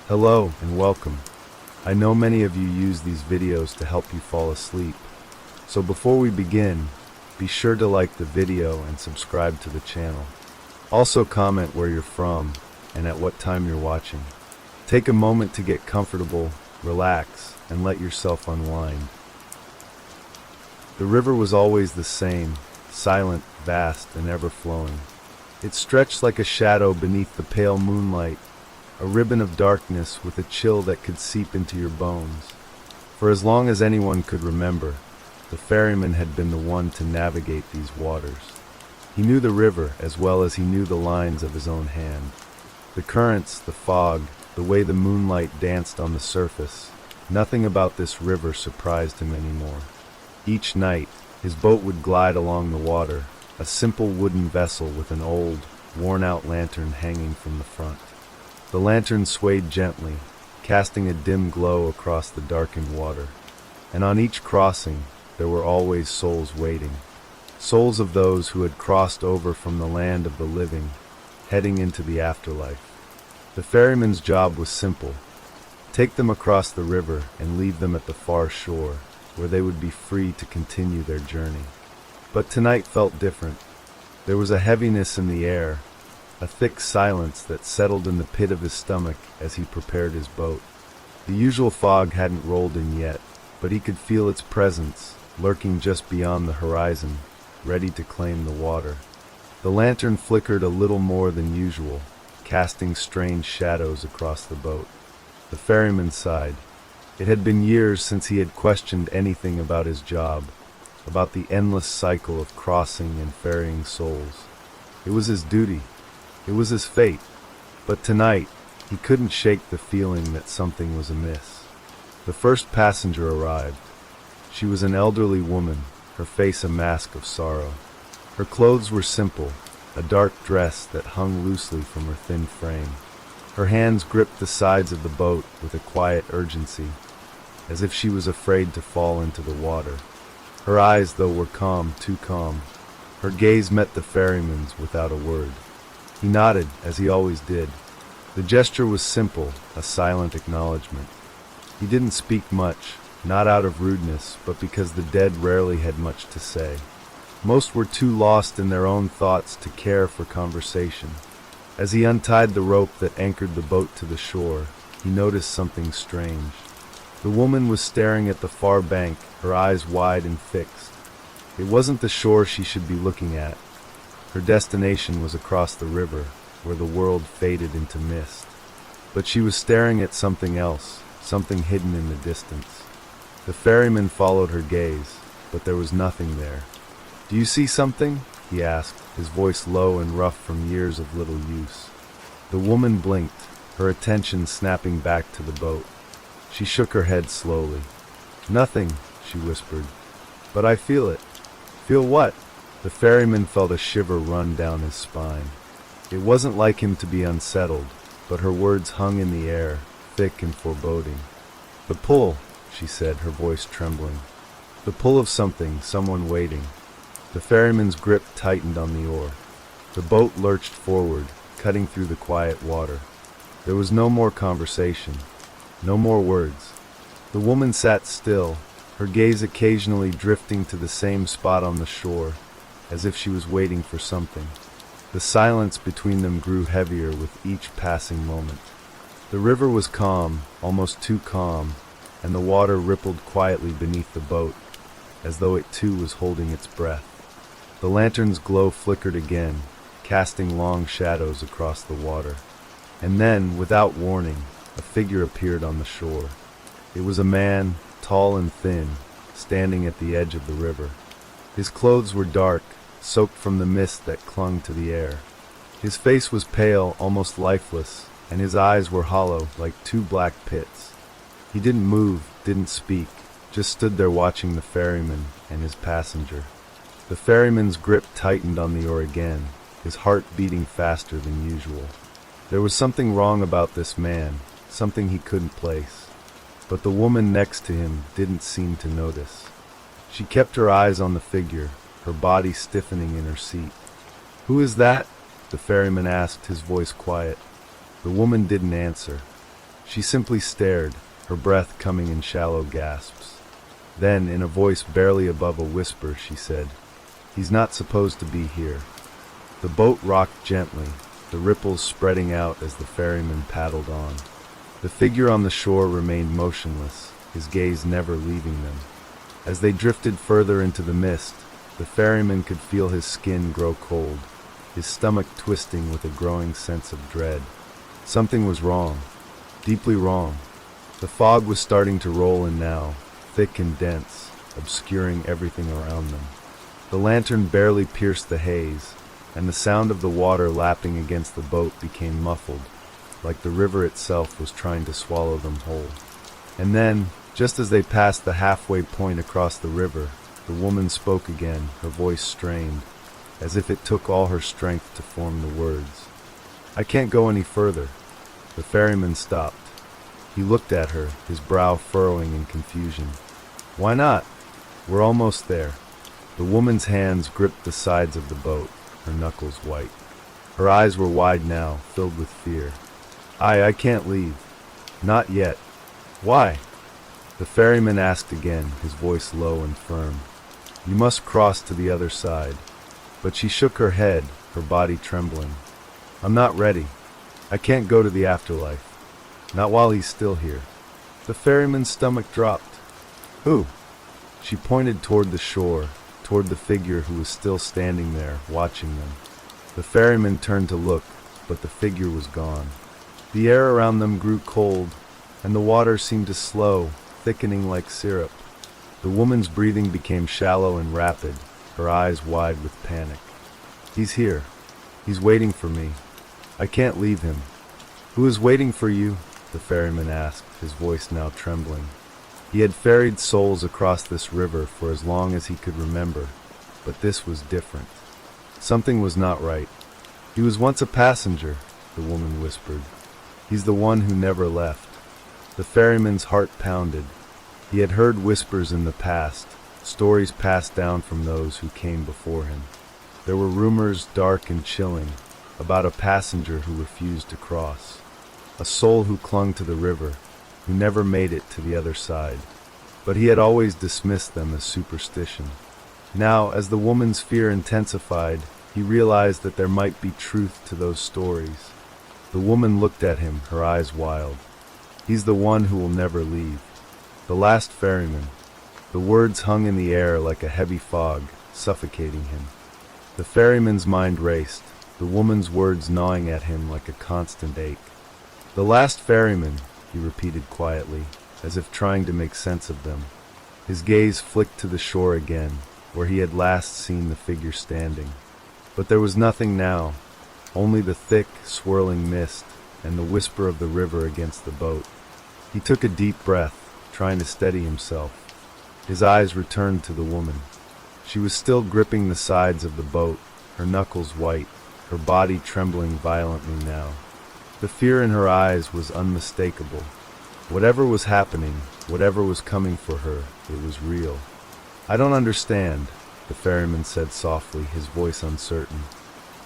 Hello and welcome. I know many of you use these videos to help you fall asleep. So before we begin, be sure to like the video and subscribe to the channel. Also comment where you're from and at what time you're watching. Take a moment to get comfortable, relax, and let yourself unwind. The river was always the same, silent, vast, and ever-flowing. It stretched like a shadow beneath the pale moonlight, a ribbon of darkness with a chill that could seep into your bones. For as long as anyone could remember, the ferryman had been the one to navigate these waters. He knew the river as well as he knew the lines of his own hand. The currents, the fog, the way the moonlight danced on the surface, nothing about this river surprised him anymore. Each night, his boat would glide along the water, a simple wooden vessel with an old, worn-out lantern hanging from the front. The lantern swayed gently, casting a dim glow across the darkened water. And on each crossing, there were always souls waiting. Souls of those who had crossed over from the land of the living, heading into the afterlife. The ferryman's job was simple. Take them across the river and leave them at the far shore, where they would be free to continue their journey. But tonight felt different. There was a heaviness in the air, a thick silence that settled in the pit of his stomach as he prepared his boat. The usual fog hadn't rolled in yet, but he could feel its presence, lurking just beyond the horizon, ready to claim the water. The lantern flickered a little more than usual, casting strange shadows across the boat. The ferryman sighed. It had been years since he had questioned anything about his job, about the endless cycle of crossing and ferrying souls. It was his duty. It was his fate, but tonight, he couldn't shake the feeling that something was amiss. The first passenger arrived. She was an elderly woman, her face a mask of sorrow. Her clothes were simple, a dark dress that hung loosely from her thin frame. Her hands gripped the sides of the boat with a quiet urgency, as if she was afraid to fall into the water. Her eyes, though, were calm, too calm. Her gaze met the ferryman's without a word. He nodded, as he always did. The gesture was simple, a silent acknowledgement. He didn't speak much, not out of rudeness, but because the dead rarely had much to say. Most were too lost in their own thoughts to care for conversation. As he untied the rope that anchored the boat to the shore, he noticed something strange. The woman was staring at the far bank, her eyes wide and fixed. It wasn't the shore she should be looking at. Her destination was across the river, where the world faded into mist. But she was staring at something else, something hidden in the distance. The ferryman followed her gaze, but there was nothing there. "Do you see something?" he asked, his voice low and rough from years of little use. The woman blinked, her attention snapping back to the boat. She shook her head slowly. "Nothing," she whispered. "But I feel it." "Feel what?" The ferryman felt a shiver run down his spine. It wasn't like him to be unsettled, but her words hung in the air, thick and foreboding. "The pull," she said, her voice trembling. "The pull of something, someone waiting." The ferryman's grip tightened on the oar. The boat lurched forward, cutting through the quiet water. There was no more conversation, no more words. The woman sat still, her gaze occasionally drifting to the same spot on the shore, as if she was waiting for something. The silence between them grew heavier with each passing moment. The river was calm, almost too calm, and the water rippled quietly beneath the boat, as though it too was holding its breath. The lantern's glow flickered again, casting long shadows across the water. And then, without warning, a figure appeared on the shore. It was a man, tall and thin, standing at the edge of the river. His clothes were dark, soaked from the mist that clung to the air. His face was pale, almost lifeless, and his eyes were hollow, like two black pits. He didn't move, didn't speak, just stood there watching the ferryman and his passenger. The ferryman's grip tightened on the oar again, his heart beating faster than usual. There was something wrong about this man, something he couldn't place. But the woman next to him didn't seem to notice. She kept her eyes on the figure, her body stiffening in her seat. "Who is that?" the ferryman asked, his voice quiet. The woman didn't answer. She simply stared, her breath coming in shallow gasps. Then, in a voice barely above a whisper, she said, "He's not supposed to be here." The boat rocked gently, the ripples spreading out as the ferryman paddled on. The figure on the shore remained motionless, his gaze never leaving them. As they drifted further into the mist, the ferryman could feel his skin grow cold, his stomach twisting with a growing sense of dread. Something was wrong, deeply wrong. The fog was starting to roll in now, thick and dense, obscuring everything around them. The lantern barely pierced the haze, and the sound of the water lapping against the boat became muffled, like the river itself was trying to swallow them whole. And then, just as they passed the halfway point across the river, the woman spoke again, her voice strained, as if it took all her strength to form the words. "I can't go any further." The ferryman stopped. He looked at her, his brow furrowing in confusion. "Why not? We're almost there." The woman's hands gripped the sides of the boat, her knuckles white. Her eyes were wide now, filled with fear. I can't leave. Not yet." "Why?" The ferryman asked again, his voice low and firm. "You must cross to the other side." But she shook her head, her body trembling. "I'm not ready. I can't go to the afterlife. Not while he's still here." The ferryman's stomach dropped. "Who?" She pointed toward the shore, toward the figure who was still standing there, watching them. The ferryman turned to look, but the figure was gone. The air around them grew cold, and the water seemed to slow, thickening like syrup. The woman's breathing became shallow and rapid, her eyes wide with panic. "He's here. He's waiting for me. I can't leave him." "Who is waiting for you?" the ferryman asked, his voice now trembling. He had ferried souls across this river for as long as he could remember, but this was different. Something was not right. "He was once a passenger," the woman whispered. "He's the one who never left." The ferryman's heart pounded. He had heard whispers in the past, stories passed down from those who came before him. There were rumors, dark and chilling, about a passenger who refused to cross, a soul who clung to the river, who never made it to the other side. But he had always dismissed them as superstition. Now, as the woman's fear intensified, he realized that there might be truth to those stories. The woman looked at him, her eyes wild. "He's the one who will never leave. The last ferryman." The words hung in the air like a heavy fog, suffocating him. The ferryman's mind raced, the woman's words gnawing at him like a constant ache. "The last ferryman," he repeated quietly, as if trying to make sense of them. His gaze flicked to the shore again, where he had last seen the figure standing. But there was nothing now, only the thick, swirling mist and the whisper of the river against the boat. He took a deep breath, trying to steady himself. His eyes returned to the woman. She was still gripping the sides of the boat, her knuckles white, her body trembling violently now. The fear in her eyes was unmistakable. Whatever was happening, whatever was coming for her, it was real. "I don't understand," the ferryman said softly, his voice uncertain.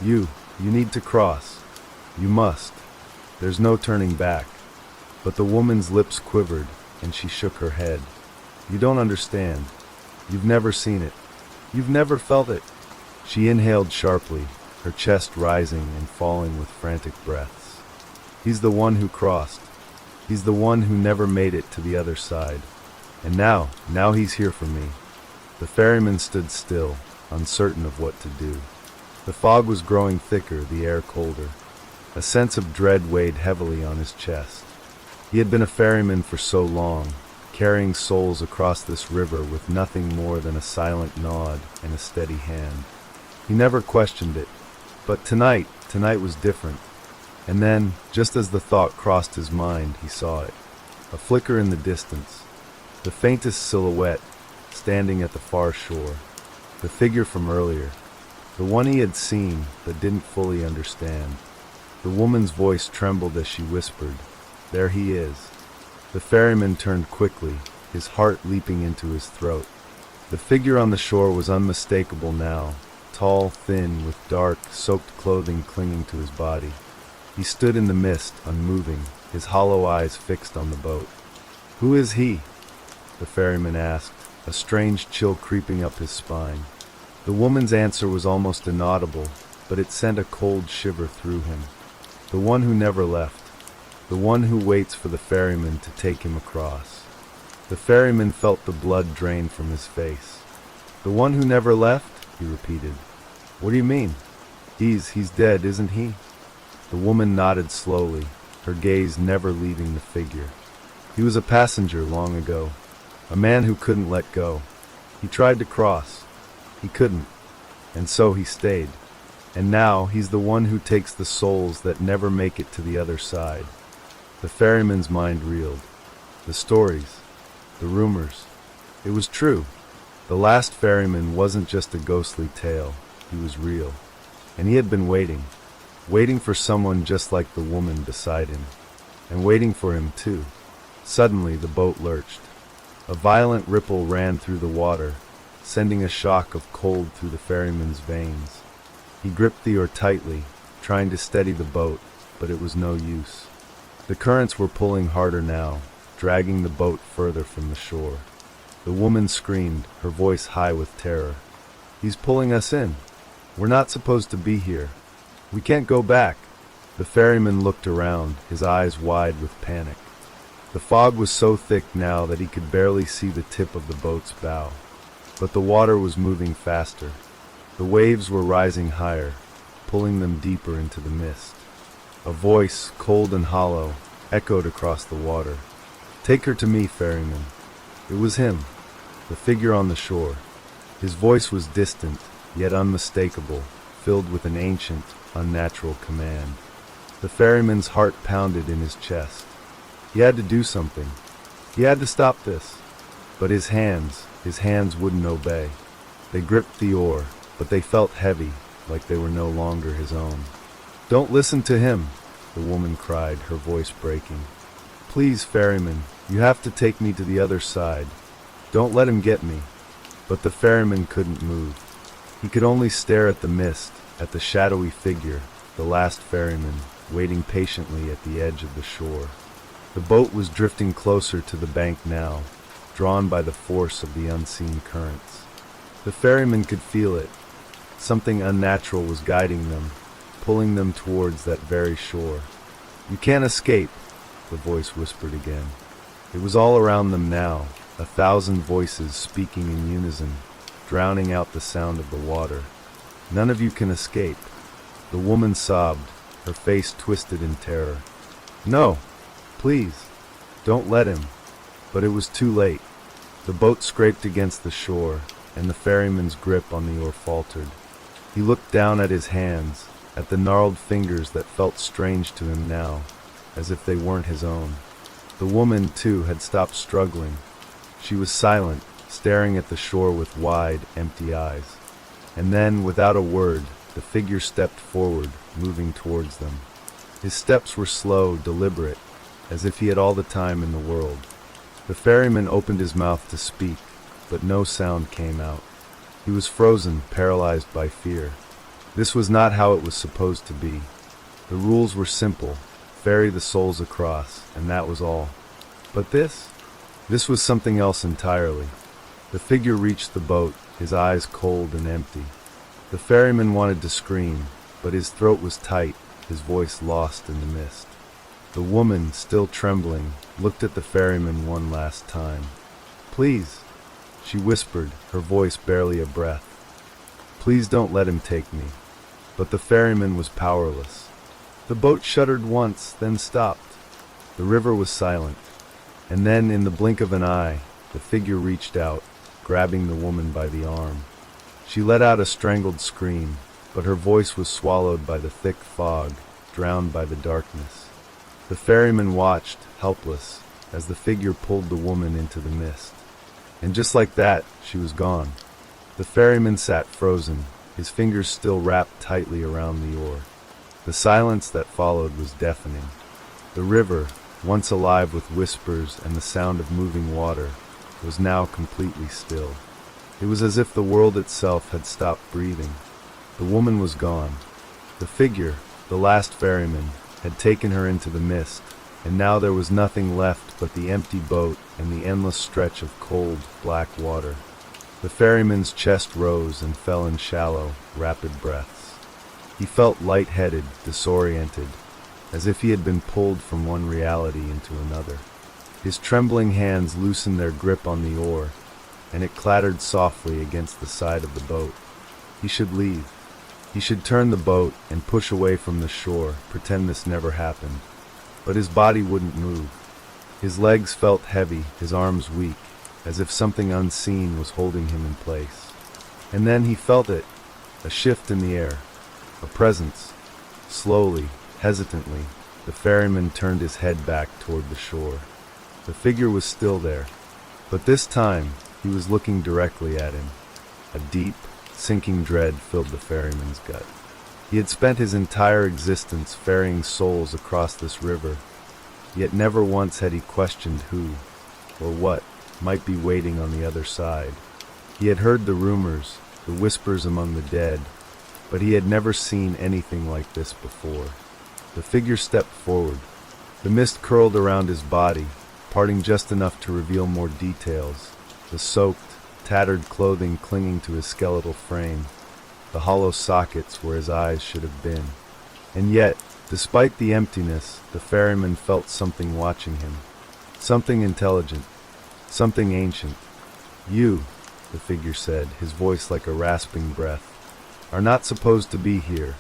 You need to cross. You must. There's no turning back." But the woman's lips quivered, and she shook her head. "You don't understand. You've never seen it. You've never felt it." She inhaled sharply, her chest rising and falling with frantic breaths. "He's the one who crossed. He's the one who never made it to the other side. And now he's here for me." The ferryman stood still, uncertain of what to do. The fog was growing thicker, the air colder. A sense of dread weighed heavily on his chest. He had been a ferryman for so long, carrying souls across this river with nothing more than a silent nod and a steady hand. He never questioned it. But tonight was different. And then, just as the thought crossed his mind, he saw it. A flicker in the distance. The faintest silhouette, standing at the far shore. The figure from earlier. The one he had seen, but didn't fully understand. The woman's voice trembled as she whispered, "There he is." The ferryman turned quickly, his heart leaping into his throat. The figure on the shore was unmistakable now, tall, thin, with dark, soaked clothing clinging to his body. He stood in the mist, unmoving, his hollow eyes fixed on the boat. "Who is he?" the ferryman asked, a strange chill creeping up his spine. The woman's answer was almost inaudible, but it sent a cold shiver through him. "The one who never left. The one who waits for the ferryman to take him across." The ferryman felt the blood drain from his face. "The one who never left?" he repeated. "What do you mean?" He's dead, isn't he?" The woman nodded slowly, her gaze never leaving the figure. "He was a passenger long ago, a man who couldn't let go. He tried to cross. He couldn't, and so he stayed. And now he's the one who takes the souls that never make it to the other side." The ferryman's mind reeled. The stories, the rumors. It was true. The last ferryman wasn't just a ghostly tale, he was real. And he had been waiting for someone just like the woman beside him, and waiting for him too. Suddenly the boat lurched. A violent ripple ran through the water, sending a shock of cold through the ferryman's veins. He gripped the oar tightly, trying to steady the boat, but it was no use. The currents were pulling harder now, dragging the boat further from the shore. The woman screamed, her voice high with terror. "He's pulling us in. We're not supposed to be here. We can't go back." The ferryman looked around, his eyes wide with panic. The fog was so thick now that he could barely see the tip of the boat's bow. But the water was moving faster. The waves were rising higher, pulling them deeper into the mist. A voice, cold and hollow, echoed across the water. "Take her to me, ferryman." It was him, the figure on the shore. His voice was distant, yet unmistakable, filled with an ancient, unnatural command. The ferryman's heart pounded in his chest. He had to do something. He had to stop this. But his hands wouldn't obey. They gripped the oar, but they felt heavy, like they were no longer his own. "Don't listen to him," the woman cried, her voice breaking. "Please, ferryman, you have to take me to the other side. Don't let him get me." But the ferryman couldn't move. He could only stare at the mist, at the shadowy figure, the last ferryman, waiting patiently at the edge of the shore. The boat was drifting closer to the bank now, drawn by the force of the unseen currents. The ferryman could feel it. Something unnatural was guiding them, pulling them towards that very shore. "You can't escape," the voice whispered again. It was all around them now, 1,000 voices speaking in unison, drowning out the sound of the water. "None of you can escape." The woman sobbed, her face twisted in terror. "No, please, don't let him." But it was too late. The boat scraped against the shore, and the ferryman's grip on the oar faltered. He looked down at his hands, at the gnarled fingers that felt strange to him now, as if they weren't his own. The woman, too, had stopped struggling. She was silent, staring at the shore with wide, empty eyes. And then, without a word, the figure stepped forward, moving towards them. His steps were slow, deliberate, as if he had all the time in the world. The ferryman opened his mouth to speak, but no sound came out. He was frozen, paralyzed by fear. This was not how it was supposed to be. The rules were simple: ferry the souls across, and that was all. But this was something else entirely. The figure reached the boat, his eyes cold and empty. The ferryman wanted to scream, but his throat was tight, his voice lost in the mist. The woman, still trembling, looked at the ferryman one last time. "Please," she whispered, her voice barely a breath. "Please don't let him take me." But the ferryman was powerless. The boat shuddered once, then stopped. The river was silent. And then, in the blink of an eye, the figure reached out, grabbing the woman by the arm. She let out a strangled scream, but her voice was swallowed by the thick fog, drowned by the darkness. The ferryman watched, helpless, as the figure pulled the woman into the mist. And just like that, she was gone. The ferryman sat frozen, his fingers still wrapped tightly around the oar. The silence that followed was deafening. The river, once alive with whispers and the sound of moving water, was now completely still. It was as if the world itself had stopped breathing. The woman was gone. The figure, the last ferryman, had taken her into the mist, and now there was nothing left but the empty boat and the endless stretch of cold, black water. The ferryman's chest rose and fell in shallow, rapid breaths. He felt lightheaded, disoriented, as if he had been pulled from one reality into another. His trembling hands loosened their grip on the oar, and it clattered softly against the side of the boat. He should leave. He should turn the boat and push away from the shore, pretend this never happened. But his body wouldn't move. His legs felt heavy, his arms weak, as if something unseen was holding him in place. And then he felt it, a shift in the air, a presence. Slowly, hesitantly, the ferryman turned his head back toward the shore. The figure was still there, but this time he was looking directly at him. A deep, sinking dread filled the ferryman's gut. He had spent his entire existence ferrying souls across this river, yet never once had he questioned who, or what, might be waiting on the other side. He had heard the rumors, the whispers among the dead, but he had never seen anything like this before. The figure stepped forward. The mist curled around his body, parting just enough to reveal more details. The soaked, tattered clothing clinging to his skeletal frame, the hollow sockets where his eyes should have been. And yet, despite the emptiness, the ferryman felt something watching him. Something intelligent, something ancient. "You," the figure said, his voice like a rasping breath, "are not supposed to be here."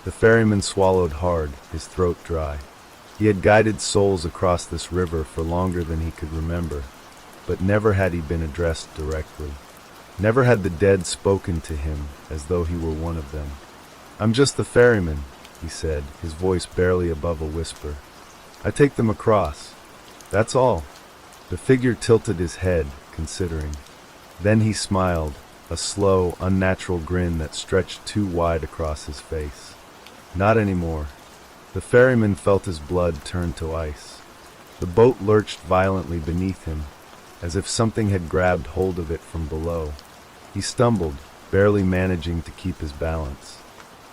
The ferryman swallowed hard, his throat dry. He had guided souls across this river for longer than he could remember, but never had he been addressed directly. Never had the dead spoken to him as though he were one of them. "I'm just the ferryman," he said, his voice barely above a whisper. "I take them across. That's all." The figure tilted his head, considering. Then he smiled, a slow, unnatural grin that stretched too wide across his face. "Not anymore." The ferryman felt his blood turn to ice. The boat lurched violently beneath him, as if something had grabbed hold of it from below. He stumbled, barely managing to keep his balance.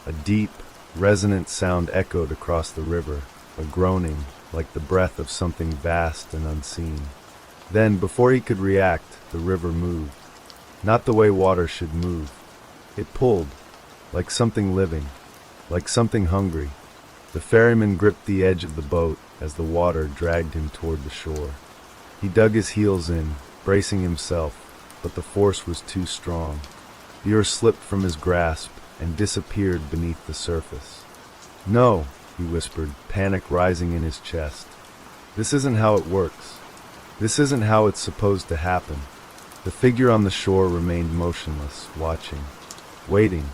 A deep, resonant sound echoed across the river, a groaning, like the breath of something vast and unseen. Then, before he could react, the river moved. Not the way water should move. It pulled, like something living, like something hungry. The ferryman gripped the edge of the boat as the water dragged him toward the shore. He dug his heels in, bracing himself, but the force was too strong. The oar slipped from his grasp and disappeared beneath the surface. "No," he whispered, panic rising in his chest. "This isn't how it works. This isn't how it's supposed to happen." The figure on the shore remained motionless, watching, waiting.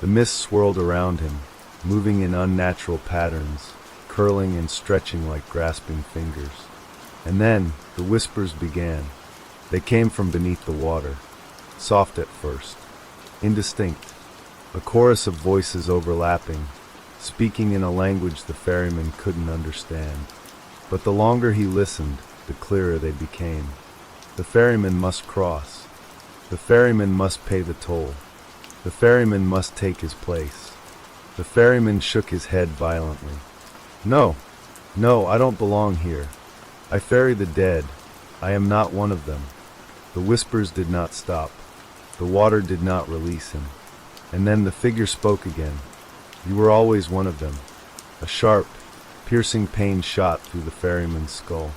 The mist swirled around him, moving in unnatural patterns, curling and stretching like grasping fingers. And then, the whispers began. They came from beneath the water, soft at first, indistinct, a chorus of voices overlapping, speaking in a language the ferryman couldn't understand. But the longer he listened, the clearer they became. The ferryman must cross. The ferryman must pay the toll. The ferryman must take his place. The ferryman shook his head violently. "No, no, I don't belong here. I ferry the dead. I am not one of them." The whispers did not stop. The water did not release him. And then the figure spoke again. "You were always one of them." A sharp, piercing pain shot through the ferryman's skull.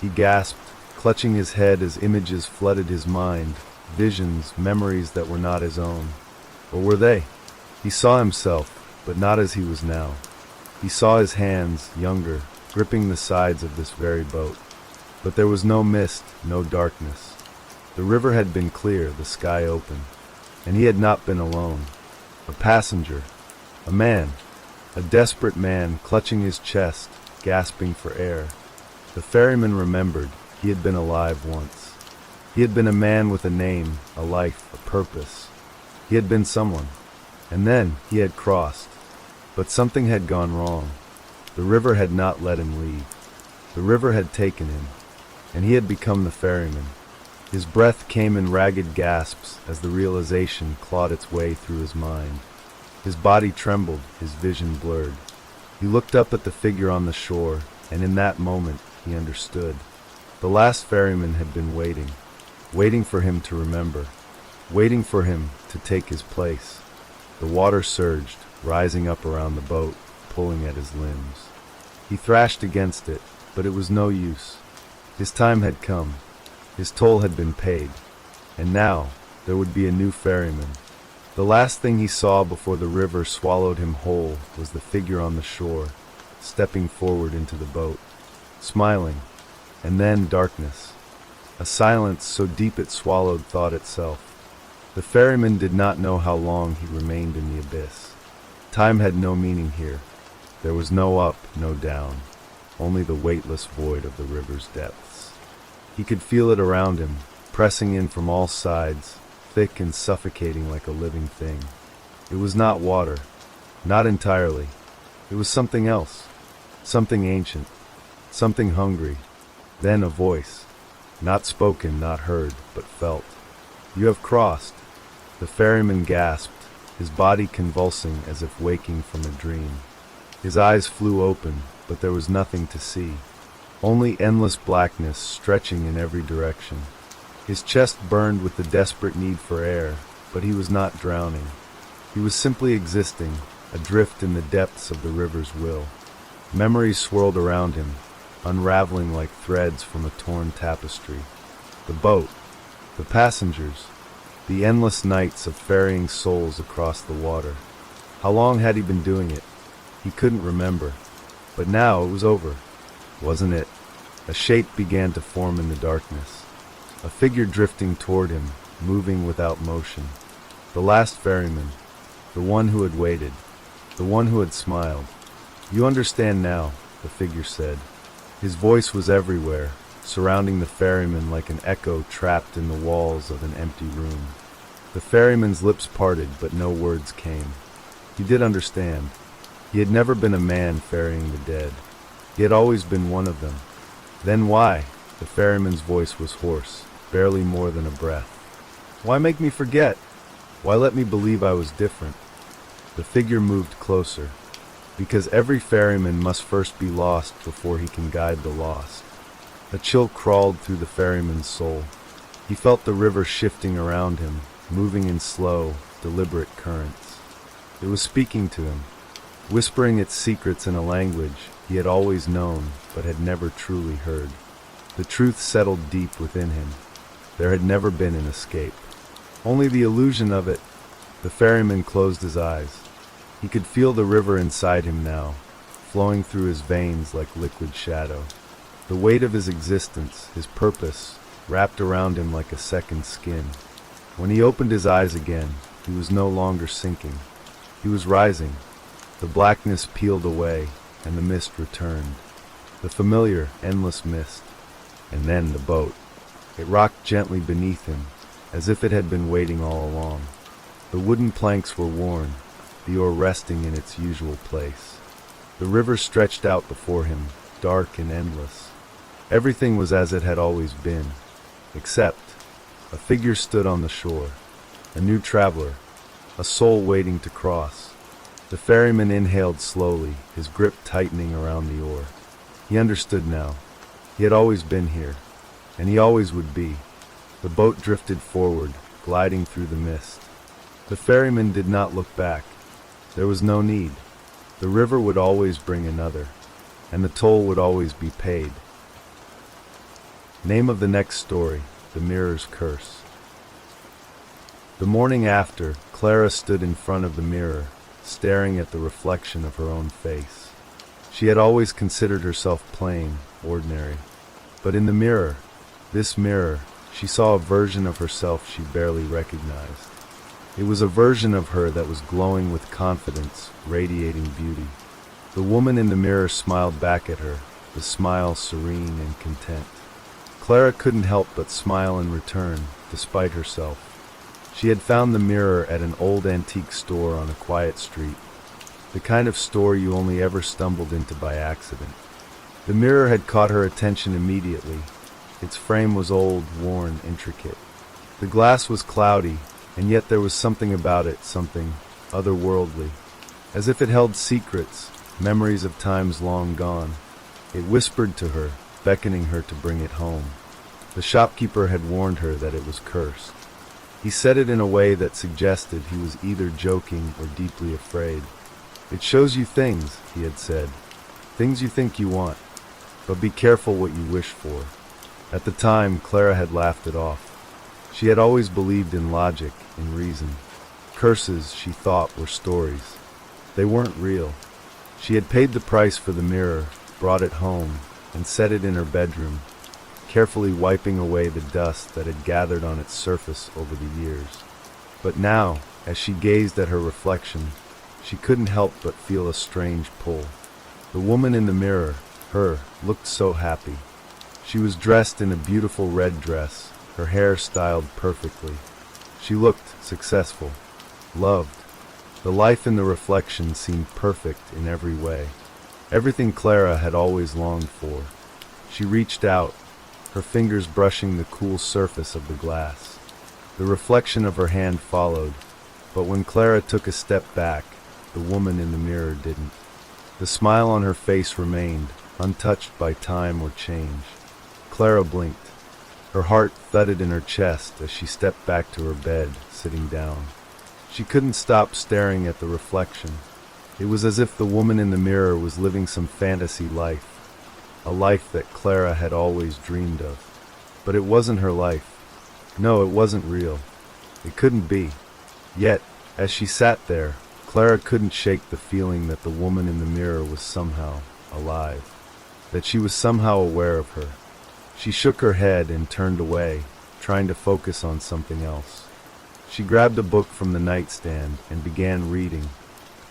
He gasped, clutching his head as images flooded his mind, visions, memories that were not his own. Or were they? He saw himself, but not as he was now. He saw his hands, younger, gripping the sides of this very boat. But there was no mist, no darkness. The river had been clear, the sky open, and he had not been alone. A passenger, a man, a desperate man clutching his chest, gasping for air. The ferryman remembered he had been alive once. He had been a man with a name, a life, a purpose. He had been someone. And then he had crossed. But something had gone wrong. The river had not let him leave. The river had taken him, and he had become the ferryman. His breath came in ragged gasps as the realization clawed its way through his mind. His body trembled, his vision blurred. He looked up at the figure on the shore, And in that moment, he understood. The last ferryman had been waiting, waiting for him to remember, waiting for him to take his place. The water surged, rising up around the boat, pulling at his limbs. He thrashed against it, but it was no use. His time had come. His toll had been paid. And now, there would be a new ferryman. The last thing he saw before the river swallowed him whole was the figure on the shore, stepping forward into the boat, smiling, and then darkness. A silence so deep it swallowed thought itself. The ferryman did not know how long he remained in the abyss. Time had no meaning here. There was no up, no down, only the weightless void of the river's depths. He could feel it around him, pressing in from all sides, thick and suffocating like a living thing. It was not water, not entirely. It was something else, something ancient, something hungry. Then a voice, not spoken, not heard, but felt. "You have crossed." The ferryman gasped, his body convulsing as if waking from a dream. His eyes flew open, but there was nothing to see. Only endless blackness stretching in every direction. His chest burned with the desperate need for air, but he was not drowning. He was simply existing, adrift in the depths of the river's will. Memories swirled around him, unraveling like threads from a torn tapestry. The boat, the passengers, the endless nights of ferrying souls across the water. How long had he been doing it? He couldn't remember. But now it was over, wasn't it? A shape began to form in the darkness. A figure drifting toward him, moving without motion. The last ferryman, the one who had waited, the one who had smiled. "You understand now," the figure said. His voice was everywhere, surrounding the ferryman like an echo trapped in the walls of an empty room. The ferryman's lips parted, but no words came. He did understand. He had never been a man ferrying the dead. He had always been one of them. Then why? The ferryman's voice was hoarse, barely more than a breath. "Why make me forget? Why let me believe I was different?" The figure moved closer. "Because every ferryman must first be lost before he can guide the lost." A chill crawled through the ferryman's soul. He felt the river shifting around him, moving in slow, deliberate currents. It was speaking to him, whispering its secrets in a language he had always known but had never truly heard. The truth settled deep within him. There had never been an escape. Only the illusion of it. The ferryman closed his eyes. He could feel the river inside him now, flowing through his veins like liquid shadow. The weight of his existence, his purpose, wrapped around him like a second skin. When he opened his eyes again, he was no longer sinking. He was rising. The blackness peeled away, and the mist returned. The familiar, endless mist. And then the boat. It rocked gently beneath him, as if it had been waiting all along. The wooden planks were worn, the oar resting in its usual place. The river stretched out before him, dark and endless. Everything was as it had always been, except a figure stood on the shore, a new traveler, a soul waiting to cross. The ferryman inhaled slowly, his grip tightening around the oar. He understood now. He had always been here, and he always would be. The boat drifted forward, gliding through the mist. The ferryman did not look back. There was no need. The river would always bring another, and the toll would always be paid. Name of the next story: The Mirror's Curse. The morning after, Clara stood in front of the mirror, staring at the reflection of her own face. She had always considered herself plain, ordinary. But in the mirror, this mirror, she saw a version of herself she barely recognized. It was a version of her that was glowing with confidence, radiating beauty. The woman in the mirror smiled back at her, the smile serene and content. Clara couldn't help but smile in return, despite herself. She had found the mirror at an old antique store on a quiet street, the kind of store you only ever stumbled into by accident. The mirror had caught her attention immediately. Its frame was old, worn, intricate. The glass was cloudy, and yet there was something about it, something otherworldly, as if it held secrets, memories of times long gone. It whispered to her, beckoning her to bring it home. The shopkeeper had warned her that it was cursed. He said it in a way that suggested he was either joking or deeply afraid. "It shows you things," he had said. "Things you think you want. But be careful what you wish for." At the time, Clara had laughed it off. She had always believed in logic, in reason. Curses, she thought, were stories. They weren't real. She had paid the price for the mirror, brought it home, and set it in her bedroom, carefully wiping away the dust that had gathered on its surface over the years. But now, as she gazed at her reflection, she couldn't help but feel a strange pull. The woman in the mirror, looked so happy. She was dressed in a beautiful red dress, her hair styled perfectly. She looked successful, loved. The life in the reflection seemed perfect in every way. Everything Clara had always longed for. She reached out, her fingers brushing the cool surface of the glass. The reflection of her hand followed, but when Clara took a step back, the woman in the mirror didn't. The smile on her face remained, untouched by time or change. Clara blinked. Her heart thudded in her chest as she stepped back to her bed, sitting down. She couldn't stop staring at the reflection. It was as if the woman in the mirror was living some fantasy life, a life that Clara had always dreamed of. But it wasn't her life. No, it wasn't real. It couldn't be. Yet, as she sat there, Clara couldn't shake the feeling that the woman in the mirror was somehow alive, that she was somehow aware of her. She shook her head and turned away, trying to focus on something else. She grabbed a book from the nightstand and began reading,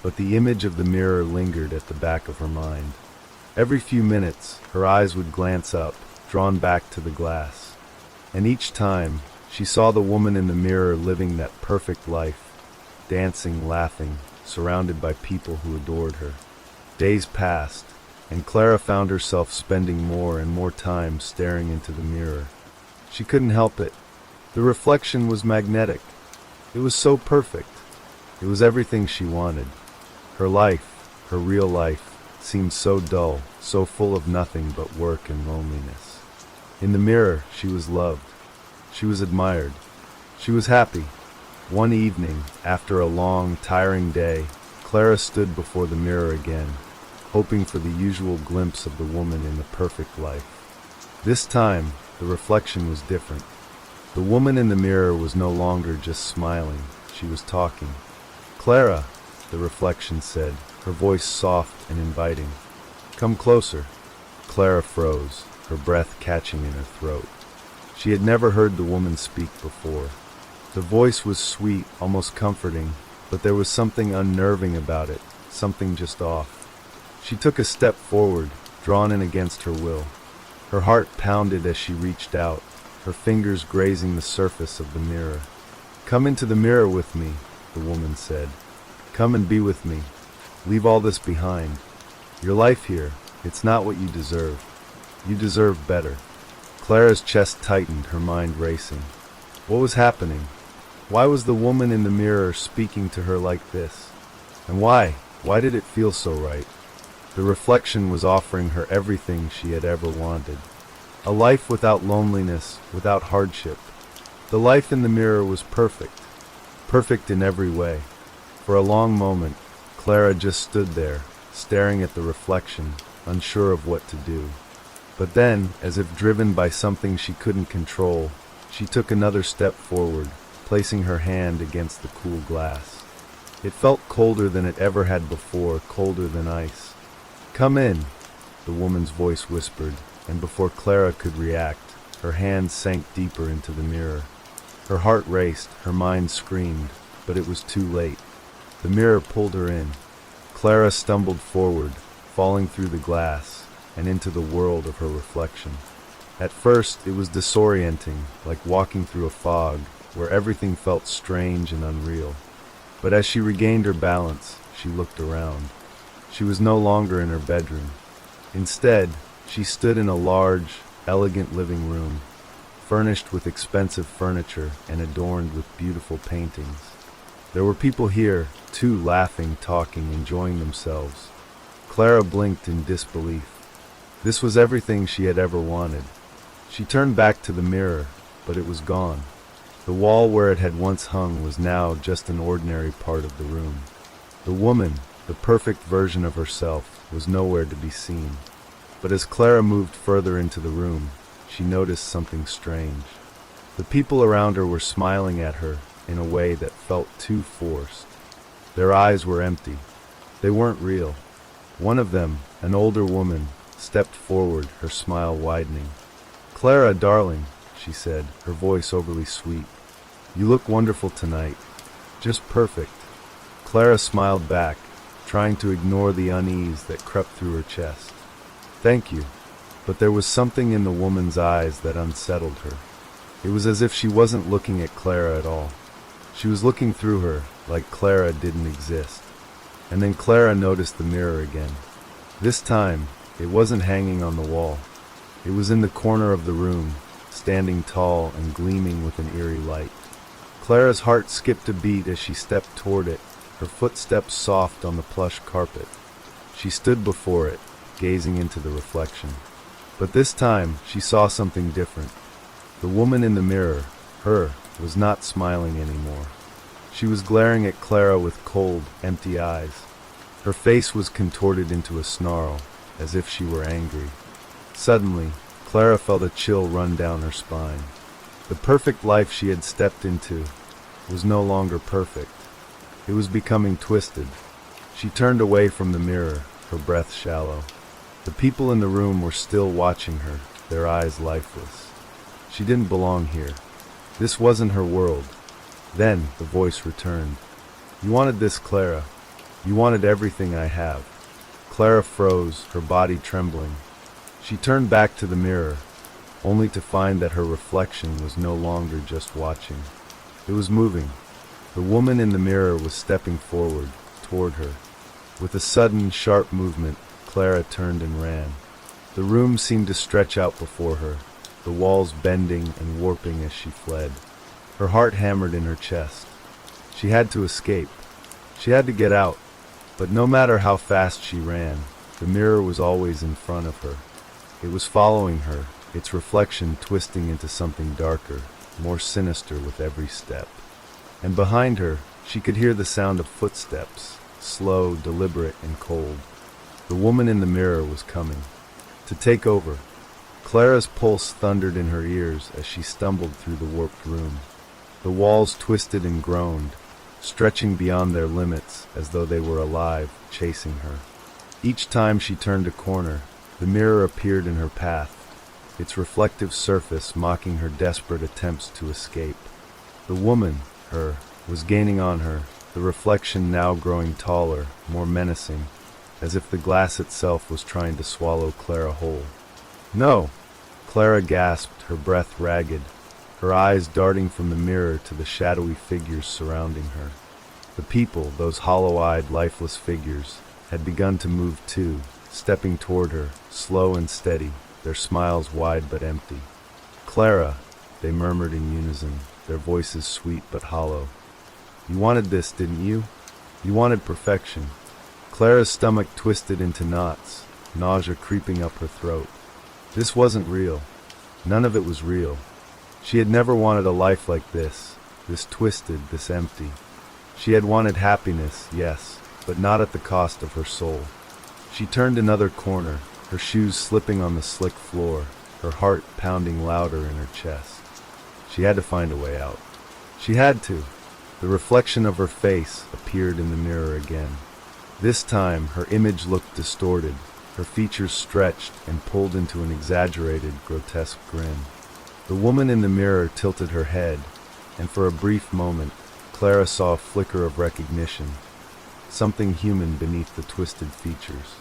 but the image of the mirror lingered at the back of her mind. Every few minutes, her eyes would glance up, drawn back to the glass. And each time, she saw the woman in the mirror living that perfect life, dancing, laughing, surrounded by people who adored her. Days passed, and Clara found herself spending more and more time staring into the mirror. She couldn't help it. The reflection was magnetic. It was so perfect. It was everything she wanted. Her life, her real life, seemed so dull, so full of nothing but work and loneliness. In the mirror, she was loved. She was admired. She was happy. One evening, after a long, tiring day, Clara stood before the mirror again, hoping for the usual glimpse of the woman in the perfect life. This time, the reflection was different. The woman in the mirror was no longer just smiling, she was talking. "Clara," the reflection said, her voice soft and inviting. "Come closer." Clara froze, her breath catching in her throat. She had never heard the woman speak before. The voice was sweet, almost comforting, but there was something unnerving about it, something just off. She took a step forward, drawn in against her will. Her heart pounded as she reached out, her fingers grazing the surface of the mirror. "Come into the mirror with me," the woman said. "Come and be with me. Leave all this behind. Your life here, it's not what you deserve. You deserve better." Clara's chest tightened, her mind racing. What was happening? Why was the woman in the mirror speaking to her like this? And why? Why did it feel so right? The reflection was offering her everything she had ever wanted. A life without loneliness, without hardship. The life in the mirror was perfect. Perfect in every way. For a long moment, Clara just stood there, staring at the reflection, unsure of what to do. But then, as if driven by something she couldn't control, she took another step forward, placing her hand against the cool glass. It felt colder than it ever had before, colder than ice. "Come in," the woman's voice whispered, and before Clara could react, her hand sank deeper into the mirror. Her heart raced, her mind screamed, but it was too late. The mirror pulled her in. Clara stumbled forward, falling through the glass, and into the world of her reflection. At first, it was disorienting, like walking through a fog, where everything felt strange and unreal. But as she regained her balance, she looked around. She was no longer in her bedroom. Instead, she stood in a large, elegant living room, furnished with expensive furniture and adorned with beautiful paintings. There were people here, too, laughing, talking, enjoying themselves. Clara blinked in disbelief. This was everything she had ever wanted. She turned back to the mirror, but it was gone. The wall where it had once hung was now just an ordinary part of the room. The woman, the perfect version of herself, was nowhere to be seen. But as Clara moved further into the room, she noticed something strange. The people around her were smiling at her in a way that felt too forced. Their eyes were empty. They weren't real. One of them, an older woman, stepped forward, her smile widening. "Clara, darling," she said, her voice overly sweet. "You look wonderful tonight. Just perfect." Clara smiled back, trying to ignore the unease that crept through her chest. "Thank you." But there was something in the woman's eyes that unsettled her. It was as if she wasn't looking at Clara at all. She was looking through her, like Clara didn't exist. And then Clara noticed the mirror again. This time, it wasn't hanging on the wall. It was in the corner of the room, standing tall and gleaming with an eerie light. Clara's heart skipped a beat as she stepped toward it, her footsteps soft on the plush carpet. She stood before it, gazing into the reflection. But this time, she saw something different. The woman in the mirror, her, was not smiling anymore. She was glaring at Clara with cold, empty eyes. Her face was contorted into a snarl, as if she were angry. Suddenly, Clara felt a chill run down her spine. The perfect life she had stepped into was no longer perfect. It was becoming twisted. She turned away from the mirror, her breath shallow. The people in the room were still watching her, their eyes lifeless. She didn't belong here. This wasn't her world. Then the voice returned. "You wanted this, Clara. You wanted everything I have." Clara froze, her body trembling. She turned back to the mirror, only to find that her reflection was no longer just watching. It was moving. The woman in the mirror was stepping forward, toward her. With a sudden, sharp movement, Clara turned and ran. The room seemed to stretch out before her, the walls bending and warping as she fled. Her heart hammered in her chest. She had to escape. She had to get out. But no matter how fast she ran, the mirror was always in front of her. It was following her, its reflection twisting into something darker, more sinister with every step. And behind her, she could hear the sound of footsteps, slow, deliberate, and cold. The woman in the mirror was coming. To take over. Clara's pulse thundered in her ears as she stumbled through the warped room. The walls twisted and groaned, stretching beyond their limits as though they were alive, chasing her. Each time she turned a corner, the mirror appeared in her path, its reflective surface mocking her desperate attempts to escape. The woman, her, was gaining on her, the reflection now growing taller, more menacing, as if the glass itself was trying to swallow Clara whole. "No!" Clara gasped, her breath ragged, her eyes darting from the mirror to the shadowy figures surrounding her. The people, those hollow-eyed, lifeless figures, had begun to move too, stepping toward her, slow and steady, their smiles wide but empty. "Clara," they murmured in unison, their voices sweet but hollow. "You wanted this, didn't you? You wanted perfection." Clara's stomach twisted into knots, nausea creeping up her throat. This wasn't real. None of it was real. She had never wanted a life like this twisted, this empty. She had wanted happiness, yes, but not at the cost of her soul. She turned another corner, her shoes slipping on the slick floor, her heart pounding louder in her chest. She had to find a way out. She had to. The reflection of her face appeared in the mirror again. This time, her image looked distorted, her features stretched and pulled into an exaggerated, grotesque grin. The woman in the mirror tilted her head, and for a brief moment, Clara saw a flicker of recognition, something human beneath the twisted features.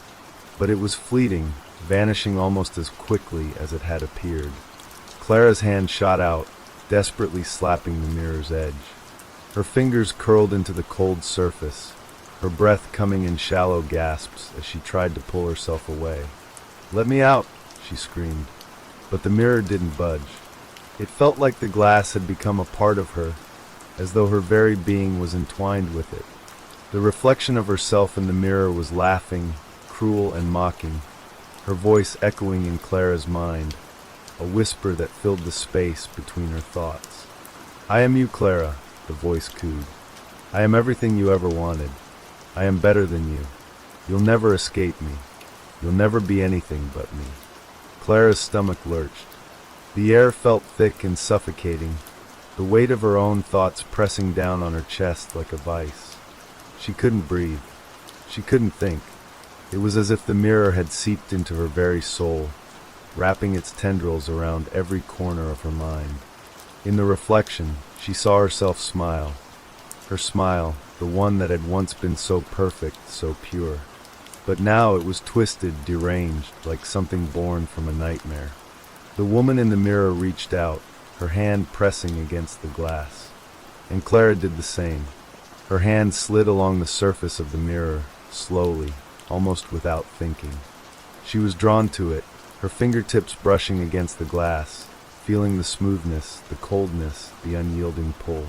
But it was fleeting, vanishing almost as quickly as it had appeared. Clara's hand shot out, desperately slapping the mirror's edge. Her fingers curled into the cold surface, her breath coming in shallow gasps as she tried to pull herself away. "Let me out!" she screamed. But the mirror didn't budge. It felt like the glass had become a part of her, as though her very being was entwined with it. The reflection of herself in the mirror was laughing, cruel and mocking. her voice echoing in Clara's mind, a whisper that filled the space between her thoughts. "I am you, Clara," the voice cooed. "I am everything you ever wanted. I am better than you. You'll never escape me. You'll never be anything but me." Clara's stomach lurched. The air felt thick and suffocating, the weight of her own thoughts pressing down on her chest like a vice. She couldn't breathe. She couldn't think. It was as if the mirror had seeped into her very soul, wrapping its tendrils around every corner of her mind. In the reflection, she saw herself smile. Her smile, the one that had once been so perfect, so pure. But now it was twisted, deranged, like something born from a nightmare. The woman in the mirror reached out, her hand pressing against the glass. And Clara did the same. Her hand slid along the surface of the mirror, slowly, almost without thinking. She was drawn to it, her fingertips brushing against the glass, feeling the smoothness, the coldness, the unyielding pull.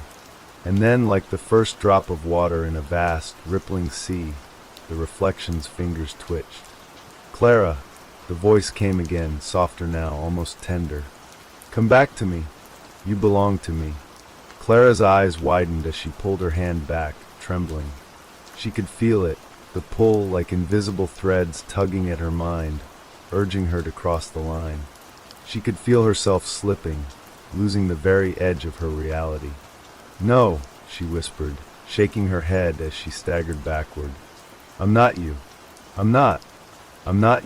And then, like the first drop of water in a vast, rippling sea, the reflection's fingers twitched. "Clara," the voice came again, softer now, almost tender. "Come back to me. You belong to me." Clara's eyes widened as she pulled her hand back, trembling. She could feel it, the pull like invisible threads tugging at her mind, urging her to cross the line. She could feel herself slipping, losing the very edge of her reality. "No," she whispered, shaking her head as she staggered backward. "I'm not you. I'm not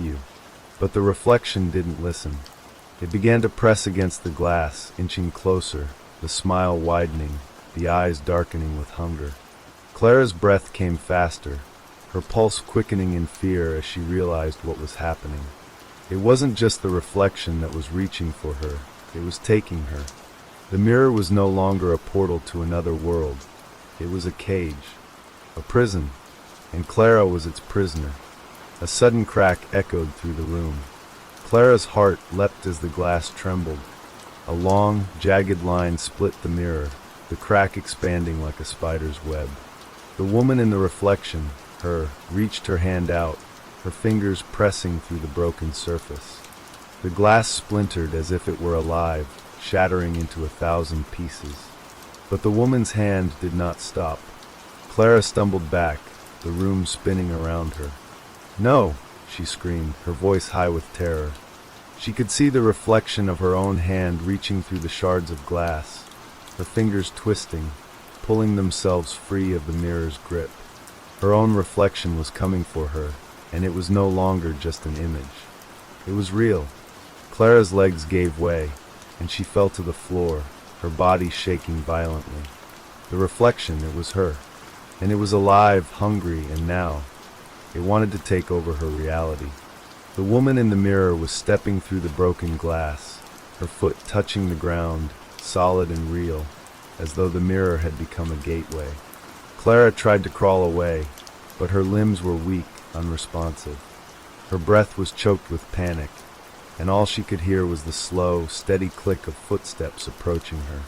you." But the reflection didn't listen. It began to press against the glass, inching closer, the smile widening, the eyes darkening with hunger. Clara's breath came faster, her pulse quickening in fear as she realized what was happening. It wasn't just the reflection that was reaching for her, it was taking her. The mirror was no longer a portal to another world. It was a cage, a prison, and Clara was its prisoner. A sudden crack echoed through the room. Clara's heart leapt as the glass trembled. A long, jagged line split the mirror, the crack expanding like a spider's web. The woman in the reflection, reached her hand out, her fingers pressing through the broken surface. The glass splintered as if it were alive, shattering into 1,000 pieces. But the woman's hand did not stop. Clara stumbled back, the room spinning around her. "No!" she screamed, her voice high with terror. She could see the reflection of her own hand reaching through the shards of glass, her fingers twisting, pulling themselves free of the mirror's grip. Her own reflection was coming for her, and it was no longer just an image. It was real. Clara's legs gave way, and she fell to the floor, her body shaking violently. The reflection, it was her. And it was alive, hungry, and now it wanted to take over her reality. The woman in the mirror was stepping through the broken glass, her foot touching the ground, solid and real, as though the mirror had become a gateway. Clara tried to crawl away, but her limbs were weak, unresponsive. Her breath was choked with panic, and all she could hear was the slow, steady click of footsteps approaching her.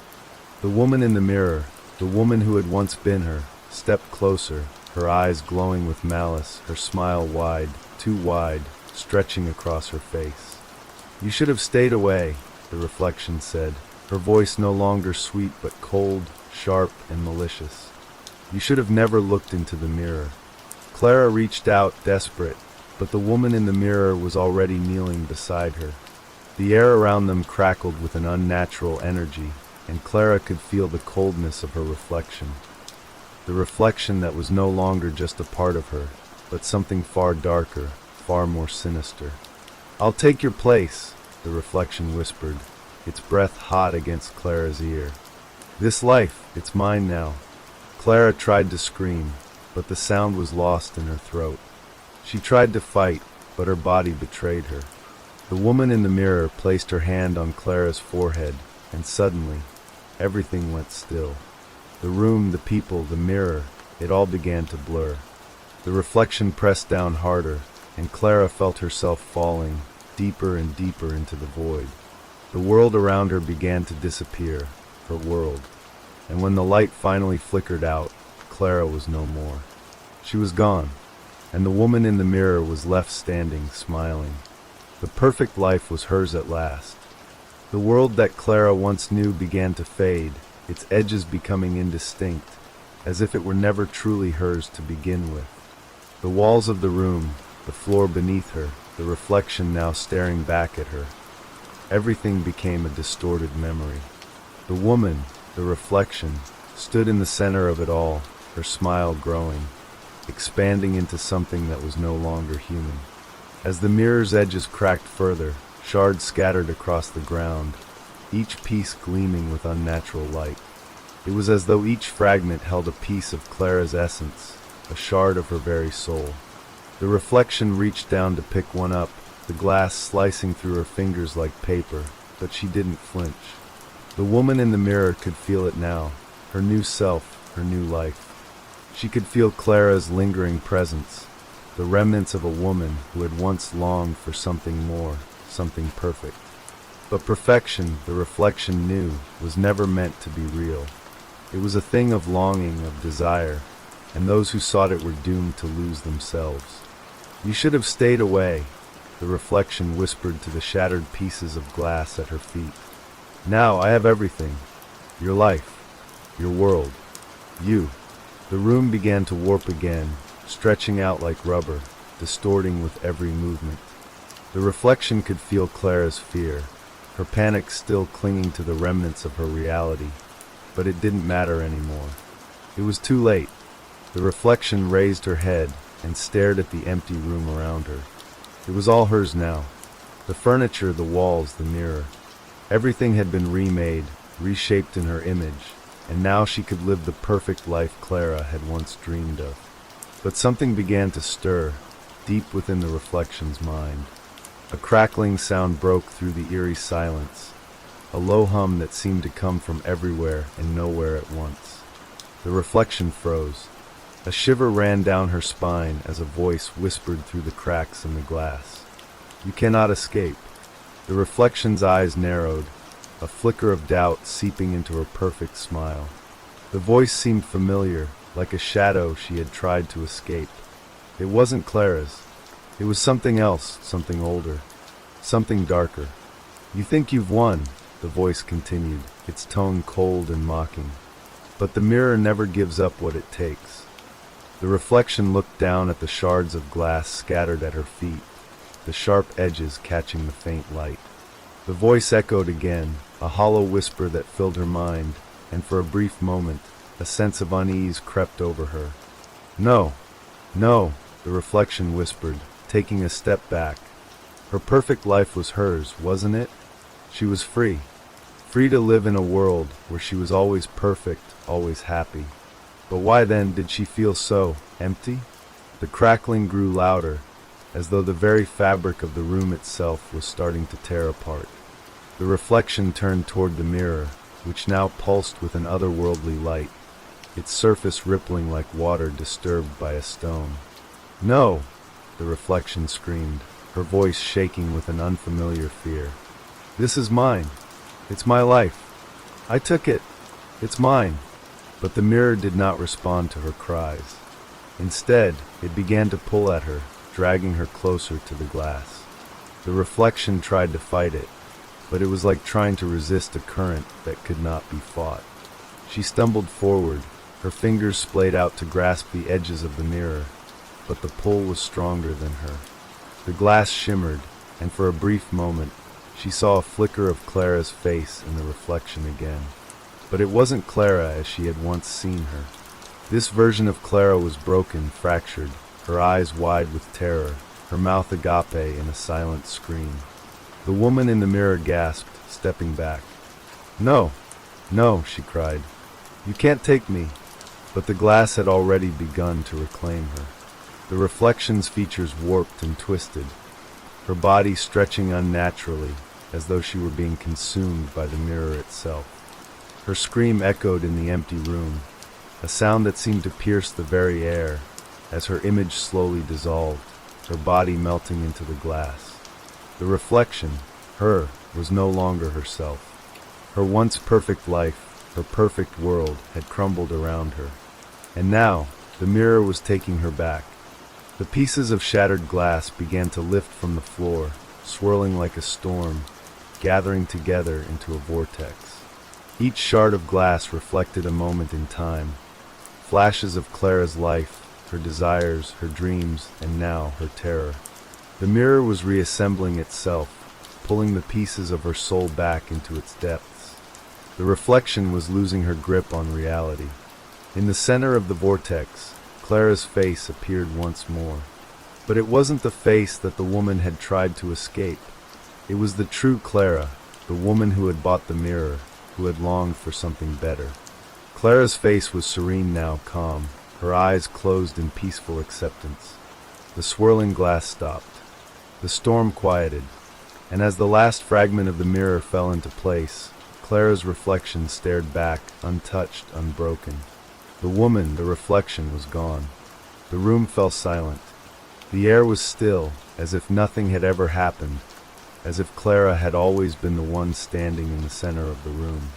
The woman in the mirror, the woman who had once been her, stepped closer, her eyes glowing with malice, her smile wide, too wide, stretching across her face. "You should have stayed away," the reflection said, her voice no longer sweet but cold, sharp, and malicious. "You should have never looked into the mirror." Clara reached out, desperate, but the woman in the mirror was already kneeling beside her. The air around them crackled with an unnatural energy, and Clara could feel the coldness of her reflection. The reflection that was no longer just a part of her, but something far darker, far more sinister. "I'll take your place," the reflection whispered, its breath hot against Clara's ear. "This life, it's mine now." Clara tried to scream, but the sound was lost in her throat. She tried to fight, but her body betrayed her. The woman in the mirror placed her hand on Clara's forehead, and suddenly, everything went still. The room, the people, the mirror, it all began to blur. The reflection pressed down harder, and Clara felt herself falling, deeper and deeper into the void. The world around her began to disappear, her world. And when the light finally flickered out, Clara was no more. She was gone, and the woman in the mirror was left standing, smiling. The perfect life was hers at last. The world that Clara once knew began to fade, its edges becoming indistinct, as if it were never truly hers to begin with. The walls of the room, the floor beneath her, the reflection now staring back at her. Everything became a distorted memory. The woman, the reflection, stood in the center of it all, her smile growing, expanding into something that was no longer human. As the mirror's edges cracked further, shards scattered across the ground, each piece gleaming with unnatural light. It was as though each fragment held a piece of Clara's essence, a shard of her very soul. The reflection reached down to pick one up, the glass slicing through her fingers like paper, but she didn't flinch. The woman in the mirror could feel it now, her new self, her new life. She could feel Clara's lingering presence, the remnants of a woman who had once longed for something more, something perfect. But perfection, the reflection knew, was never meant to be real. It was a thing of longing, of desire, and those who sought it were doomed to lose themselves. "You should have stayed away," the reflection whispered to the shattered pieces of glass at her feet. "Now I have everything. Your life, your world, you." The room began to warp again, stretching out like rubber, distorting with every movement. The reflection could feel Clara's fear, her panic still clinging to the remnants of her reality, but it didn't matter anymore. It was too late. The reflection raised her head and stared at the empty room around her. It was all hers now. The furniture, the walls, the mirror. Everything had been remade, reshaped in her image, and now she could live the perfect life Clara had once dreamed of. But something began to stir, deep within the reflection's mind. A crackling sound broke through the eerie silence, a low hum that seemed to come from everywhere and nowhere at once. The reflection froze. A shiver ran down her spine as a voice whispered through the cracks in the glass. "You cannot escape." The reflection's eyes narrowed, a flicker of doubt seeping into her perfect smile. The voice seemed familiar, like a shadow she had tried to escape. It wasn't Clara's. It was something else, something older, something darker. "You think you've won," the voice continued, its tone cold and mocking. "But the mirror never gives up what it takes." The reflection looked down at the shards of glass scattered at her feet, the sharp edges catching the faint light. The voice echoed again, a hollow whisper that filled her mind, and for a brief moment, a sense of unease crept over her. "No, no," the reflection whispered, taking a step back. Her perfect life was hers, wasn't it? She was free. Free to live in a world where she was always perfect, always happy. But why then did she feel so empty? The crackling grew louder, as though the very fabric of the room itself was starting to tear apart. The reflection turned toward the mirror, which now pulsed with an otherworldly light, its surface rippling like water disturbed by a stone. "No!" the reflection screamed, her voice shaking with an unfamiliar fear. "This is mine. It's my life. I took it. It's mine." But the mirror did not respond to her cries. Instead, it began to pull at her, dragging her closer to the glass. The reflection tried to fight it, but it was like trying to resist a current that could not be fought. She stumbled forward, her fingers splayed out to grasp the edges of the mirror, but the pull was stronger than her. The glass shimmered, and for a brief moment, she saw a flicker of Clara's face in the reflection again. But it wasn't Clara as she had once seen her. This version of Clara was broken, fractured, her eyes wide with terror, her mouth agape in a silent scream. The woman in the mirror gasped, stepping back. "No, no," she cried. "You can't take me." But the glass had already begun to reclaim her. The reflection's features warped and twisted, her body stretching unnaturally, as though she were being consumed by the mirror itself. Her scream echoed in the empty room, a sound that seemed to pierce the very air, as her image slowly dissolved, her body melting into the glass. The reflection, her, was no longer herself. Her once perfect life, her perfect world, had crumbled around her. And now, the mirror was taking her back. The pieces of shattered glass began to lift from the floor, swirling like a storm, gathering together into a vortex. Each shard of glass reflected a moment in time, flashes of Clara's life, her desires, her dreams, and now her terror. The mirror was reassembling itself, pulling the pieces of her soul back into its depths. The reflection was losing her grip on reality. In the center of the vortex, Clara's face appeared once more. But it wasn't the face that the woman had tried to escape. It was the true Clara, the woman who had bought the mirror, who had longed for something better. Clara's face was serene now, calm, her eyes closed in peaceful acceptance. The swirling glass stopped. The storm quieted, and as the last fragment of the mirror fell into place, Clara's reflection stared back, untouched, unbroken. The woman, the reflection, was gone. The room fell silent. The air was still, as if nothing had ever happened, as if Clara had always been the one standing in the center of the room.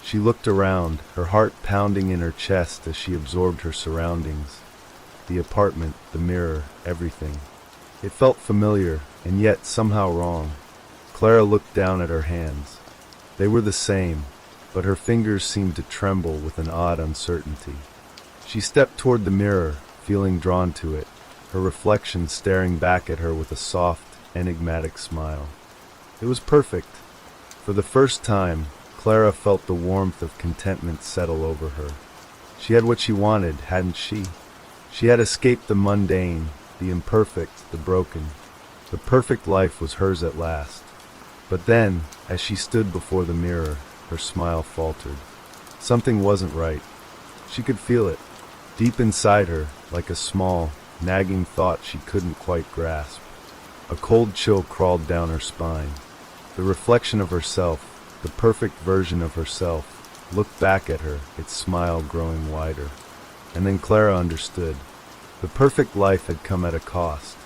She looked around, her heart pounding in her chest as she absorbed her surroundings. The apartment, the mirror, everything. It felt familiar, and yet somehow wrong. Clara looked down at her hands. They were the same, but her fingers seemed to tremble with an odd uncertainty. She stepped toward the mirror, feeling drawn to it, her reflection staring back at her with a soft, enigmatic smile. It was perfect. For the first time, Clara felt the warmth of contentment settle over her. She had what she wanted, hadn't she? She had escaped the mundane, the imperfect, the broken. The perfect life was hers at last. But then, as she stood before the mirror, her smile faltered. Something wasn't right. She could feel it, deep inside her, like a small, nagging thought she couldn't quite grasp. A cold chill crawled down her spine. The reflection of herself, the perfect version of herself, looked back at her, its smile growing wider. And then Clara understood. The perfect life had come at a cost,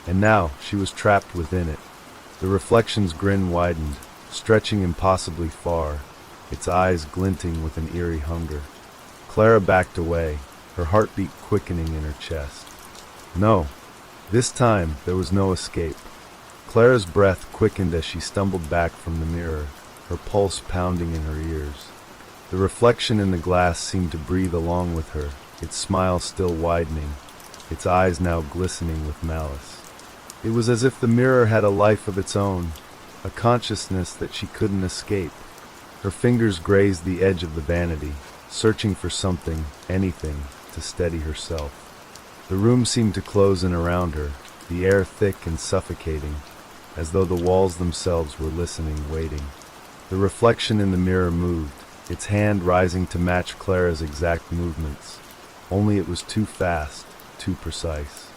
and now she was trapped within it. The reflection's grin widened, stretching impossibly far, its eyes glinting with an eerie hunger. Clara backed away, her heartbeat quickening in her chest. No, this time there was no escape. Clara's breath quickened as she stumbled back from the mirror, her pulse pounding in her ears. The reflection in the glass seemed to breathe along with her, its smile still widening, its eyes now glistening with malice. It was as if the mirror had a life of its own, a consciousness that she couldn't escape. Her fingers grazed the edge of the vanity, searching for something, anything, to steady herself. The room seemed to close in around her, the air thick and suffocating, as though the walls themselves were listening, waiting. The reflection in the mirror moved, its hand rising to match Clara's exact movements. Only it was too fast, too precise.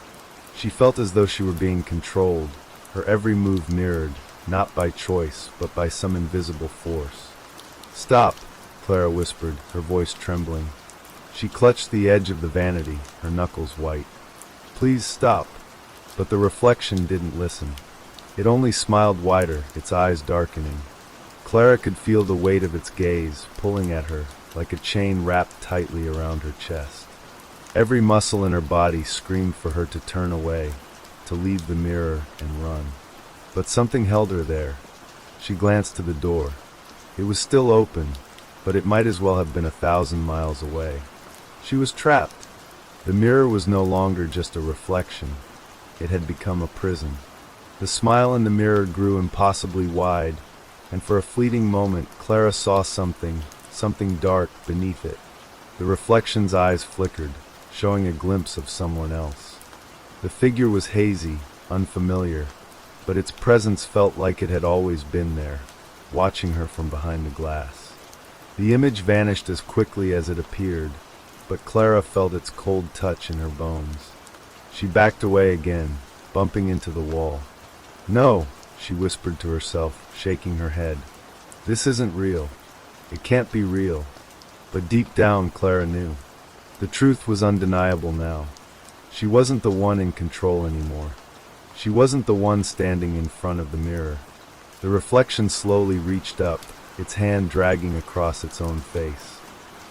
She felt as though she were being controlled, her every move mirrored, not by choice, but by some invisible force. "Stop," Clara whispered, her voice trembling. She clutched the edge of the vanity, her knuckles white. "Please stop." But the reflection didn't listen. It only smiled wider, its eyes darkening. Clara could feel the weight of its gaze, pulling at her, like a chain wrapped tightly around her chest. Every muscle in her body screamed for her to turn away, to leave the mirror and run. But something held her there. She glanced to the door. It was still open, but it might as well have been 1,000 miles away. She was trapped. The mirror was no longer just a reflection. It had become a prison. The smile in the mirror grew impossibly wide, and for a fleeting moment Clara saw something dark beneath it. The reflection's eyes flickered, showing a glimpse of someone else. The figure was hazy, unfamiliar, but its presence felt like it had always been there, watching her from behind the glass. The image vanished as quickly as it appeared, but Clara felt its cold touch in her bones. She backed away again, bumping into the wall. "No," she whispered to herself, shaking her head. "This isn't real. It can't be real." But deep down, Clara knew. The truth was undeniable now. She wasn't the one in control anymore. She wasn't the one standing in front of the mirror. The reflection slowly reached up, its hand dragging across its own face.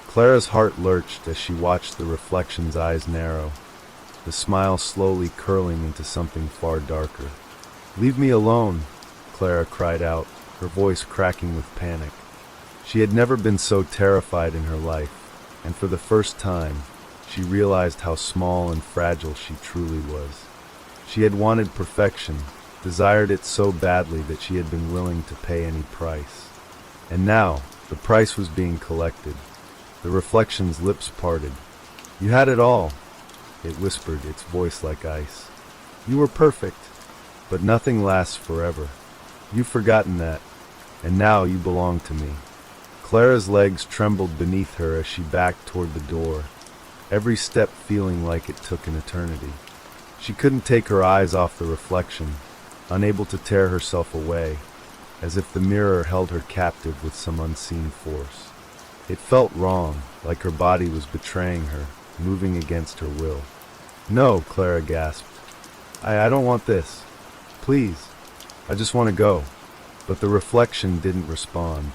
Clara's heart lurched as she watched the reflection's eyes narrow, the smile slowly curling into something far darker. "Leave me alone," Clara cried out, her voice cracking with panic. She had never been so terrified in her life, and for the first time, she realized how small and fragile she truly was. She had wanted perfection, desired it so badly that she had been willing to pay any price. And now, the price was being collected. The reflection's lips parted. "You had it all," it whispered, its voice like ice. "You were perfect, but nothing lasts forever. You've forgotten that, and now you belong to me." Clara's legs trembled beneath her as she backed toward the door, every step feeling like it took an eternity. She couldn't take her eyes off the reflection, unable to tear herself away, as if the mirror held her captive with some unseen force. It felt wrong, like her body was betraying her, moving against her will. "No," Clara gasped. I don't want this. Please. I just want to go." But the reflection didn't respond.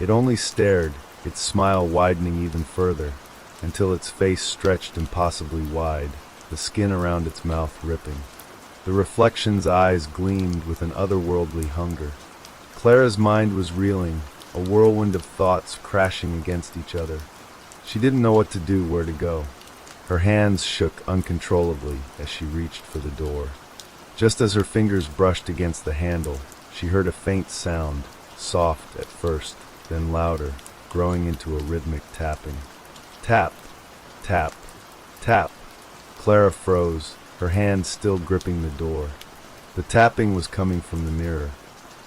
It only stared, its smile widening even further, until its face stretched impossibly wide, the skin around its mouth ripping. The reflection's eyes gleamed with an otherworldly hunger. Clara's mind was reeling, a whirlwind of thoughts crashing against each other. She didn't know what to do, where to go. Her hands shook uncontrollably as she reached for the door. Just as her fingers brushed against the handle, she heard a faint sound, soft at first, then louder, growing into a rhythmic tapping. Tap, tap, tap. Clara froze, her hand still gripping the door. The tapping was coming from the mirror.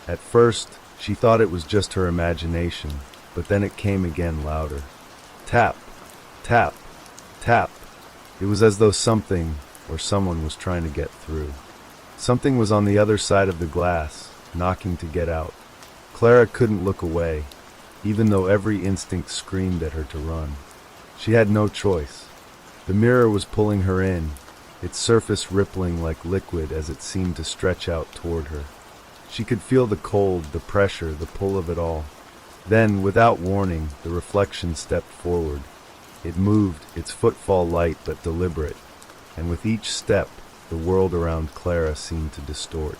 At first, she thought it was just her imagination, but then it came again louder. Tap, tap, tap. It was as though something or someone was trying to get through. Something was on the other side of the glass, knocking to get out. Clara couldn't look away, even though every instinct screamed at her to run. She had no choice. The mirror was pulling her in, its surface rippling like liquid as it seemed to stretch out toward her. She could feel the cold, the pressure, the pull of it all. Then, without warning, the reflection stepped forward. It moved, its footfall light but deliberate, and with each step, the world around Clara seemed to distort.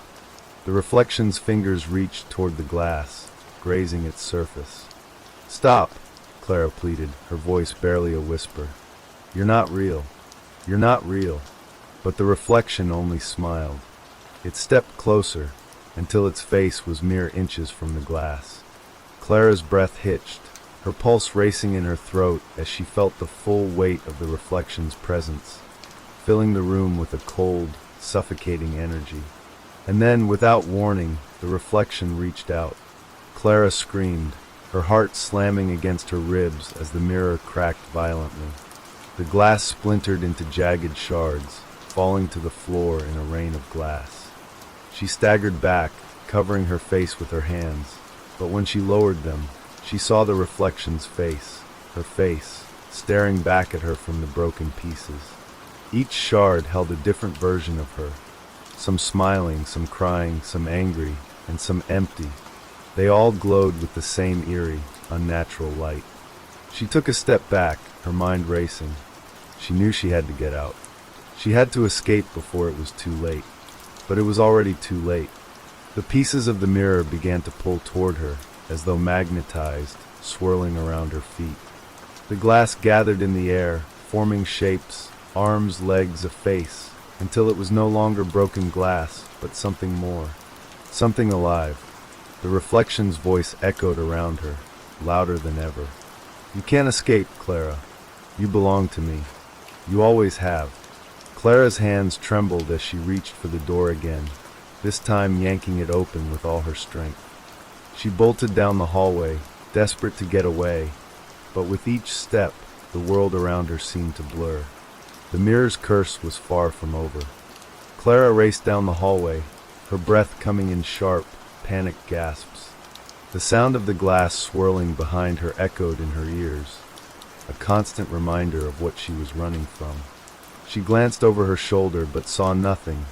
The reflection's fingers reached toward the glass, grazing its surface. "Stop," Clara pleaded, her voice barely a whisper. "You're not real. You're not real." But the reflection only smiled. It stepped closer, until its face was mere inches from the glass. Clara's breath hitched, her pulse racing in her throat as she felt the full weight of the reflection's presence, filling the room with a cold, suffocating energy. And then, without warning, the reflection reached out. Clara screamed, her heart slamming against her ribs as the mirror cracked violently. The glass splintered into jagged shards, falling to the floor in a rain of glass. She staggered back, covering her face with her hands, but when she lowered them, she saw the reflection's face, her face, staring back at her from the broken pieces. Each shard held a different version of her, some smiling, some crying, some angry, and some empty. They all glowed with the same eerie, unnatural light. She took a step back, her mind racing. She knew she had to get out. She had to escape before it was too late. But it was already too late. The pieces of the mirror began to pull toward her, as though magnetized, swirling around her feet. The glass gathered in the air, forming shapes, arms, legs, a face, until it was no longer broken glass, but something more. Something alive. The reflection's voice echoed around her, louder than ever. "You can't escape, Clara. You belong to me. You always have." Clara's hands trembled as she reached for the door again, this time yanking it open with all her strength. She bolted down the hallway, desperate to get away, but with each step, the world around her seemed to blur. The mirror's curse was far from over. Clara raced down the hallway, her breath coming in sharp, panicked gasps. The sound of the glass swirling behind her echoed in her ears, a constant reminder of what she was running from. She glanced over her shoulder but saw nothing,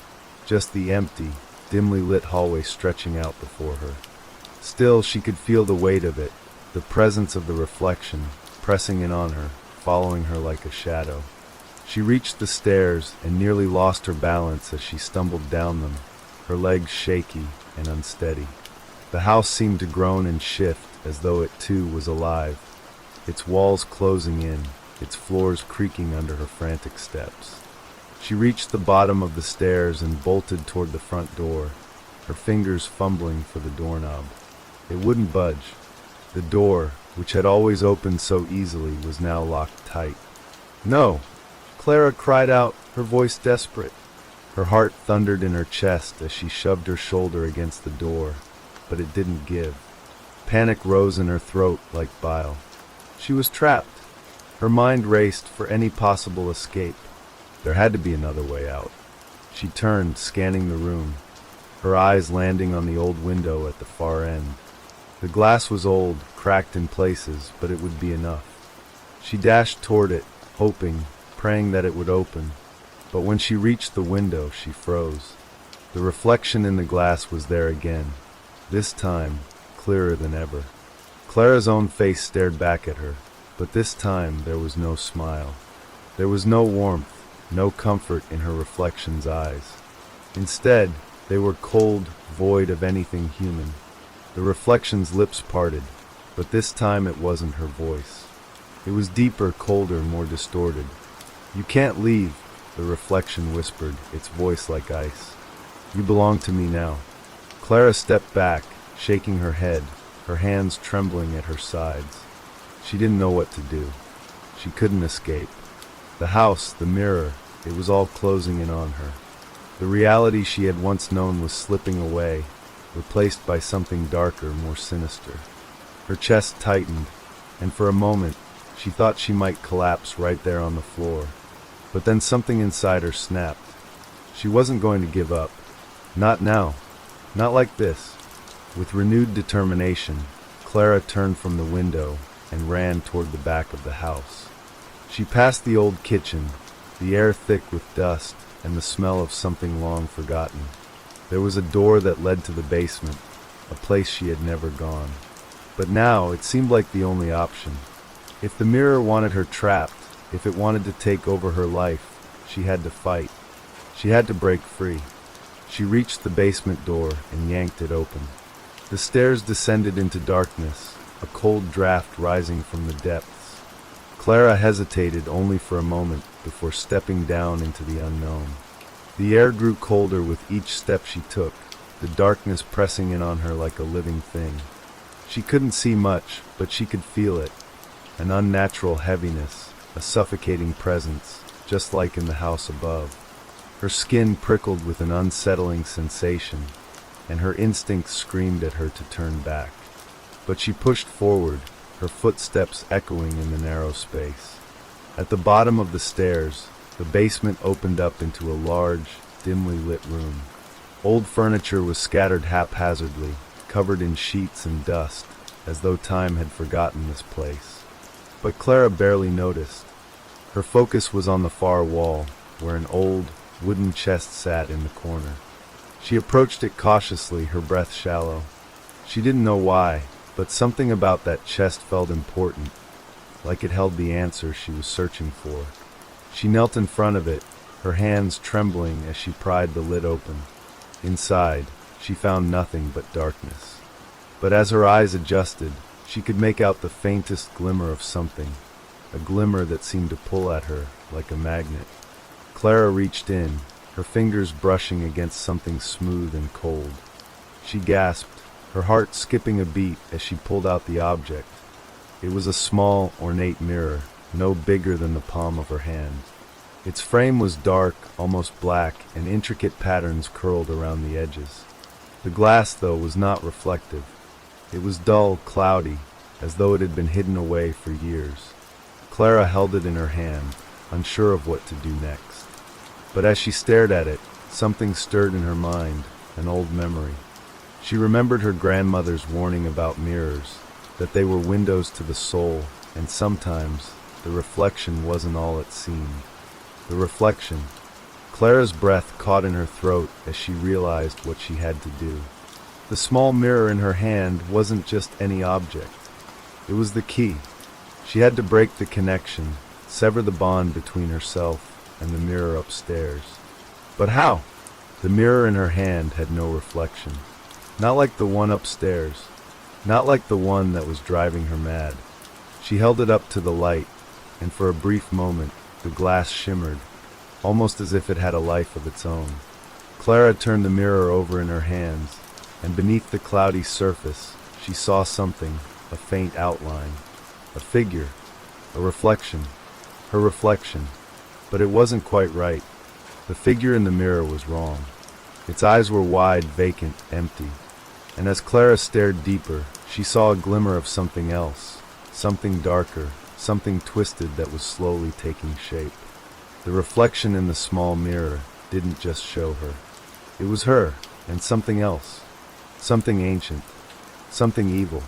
just the empty, dimly lit hallway stretching out before her. Still, she could feel the weight of it, the presence of the reflection, pressing in on her, following her like a shadow. She reached the stairs and nearly lost her balance as she stumbled down them, her legs shaky and unsteady. The house seemed to groan and shift as though it too was alive, its walls closing in, its floors creaking under her frantic steps. She reached the bottom of the stairs and bolted toward the front door, her fingers fumbling for the doorknob. It wouldn't budge. The door, which had always opened so easily, was now locked tight. "No!" Clara cried out, her voice desperate. Her heart thundered in her chest as she shoved her shoulder against the door, but it didn't give. Panic rose in her throat like bile. She was trapped. Her mind raced for any possible escape. There had to be another way out. She turned, scanning the room, her eyes landing on the old window at the far end. The glass was old, cracked in places, but it would be enough. She dashed toward it, hoping, praying that it would open. But when she reached the window, she froze. The reflection in the glass was there again, this time clearer than ever. Clara's own face stared back at her, but this time there was no smile. There was no warmth, no comfort in her reflection's eyes. Instead, they were cold, void of anything human. The reflection's lips parted, but this time it wasn't her voice. It was deeper, colder, more distorted. "You can't leave," the reflection whispered, its voice like ice. "You belong to me now." Clara stepped back, shaking her head, her hands trembling at her sides. She didn't know what to do. She couldn't escape. The house, the mirror, it was all closing in on her. The reality she had once known was slipping away, replaced by something darker, more sinister. Her chest tightened, and for a moment, she thought she might collapse right there on the floor. But then something inside her snapped. She wasn't going to give up. Not now. Not like this. With renewed determination, Clara turned from the window and ran toward the back of the house. She passed the old kitchen, the air thick with dust and the smell of something long forgotten. There was a door that led to the basement, a place she had never gone. But now it seemed like the only option. If the mirror wanted her trapped, if it wanted to take over her life, she had to fight. She had to break free. She reached the basement door and yanked it open. The stairs descended into darkness, a cold draft rising from the depths. Clara hesitated only for a moment before stepping down into the unknown. The air grew colder with each step she took, the darkness pressing in on her like a living thing. She couldn't see much, but she could feel it, an unnatural heaviness, a suffocating presence, just like in the house above. Her skin prickled with an unsettling sensation, and her instincts screamed at her to turn back. But she pushed forward, her footsteps echoing in the narrow space. At the bottom of the stairs, the basement opened up into a large, dimly lit room. Old furniture was scattered haphazardly, covered in sheets and dust, as though time had forgotten this place. But Clara barely noticed. Her focus was on the far wall, where an old, wooden chest sat in the corner. She approached it cautiously, her breath shallow. She didn't know why, but something about that chest felt important, like it held the answer she was searching for. She knelt in front of it, her hands trembling as she pried the lid open. Inside, she found nothing but darkness. But as her eyes adjusted, she could make out the faintest glimmer of something, a glimmer that seemed to pull at her like a magnet. Clara reached in, her fingers brushing against something smooth and cold. She gasped, her heart skipping a beat as she pulled out the object. It was a small, ornate mirror, no bigger than the palm of her hand. Its frame was dark, almost black, and intricate patterns curled around the edges. The glass, though, was not reflective. It was dull, cloudy, as though it had been hidden away for years. Clara held it in her hand, unsure of what to do next. But as she stared at it, something stirred in her mind, an old memory. She remembered her grandmother's warning about mirrors, that they were windows to the soul, and sometimes the reflection wasn't all it seemed. The reflection. Clara's breath caught in her throat as she realized what she had to do. The small mirror in her hand wasn't just any object. It was the key. She had to break the connection, sever the bond between herself and the mirror upstairs. But how? The mirror in her hand had no reflection. Not like the one upstairs. Not like the one that was driving her mad. She held it up to the light, and for a brief moment, the glass shimmered, almost as if it had a life of its own. Clara turned the mirror over in her hands, and beneath the cloudy surface, she saw something, a faint outline, a figure, a reflection, her reflection. But it wasn't quite right. The figure in the mirror was wrong. Its eyes were wide, vacant, empty. And as Clara stared deeper, she saw a glimmer of something else, something darker, something twisted that was slowly taking shape. The reflection in the small mirror didn't just show her. It was her, and something else. Something ancient. Something evil.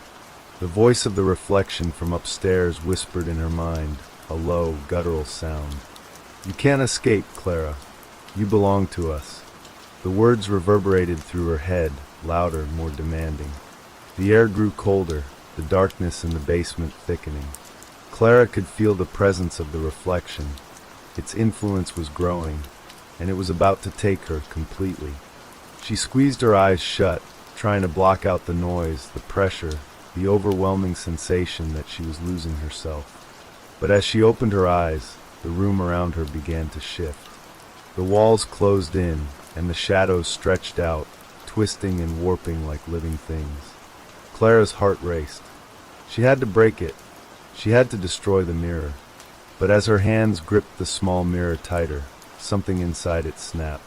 The voice of the reflection from upstairs whispered in her mind, a low, guttural sound. "You can't escape, Clara. You belong to us." The words reverberated through her head, louder, more demanding. The air grew colder, the darkness in the basement thickening. Clara could feel the presence of the reflection. Its influence was growing, and it was about to take her completely. She squeezed her eyes shut, trying to block out the noise, the pressure, the overwhelming sensation that she was losing herself. But as she opened her eyes, the room around her began to shift. The walls closed in, and the shadows stretched out, twisting and warping like living things. Clara's heart raced. She had to break it. She had to destroy the mirror. But as her hands gripped the small mirror tighter, something inside it snapped.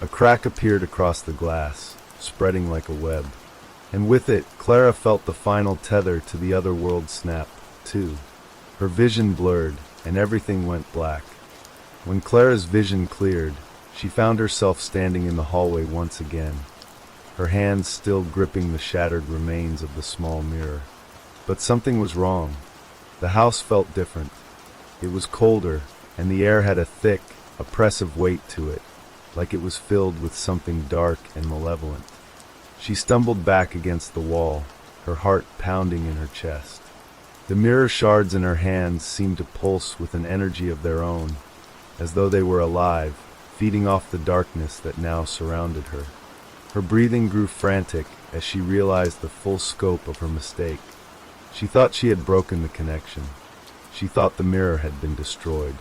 A crack appeared across the glass, spreading like a web. And with it, Clara felt the final tether to the other world snap, too. Her vision blurred, and everything went black. When Clara's vision cleared, she found herself standing in the hallway once again, her hands still gripping the shattered remains of the small mirror. But something was wrong. The house felt different. It was colder, and the air had a thick, oppressive weight to it, like it was filled with something dark and malevolent. She stumbled back against the wall, her heart pounding in her chest. The mirror shards in her hands seemed to pulse with an energy of their own, as though they were alive, feeding off the darkness that now surrounded her. Her breathing grew frantic as she realized the full scope of her mistake. She thought she had broken the connection. She thought the mirror had been destroyed.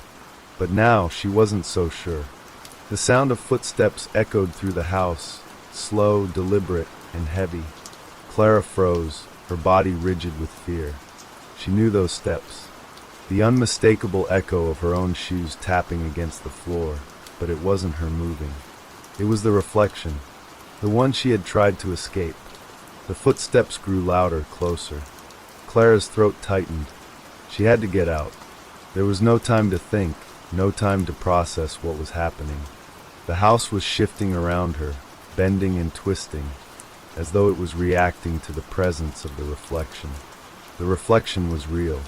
But now she wasn't so sure. The sound of footsteps echoed through the house, slow, deliberate, and heavy. Clara froze, her body rigid with fear. She knew those steps, the unmistakable echo of her own shoes tapping against the floor, but it wasn't her moving. It was the reflection, the one she had tried to escape. The footsteps grew louder, closer. Clara's throat tightened. She had to get out. There was no time to think, no time to process what was happening. The house was shifting around her, bending and twisting, as though it was reacting to the presence of the reflection. The reflection was real.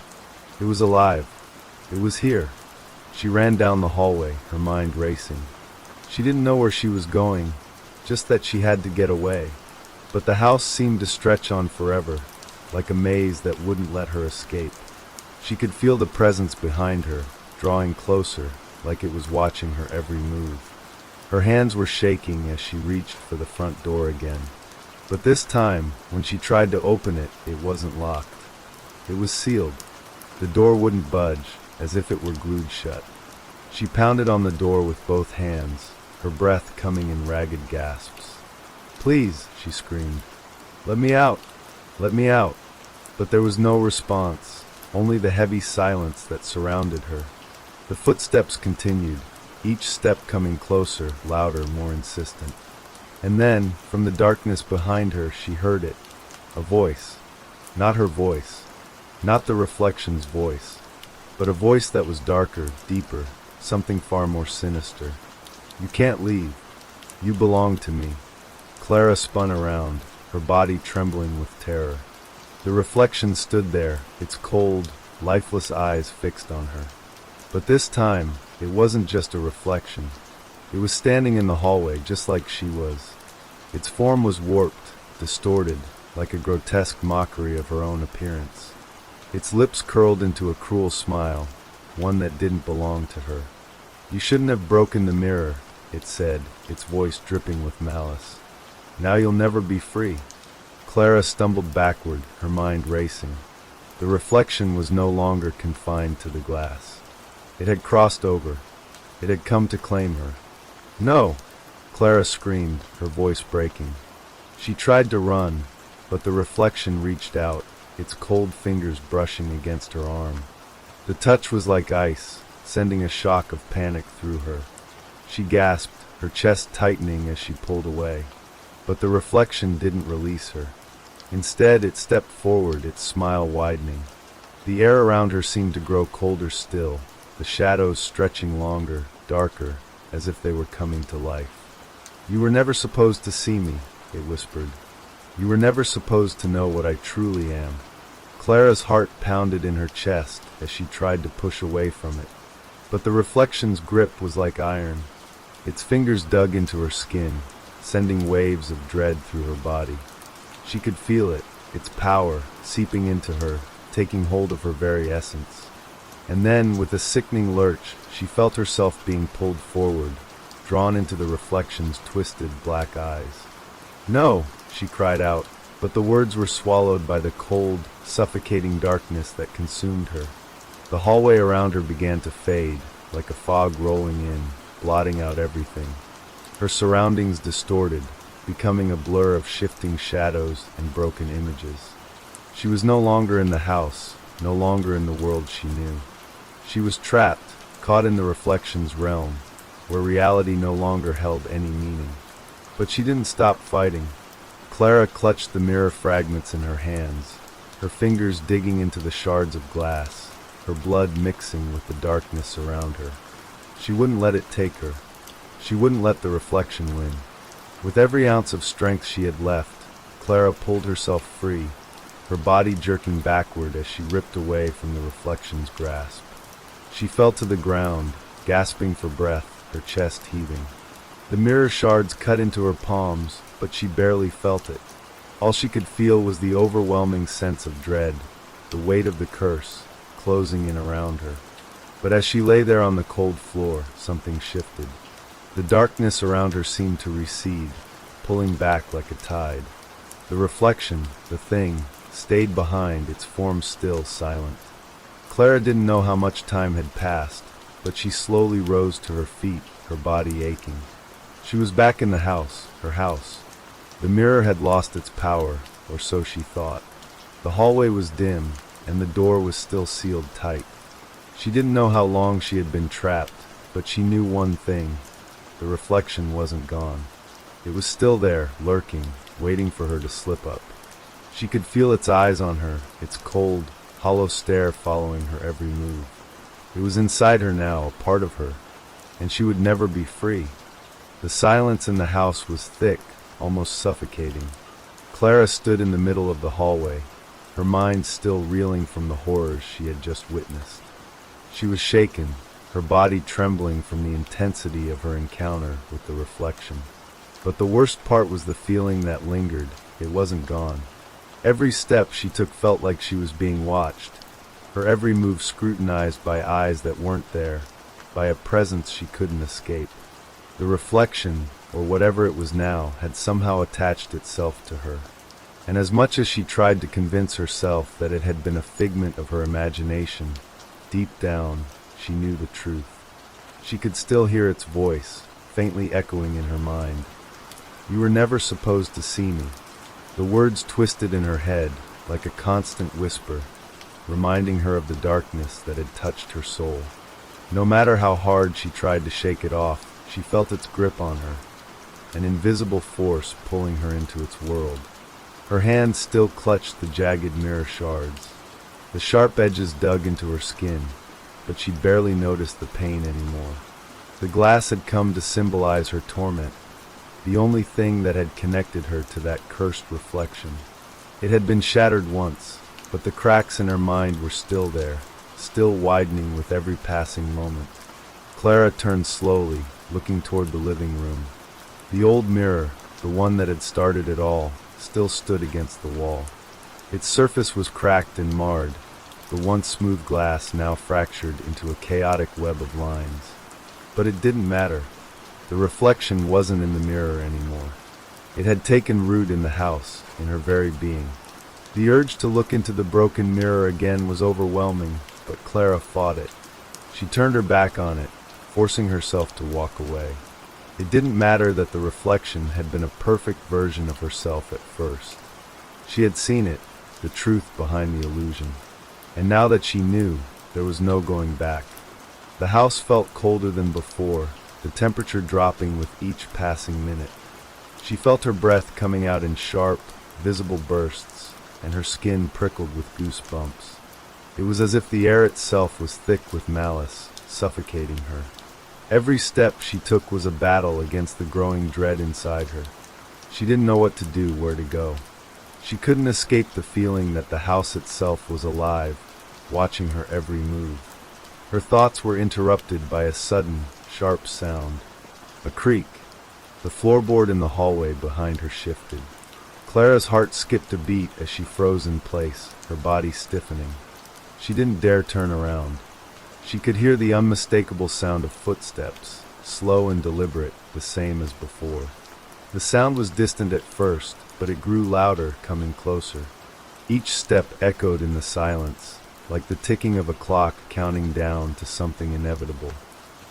It was alive. It was here. She ran down the hallway, her mind racing. She didn't know where she was going, just that she had to get away. But the house seemed to stretch on forever, like a maze that wouldn't let her escape. She could feel the presence behind her, drawing closer, like it was watching her every move. Her hands were shaking as she reached for the front door again. But this time, when she tried to open it, it wasn't locked. It was sealed. The door wouldn't budge, as if it were glued shut. She pounded on the door with both hands, her breath coming in ragged gasps. "Please," she screamed. "Let me out! Let me out!" But there was no response, only the heavy silence that surrounded her. The footsteps continued, each step coming closer, louder, more insistent. And then, from the darkness behind her, she heard it. A voice. Not her voice. Not the reflection's voice. But a voice that was darker, deeper, something far more sinister. "You can't leave. You belong to me." Clara spun around, her body trembling with terror. The reflection stood there, its cold, lifeless eyes fixed on her. But this time, it wasn't just a reflection. It was standing in the hallway just like she was. Its form was warped, distorted, like a grotesque mockery of her own appearance. Its lips curled into a cruel smile, one that didn't belong to her. "You shouldn't have broken the mirror," it said, its voice dripping with malice. Now you'll never be free. Clara stumbled backward, her mind racing. The reflection was no longer confined to the glass. It had crossed over. It had come to claim her. No! Clara screamed, her voice breaking. She tried to run, but the reflection reached out, its cold fingers brushing against her arm. The touch was like ice, sending a shock of panic through her. She gasped, her chest tightening as she pulled away. But the reflection didn't release her. Instead, it stepped forward, its smile widening. The air around her seemed to grow colder still, the shadows stretching longer, darker, as if they were coming to life. You were never supposed to see me, it whispered. You were never supposed to know what I truly am. Clara's heart pounded in her chest as she tried to push away from it. But the reflection's grip was like iron. Its fingers dug into her skin, sending waves of dread through her body. She could feel it, its power, seeping into her, taking hold of her very essence. And then, with a sickening lurch, she felt herself being pulled forward, drawn into the reflection's twisted black eyes. No, she cried out, but the words were swallowed by the cold, suffocating darkness that consumed her. The hallway around her began to fade, like a fog rolling in, blotting out everything. Her surroundings distorted, becoming a blur of shifting shadows and broken images. She was no longer in the house, no longer in the world she knew. She was trapped, caught in the reflection's realm, where reality no longer held any meaning. But she didn't stop fighting. Clara clutched the mirror fragments in her hands, her fingers digging into the shards of glass, her blood mixing with the darkness around her. She wouldn't let it take her. She wouldn't let the reflection win. With every ounce of strength she had left, Clara pulled herself free, her body jerking backward as she ripped away from the reflection's grasp. She fell to the ground, gasping for breath, her chest heaving. The mirror shards cut into her palms, but she barely felt it. All she could feel was the overwhelming sense of dread, the weight of the curse, closing in around her. But as she lay there on the cold floor, something shifted. The darkness around her seemed to recede, pulling back like a tide. The reflection, the thing, stayed behind, its form still silent. Clara didn't know how much time had passed, but she slowly rose to her feet, her body aching. She was back in the house, her house. The mirror had lost its power, or so she thought. The hallway was dim, and the door was still sealed tight. She didn't know how long she had been trapped, but she knew one thing. The reflection wasn't gone. It was still there, lurking, waiting for her to slip up. She could feel its eyes on her, its cold, hollow stare following her every move. It was inside her now, a part of her, and she would never be free. The silence in the house was thick, almost suffocating. Clara stood in the middle of the hallway, her mind still reeling from the horrors she had just witnessed. She was shaken, her body trembling from the intensity of her encounter with the reflection. But the worst part was the feeling that lingered. It wasn't gone. Every step she took felt like she was being watched, her every move scrutinized by eyes that weren't there, by a presence she couldn't escape. The reflection, or whatever it was now, had somehow attached itself to her. And as much as she tried to convince herself that it had been a figment of her imagination, deep down, she knew the truth. She could still hear its voice, faintly echoing in her mind. You were never supposed to see me. The words twisted in her head, like a constant whisper, reminding her of the darkness that had touched her soul. No matter how hard she tried to shake it off, she felt its grip on her, an invisible force pulling her into its world. Her hand still clutched the jagged mirror shards. The sharp edges dug into her skin, but she barely noticed the pain anymore. The glass had come to symbolize her torment, the only thing that had connected her to that cursed reflection. It had been shattered once, but the cracks in her mind were still there, still widening with every passing moment. Clara turned slowly, looking toward the living room. The old mirror, the one that had started it all, still stood against the wall. Its surface was cracked and marred, the once smooth glass now fractured into a chaotic web of lines. But it didn't matter. The reflection wasn't in the mirror anymore. It had taken root in the house, in her very being. The urge to look into the broken mirror again was overwhelming, but Clara fought it. She turned her back on it, forcing herself to walk away. It didn't matter that the reflection had been a perfect version of herself at first. She had seen it, the truth behind the illusion. And now that she knew, there was no going back. The house felt colder than before, the temperature dropping with each passing minute. She felt her breath coming out in sharp, visible bursts, and her skin prickled with goosebumps. It was as if the air itself was thick with malice, suffocating her. Every step she took was a battle against the growing dread inside her. She didn't know what to do, where to go. She couldn't escape the feeling that the house itself was alive, watching her every move. Her thoughts were interrupted by a sudden, sharp sound. A creak. The floorboard in the hallway behind her shifted. Clara's heart skipped a beat as she froze in place, her body stiffening. She didn't dare turn around. She could hear the unmistakable sound of footsteps, slow and deliberate, the same as before. The sound was distant at first, but it grew louder, coming closer. Each step echoed in the silence, like the ticking of a clock counting down to something inevitable.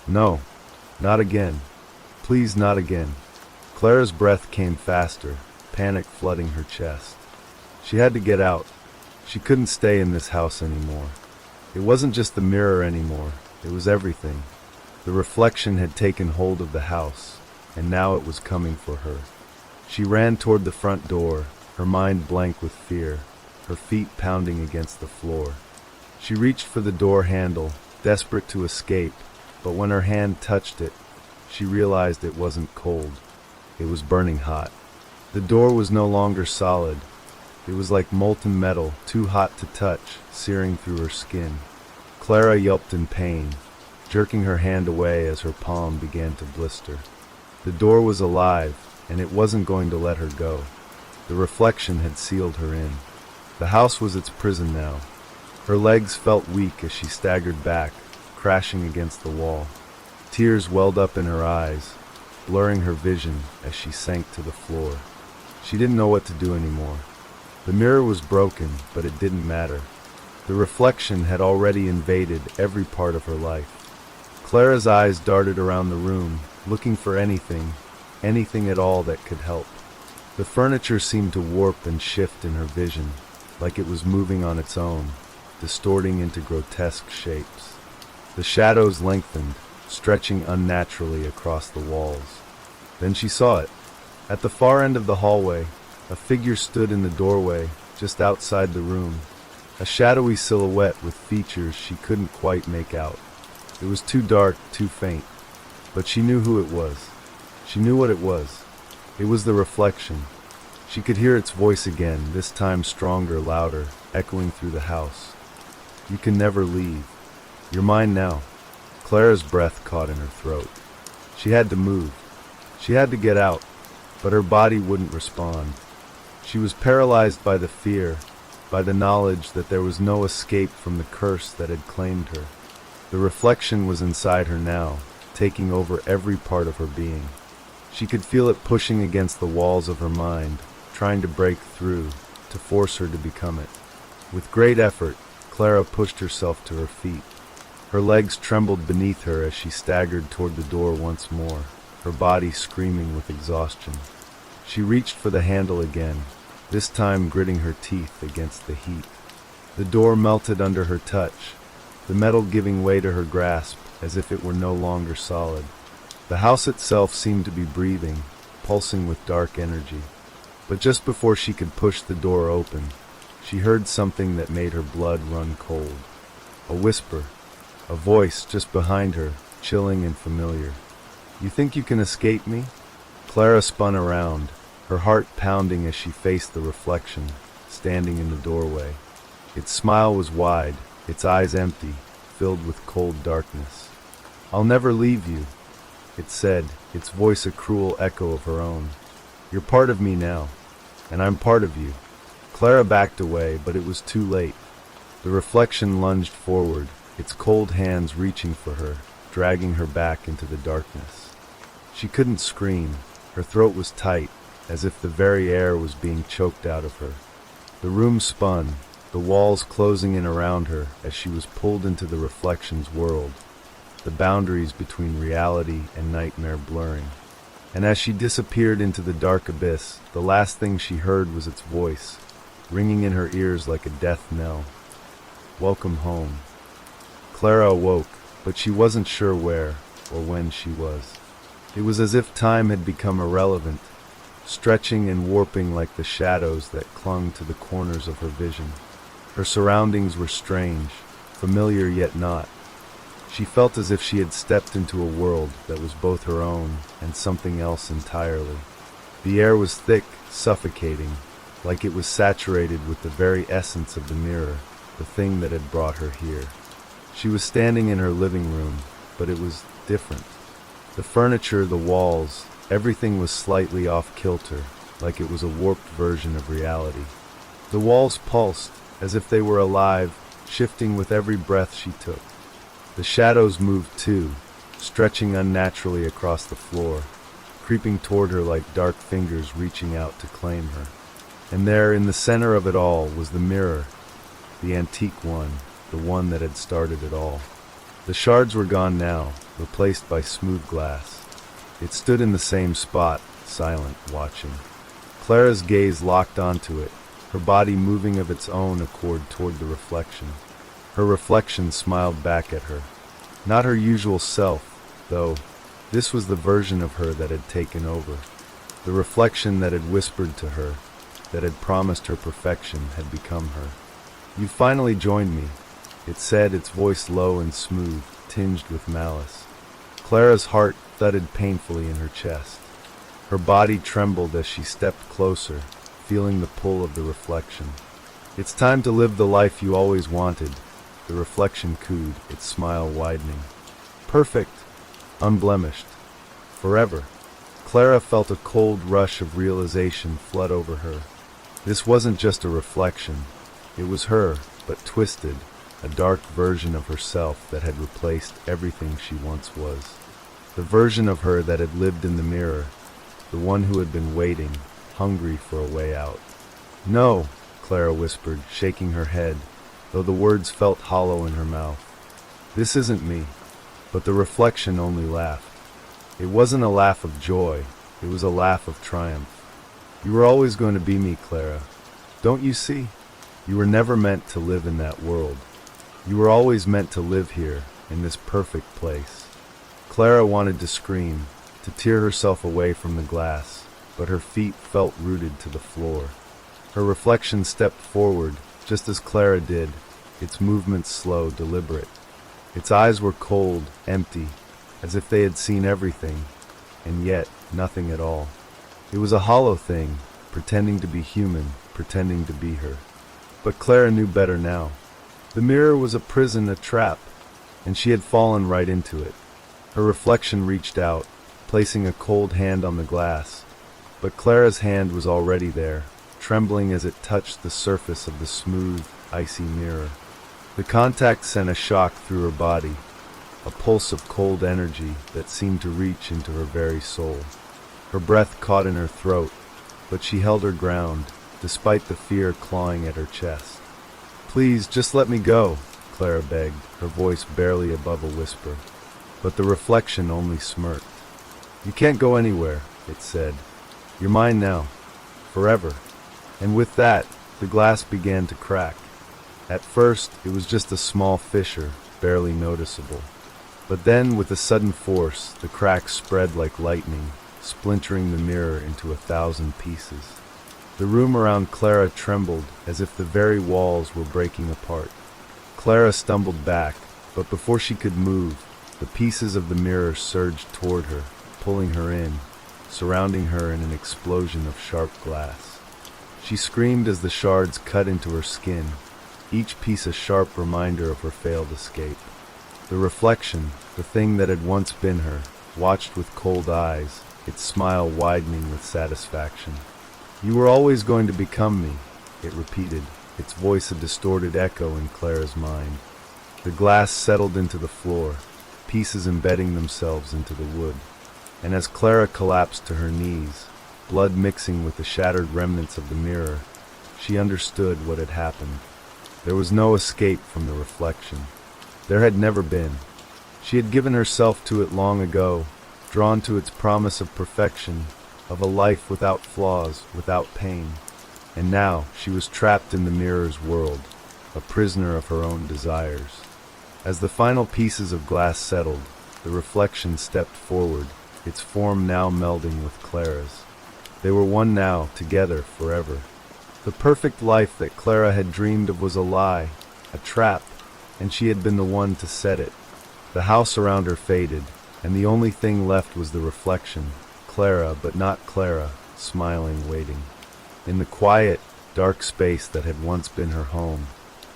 No, not again. Please, not again. Clara's breath came faster, panic flooding her chest. She had to get out. She couldn't stay in this house anymore. It wasn't just the mirror anymore, it was everything. The reflection had taken hold of the house, and now it was coming for her. She ran toward the front door, her mind blank with fear, her feet pounding against the floor. She reached for the door handle, desperate to escape, but when her hand touched it, she realized it wasn't cold. It was burning hot. The door was no longer solid. It was like molten metal, too hot to touch, searing through her skin. Clara yelped in pain, jerking her hand away as her palm began to blister. The door was alive, and it wasn't going to let her go. The reflection had sealed her in. The house was its prison now. Her legs felt weak as she staggered back, crashing against the wall. Tears welled up in her eyes, blurring her vision as she sank to the floor. She didn't know what to do anymore. The mirror was broken, but it didn't matter. The reflection had already invaded every part of her life. Clara's eyes darted around the room, looking for anything at all that could help. The furniture seemed to warp and shift in her vision, like it was moving on its own, distorting into grotesque shapes. The shadows lengthened, stretching unnaturally across the walls. Then she saw it. At the far end of the hallway, a figure stood in the doorway, just outside the room, a shadowy silhouette with features she couldn't quite make out. It was too dark, too faint, but she knew who it was. She knew what it was. It was the reflection. She could hear its voice again, this time stronger, louder, echoing through the house. You can never leave. You're mine now. Clara's breath caught in her throat. She had to move. She had to get out, but her body wouldn't respond. She was paralyzed by the fear, by the knowledge that there was no escape from the curse that had claimed her. The reflection was inside her now, taking over every part of her being. She could feel it pushing against the walls of her mind, trying to break through, to force her to become it. With great effort, Clara pushed herself to her feet. Her legs trembled beneath her as she staggered toward the door once more, her body screaming with exhaustion. She reached for the handle again, this time gritting her teeth against the heat. The door melted under her touch, the metal giving way to her grasp as if it were no longer solid. The house itself seemed to be breathing, pulsing with dark energy. But just before she could push the door open, she heard something that made her blood run cold. A whisper, a voice just behind her, chilling and familiar. You think you can escape me? Clara spun around, her heart pounding as she faced the reflection, standing in the doorway. Its smile was wide, its eyes empty, filled with cold darkness. I'll never leave you, it said, its voice a cruel echo of her own. You're part of me now, and I'm part of you. Clara backed away, but it was too late. The reflection lunged forward, its cold hands reaching for her, dragging her back into the darkness. She couldn't scream. Her throat was tight, as if the very air was being choked out of her. The room spun, the walls closing in around her as she was pulled into the reflections world, the boundaries between reality and nightmare blurring. And as she disappeared into the dark abyss, the last thing she heard was its voice, ringing in her ears like a death knell. Welcome home. Clara awoke, but she wasn't sure where or when she was. It was as if time had become irrelevant, stretching and warping like the shadows that clung to the corners of her vision. Her surroundings were strange, familiar yet not. She felt as if she had stepped into a world that was both her own and something else entirely. The air was thick, suffocating, like it was saturated with the very essence of the mirror, the thing that had brought her here. She was standing in her living room, but it was different. The furniture, the walls, everything was slightly off-kilter, like it was a warped version of reality. The walls pulsed, as if they were alive, shifting with every breath she took. The shadows moved too, stretching unnaturally across the floor, creeping toward her like dark fingers reaching out to claim her. And there, in the center of it all, was the mirror, the antique one, the one that had started it all. The shards were gone now, replaced by smooth glass. It stood in the same spot, silent, watching. Clara's gaze locked onto it, her body moving of its own accord toward the reflection. Her reflection smiled back at her. Not her usual self, though. This was the version of her that had taken over. The reflection that had whispered to her, that had promised her perfection, had become her. "You've finally joined me," it said, its voice low and smooth, tinged with malice. Clara's heart thudded painfully in her chest. Her body trembled as she stepped closer, feeling the pull of the reflection. "It's time to live the life you always wanted," the reflection cooed, its smile widening. "Perfect, unblemished, forever." Clara felt a cold rush of realization flood over her. This wasn't just a reflection. It was her, but twisted, a dark version of herself that had replaced everything she once was. The version of her that had lived in the mirror, the one who had been waiting, hungry for a way out. "No," Clara whispered, shaking her head, though the words felt hollow in her mouth. "This isn't me." But the reflection only laughed. It wasn't a laugh of joy, it was a laugh of triumph. "You were always going to be me, Clara. Don't you see? You were never meant to live in that world. You were always meant to live here, in this perfect place." Clara wanted to scream, to tear herself away from the glass, but her feet felt rooted to the floor. Her reflection stepped forward, just as Clara did, its movements slow, deliberate. Its eyes were cold, empty, as if they had seen everything, and yet nothing at all. It was a hollow thing, pretending to be human, pretending to be her. But Clara knew better now. The mirror was a prison, a trap, and she had fallen right into it. Her reflection reached out, placing a cold hand on the glass, but Clara's hand was already there, trembling as it touched the surface of the smooth, icy mirror. The contact sent a shock through her body, a pulse of cold energy that seemed to reach into her very soul. Her breath caught in her throat, but she held her ground, despite the fear clawing at her chest. "Please, just let me go," Clara begged, her voice barely above a whisper. But the reflection only smirked. "You can't go anywhere," it said. "You're mine now, forever." And with that, the glass began to crack. At first, it was just a small fissure, barely noticeable. But then, with a sudden force, the crack spread like lightning, splintering the mirror into 1,000 pieces. The room around Clara trembled as if the very walls were breaking apart. Clara stumbled back, but before she could move, the pieces of the mirror surged toward her, pulling her in, surrounding her in an explosion of sharp glass. She screamed as the shards cut into her skin, each piece a sharp reminder of her failed escape. The reflection, the thing that had once been her, watched with cold eyes, its smile widening with satisfaction. "You were always going to become me," it repeated, its voice a distorted echo in Clara's mind. The glass settled into the floor, pieces embedding themselves into the wood. And as Clara collapsed to her knees, blood mixing with the shattered remnants of the mirror, she understood what had happened. There was no escape from the reflection. There had never been. She had given herself to it long ago, drawn to its promise of perfection, of a life without flaws, without pain. And now she was trapped in the mirror's world, a prisoner of her own desires. As the final pieces of glass settled, the reflection stepped forward, its form now melding with Clara's. They were one now, together, forever. The perfect life that Clara had dreamed of was a lie, a trap, and she had been the one to set it. The house around her faded, and the only thing left was the reflection, Clara, but not Clara, smiling, waiting. In the quiet, dark space that had once been her home,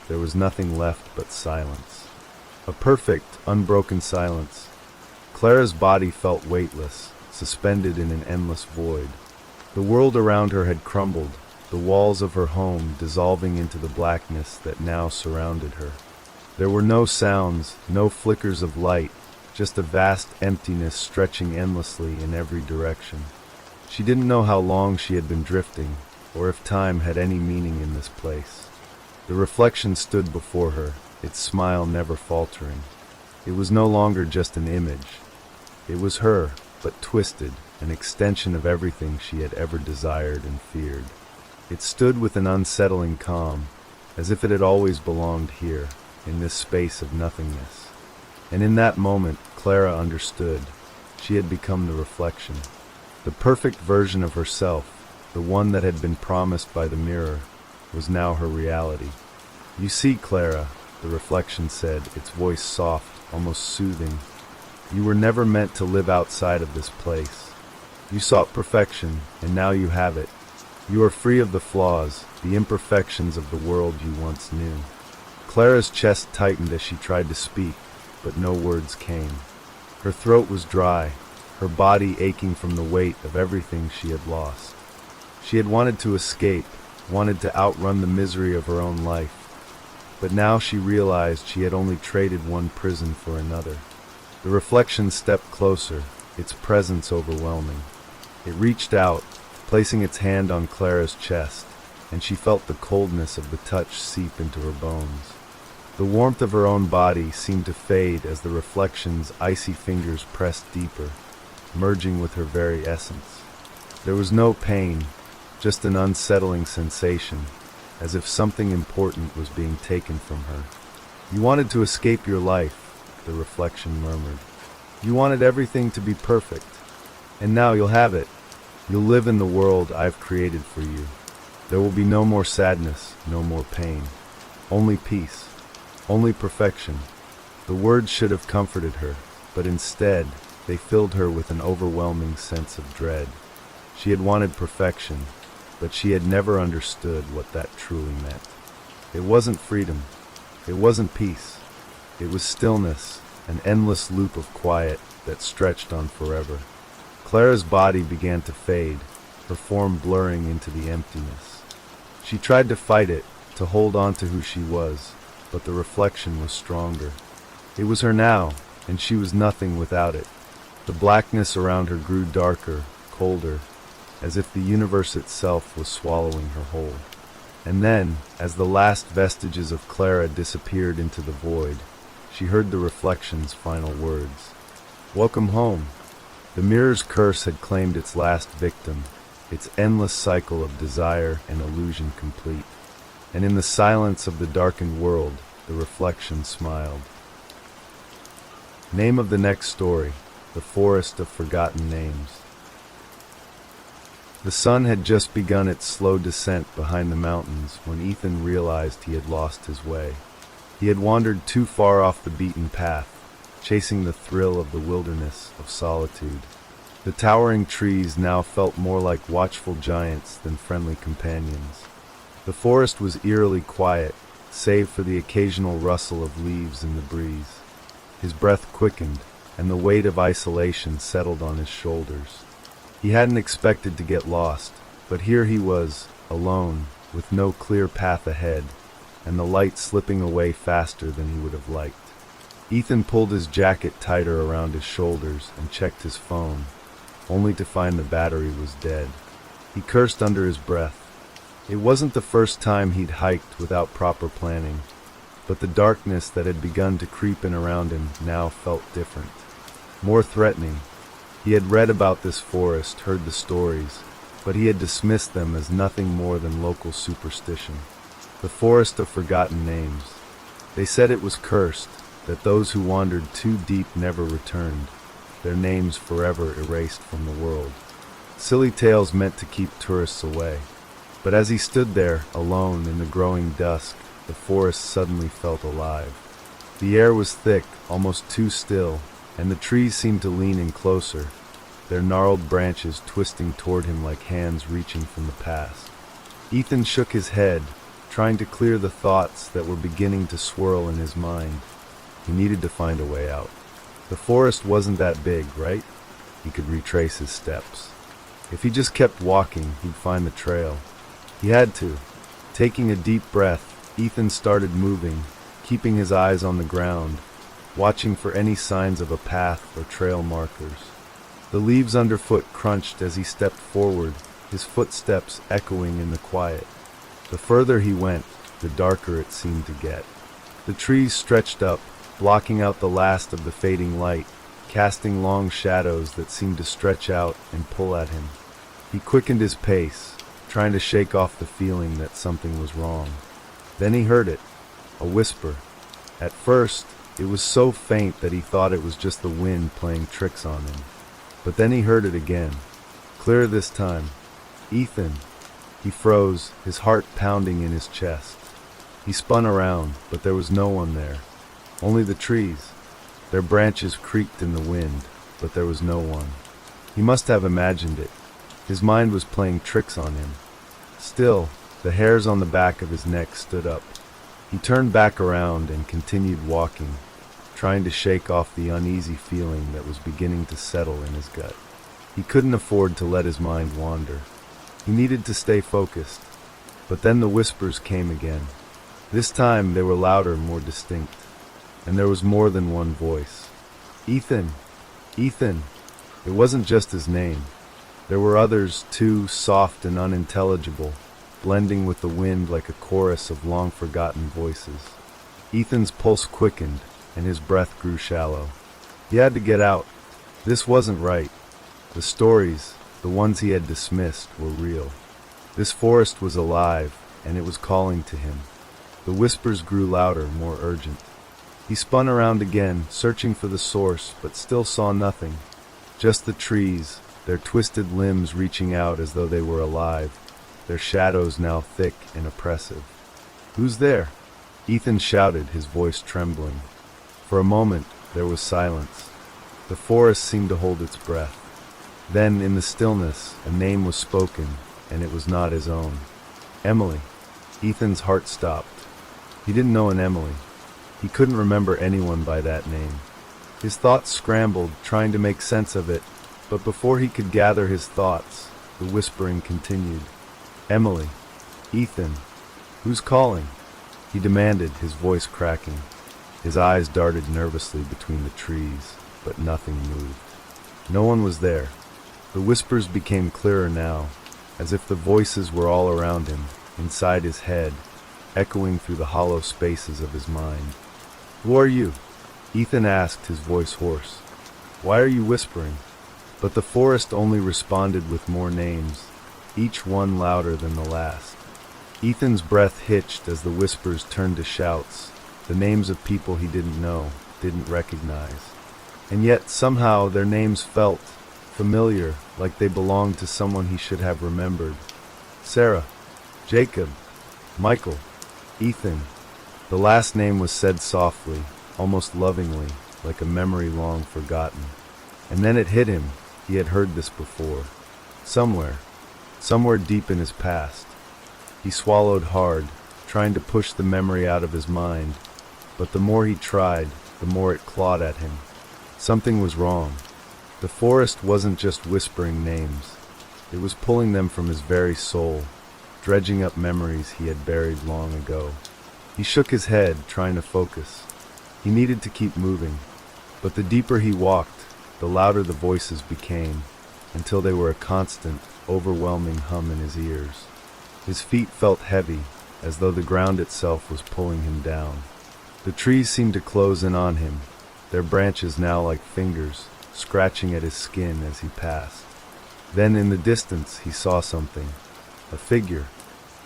there was nothing left but silence. A perfect, unbroken silence. Clara's body felt weightless, suspended in an endless void. The world around her had crumbled, the walls of her home dissolving into the blackness that now surrounded her. There were no sounds, no flickers of light, just a vast emptiness stretching endlessly in every direction. She didn't know how long she had been drifting, or if time had any meaning in this place. The reflection stood before her, its smile never faltering. It was no longer just an image. It was her, but twisted, an extension of everything she had ever desired and feared. It stood with an unsettling calm, as if it had always belonged here, in this space of nothingness. And in that moment, Clara understood. She had become the reflection. The perfect version of herself, the one that had been promised by the mirror, was now her reality. "You see, Clara," the reflection said, its voice soft, almost soothing, "you were never meant to live outside of this place. You sought perfection, and now you have it. You are free of the flaws, the imperfections of the world you once knew." Clara's chest tightened as she tried to speak, but no words came. Her throat was dry, her body aching from the weight of everything she had lost. She had wanted to escape, wanted to outrun the misery of her own life. But now she realized she had only traded one prison for another. The reflection stepped closer, its presence overwhelming. It reached out, placing its hand on Clara's chest, and she felt the coldness of the touch seep into her bones. The warmth of her own body seemed to fade as the reflection's icy fingers pressed deeper, merging with her very essence. There was no pain, just an unsettling sensation, as if something important was being taken from her. "You wanted to escape your life," the reflection murmured. "You wanted everything to be perfect. And now you'll have it. You'll live in the world I've created for you. There will be no more sadness, no more pain. Only peace. Only perfection." The words should have comforted her, but instead, they filled her with an overwhelming sense of dread. She had wanted perfection, but she had never understood what that truly meant. It wasn't freedom. It wasn't peace. It was stillness, an endless loop of quiet that stretched on forever. Clara's body began to fade, her form blurring into the emptiness. She tried to fight it, to hold on to who she was, but the reflection was stronger. It was her now, and she was nothing without it. The blackness around her grew darker, colder, as if the universe itself was swallowing her whole. And then, as the last vestiges of Clara disappeared into the void, she heard the reflection's final words. "Welcome home." The mirror's curse had claimed its last victim, its endless cycle of desire and illusion complete. And in the silence of the darkened world, the reflection smiled. Name of the next story: The Forest of Forgotten Names. The sun had just begun its slow descent behind the mountains when Ethan realized he had lost his way. He had wandered too far off the beaten path, chasing the thrill of the wilderness, of solitude. The towering trees now felt more like watchful giants than friendly companions. The forest was eerily quiet, save for the occasional rustle of leaves in the breeze. His breath quickened, and the weight of isolation settled on his shoulders. He hadn't expected to get lost, but here he was, alone, with no clear path ahead, and the light slipping away faster than he would have liked. Ethan pulled his jacket tighter around his shoulders and checked his phone. only to find the battery was dead. He cursed under his breath. It wasn't the first time he'd hiked without proper planning, but the darkness that had begun to creep in around him now felt different, more threatening. He had read about this forest, heard the stories, but he had dismissed them as nothing more than local superstition. The forest of forgotten names. They said it was cursed, that those who wandered too deep never returned, their names forever erased from the world. Silly tales meant to keep tourists away. But as he stood there, alone in the growing dusk, the forest suddenly felt alive. The air was thick, almost too still, and the trees seemed to lean in closer, their gnarled branches twisting toward him like hands reaching from the past. Ethan shook his head, trying to clear the thoughts that were beginning to swirl in his mind. He needed to find a way out. The forest wasn't that big, right? He could retrace his steps. If he just kept walking, he'd find the trail. He had to. Taking a deep breath, Ethan started moving, keeping his eyes on the ground, watching for any signs of a path or trail markers. The leaves underfoot crunched as he stepped forward, his footsteps echoing in the quiet. The further he went, the darker it seemed to get. The trees stretched up, blocking out the last of the fading light, casting long shadows that seemed to stretch out and pull at him. He quickened his pace, trying to shake off the feeling that something was wrong. Then he heard it, a whisper. At first, it was so faint that he thought it was just the wind playing tricks on him. But then he heard it again, clearer this time. Ethan. He froze, his heart pounding in his chest. He spun around, but there was no one there. Only the trees. Their branches creaked in the wind, but there was no one. He must have imagined it. His mind was playing tricks on him. Still, the hairs on the back of his neck stood up. He turned back around and continued walking, trying to shake off the uneasy feeling that was beginning to settle in his gut. He couldn't afford to let his mind wander. He needed to stay focused. But then the whispers came again. This time they were louder, more distinct. And there was more than one voice. Ethan! Ethan! It wasn't just his name. There were others, too, soft and unintelligible, blending with the wind like a chorus of long-forgotten voices. Ethan's pulse quickened, and his breath grew shallow. He had to get out. This wasn't right. The stories, the ones he had dismissed, were real. This forest was alive, and it was calling to him. The whispers grew louder, more urgent. He spun around again, searching for the source, but still saw nothing. Just the trees, their twisted limbs reaching out as though they were alive, their shadows now thick and oppressive. "Who's there?" Ethan shouted, his voice trembling. For a moment, there was silence. The forest seemed to hold its breath. Then, in the stillness, a name was spoken, and it was not his own. Emily. Ethan's heart stopped. He didn't know an Emily. He couldn't remember anyone by that name. His thoughts scrambled, trying to make sense of it, but before he could gather his thoughts, the whispering continued. Emily. Ethan. Who's calling? He demanded, his voice cracking. His eyes darted nervously between the trees, but nothing moved. No one was there. The whispers became clearer now, as if the voices were all around him, inside his head, echoing through the hollow spaces of his mind. "Who are you?" Ethan asked, his voice hoarse. "Why are you whispering?" But the forest only responded with more names, each one louder than the last. Ethan's breath hitched as the whispers turned to shouts, the names of people he didn't know, didn't recognize. And yet, somehow, their names felt familiar, like they belonged to someone he should have remembered. Sarah, Jacob, Michael, Ethan. The last name was said softly, almost lovingly, like a memory long forgotten. And then it hit him. He had heard this before. Somewhere deep in his past. He swallowed hard, trying to push the memory out of his mind, but the more he tried, the more it clawed at him. Something was wrong. The forest wasn't just whispering names. It was pulling them from his very soul, dredging up memories he had buried long ago. He shook his head, trying to focus. He needed to keep moving, but the deeper he walked, the louder the voices became, until they were a constant, overwhelming hum in his ears. His feet felt heavy, as though the ground itself was pulling him down. The trees seemed to close in on him, their branches now like fingers, scratching at his skin as he passed. Then in the distance he saw something, a figure,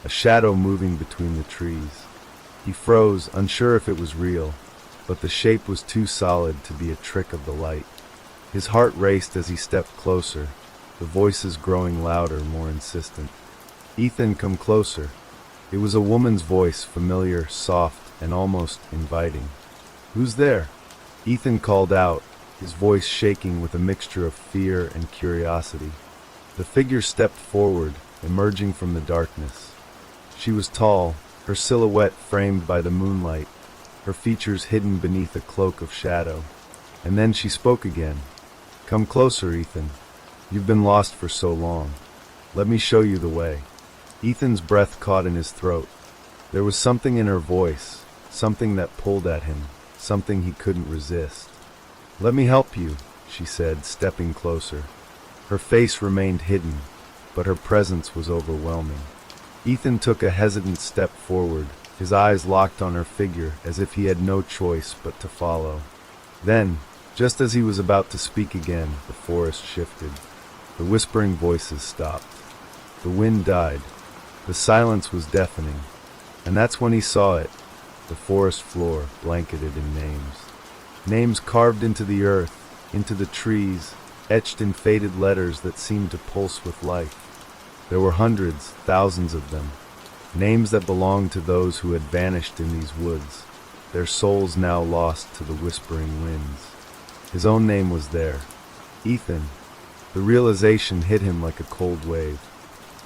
a shadow moving between the trees. He froze, unsure if it was real, but the shape was too solid to be a trick of the light. His heart raced as he stepped closer, the voices growing louder, more insistent. "Ethan, come closer." It was a woman's voice, familiar, soft, and almost inviting. "Who's there?" Ethan called out, his voice shaking with a mixture of fear and curiosity. The figure stepped forward, emerging from the darkness. She was tall, her silhouette framed by the moonlight, her features hidden beneath a cloak of shadow. And then she spoke again. "Come closer, Ethan. You've been lost for so long. Let me show you the way." Ethan's breath caught in his throat. There was something in her voice, something that pulled at him, something he couldn't resist. "Let me help you," she said, stepping closer. Her face remained hidden, but her presence was overwhelming. Ethan took a hesitant step forward, his eyes locked on her figure as if he had no choice but to follow. Then, just as he was about to speak again, the forest shifted. The whispering voices stopped. The wind died. The silence was deafening. And that's when he saw it, the forest floor blanketed in names. Names carved into the earth, into the trees, etched in faded letters that seemed to pulse with life. There were hundreds, thousands of them, names that belonged to those who had vanished in these woods, their souls now lost to the whispering winds. His own name was there, Ethan. The realization hit him like a cold wave.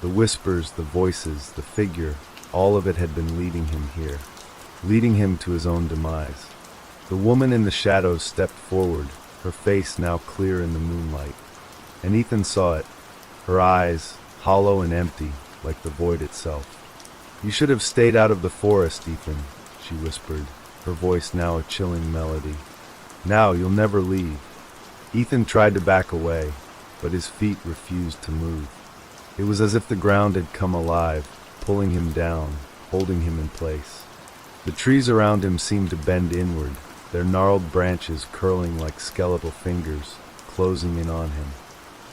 The whispers, the voices, the figure, all of it had been leading him here, leading him to his own demise. The woman in the shadows stepped forward, her face now clear in the moonlight. And Ethan saw it, her eyes, hollow and empty, like the void itself. "You should have stayed out of the forest, Ethan," she whispered, her voice now a chilling melody. "Now you'll never leave." Ethan tried to back away, but his feet refused to move. It was as if the ground had come alive, pulling him down, holding him in place. The trees around him seemed to bend inward, their gnarled branches curling like skeletal fingers, closing in on him.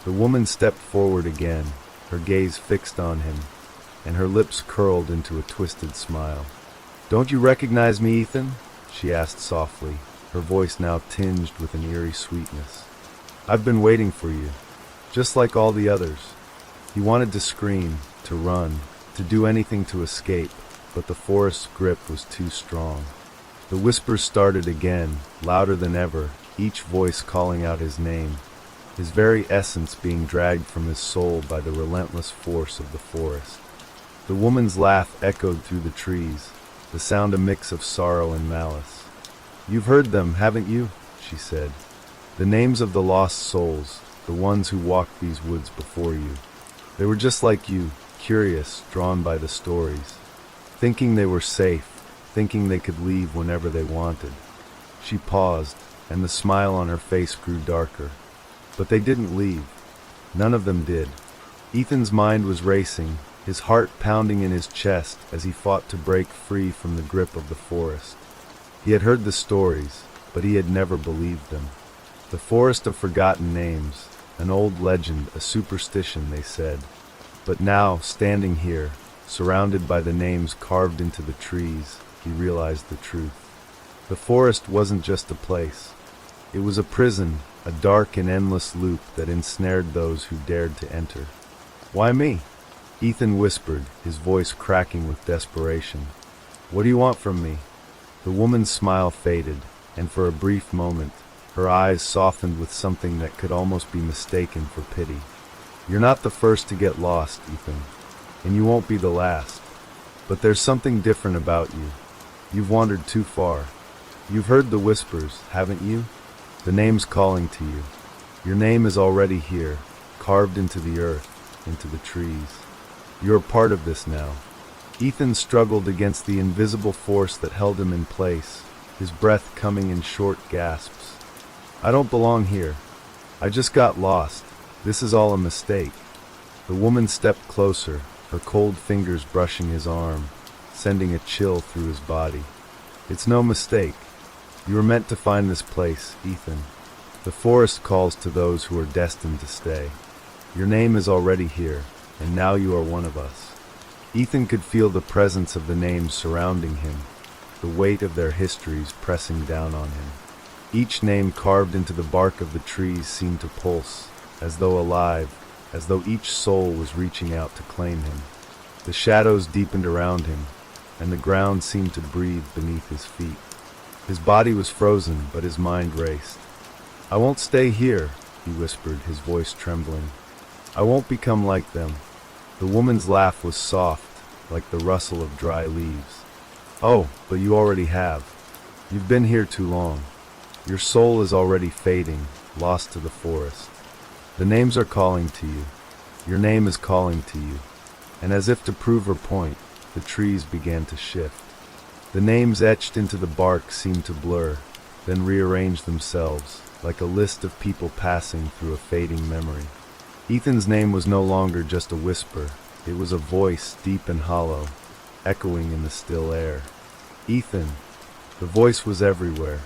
The woman stepped forward again, her gaze fixed on him, and her lips curled into a twisted smile. "Don't you recognize me, Ethan?" she asked softly, her voice now tinged with an eerie sweetness. "I've been waiting for you, just like all the others." He wanted to scream, to run, to do anything to escape, but the forest's grip was too strong. The whispers started again, louder than ever, each voice calling out his name, his very essence being dragged from his soul by the relentless force of the forest. The woman's laugh echoed through the trees, the sound a mix of sorrow and malice. "You've heard them, haven't you?" she said. "The names of the lost souls, the ones who walked these woods before you. They were just like you, curious, drawn by the stories, thinking they were safe, thinking they could leave whenever they wanted." She paused, and the smile on her face grew darker. But they didn't leave. None of them did. Ethan's mind was racing, his heart pounding in his chest as he fought to break free from the grip of the forest. He had heard the stories, but he had never believed them. The forest of forgotten names, an old legend, a superstition, they said. But now, standing here, surrounded by the names carved into the trees, he realized the truth. The forest wasn't just a place. It was a prison, a dark and endless loop that ensnared those who dared to enter. "Why me?" Ethan whispered, his voice cracking with desperation. "What do you want from me?" The woman's smile faded, and for a brief moment, her eyes softened with something that could almost be mistaken for pity. "You're not the first to get lost, Ethan, and you won't be the last. But there's something different about you. You've wandered too far. You've heard the whispers, haven't you? The names calling to you. Your name is already here, carved into the earth, into the trees. You're part of this now." Ethan struggled against the invisible force that held him in place, his breath coming in short gasps. "I don't belong here. I just got lost. This is all a mistake. The woman stepped closer, her cold fingers brushing his arm, sending a chill through his body. It's no mistake. You were meant to find this place, Ethan. The forest calls to those who are destined to stay. Your name is already here, and now you are one of us. Ethan could feel the presence of the names surrounding him, the weight of their histories pressing down on him. Each name carved into the bark of the trees seemed to pulse, as though alive, as though each soul was reaching out to claim him. The shadows deepened around him, and the ground seemed to breathe beneath his feet. His body was frozen, but his mind raced. "I won't stay here," he whispered, his voice trembling. "I won't become like them." The woman's laugh was soft, like the rustle of dry leaves. "Oh, but you already have. You've been here too long. Your soul is already fading, lost to the forest. The names are calling to you. Your name is calling to you." And as if to prove her point, the trees began to shift. The names etched into the bark seemed to blur, then rearrange themselves, like a list of people passing through a fading memory. Ethan's name was no longer just a whisper. It was a voice deep and hollow, echoing in the still air. Ethan. The voice was everywhere.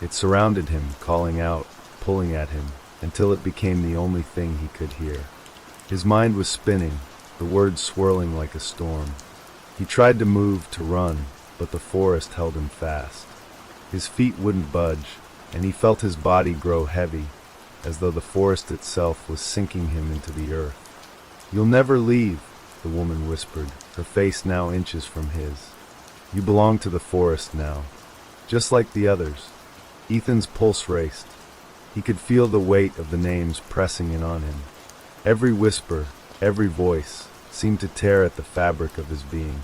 It surrounded him, calling out, pulling at him, until it became the only thing he could hear. His mind was spinning, the words swirling like a storm. He tried to move, to run, but the forest held him fast. His feet wouldn't budge, and he felt his body grow heavy, as though the forest itself was sinking him into the earth. "You'll never leave," the woman whispered, her face now inches from his. "You belong to the forest now, just like the others." Ethan's pulse raced. He could feel the weight of the names pressing in on him. Every whisper, every voice, seemed to tear at the fabric of his being.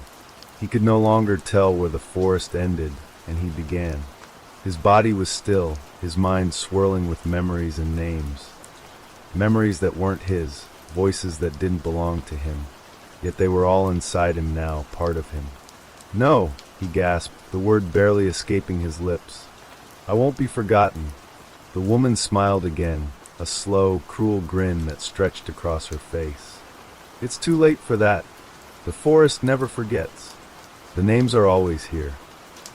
He could no longer tell where the forest ended and he began. His body was still, his mind swirling with memories and names. Memories that weren't his, voices that didn't belong to him, yet they were all inside him now, part of him. "No," he gasped, the word barely escaping his lips. "I won't be forgotten." The woman smiled again, a slow, cruel grin that stretched across her face. "It's too late for that. The forest never forgets. The names are always here,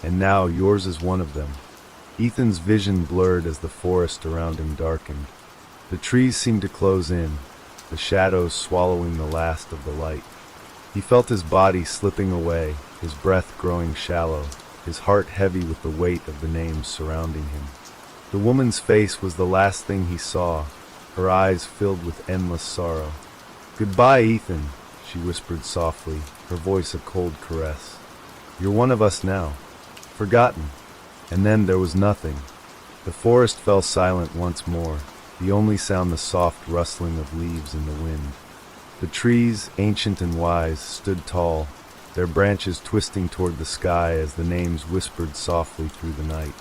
and now yours is one of them." Ethan's vision blurred as the forest around him darkened. The trees seemed to close in, the shadows swallowing the last of the light. He felt his body slipping away, his breath growing shallow, his heart heavy with the weight of the names surrounding him. The woman's face was the last thing he saw, her eyes filled with endless sorrow. "Goodbye, Ethan," she whispered softly, her voice a cold caress. "You're one of us now, forgotten." And then there was nothing. The forest fell silent once more, the only sound the soft rustling of leaves in the wind. The trees, ancient and wise, stood tall, their branches twisting toward the sky as the names whispered softly through the night.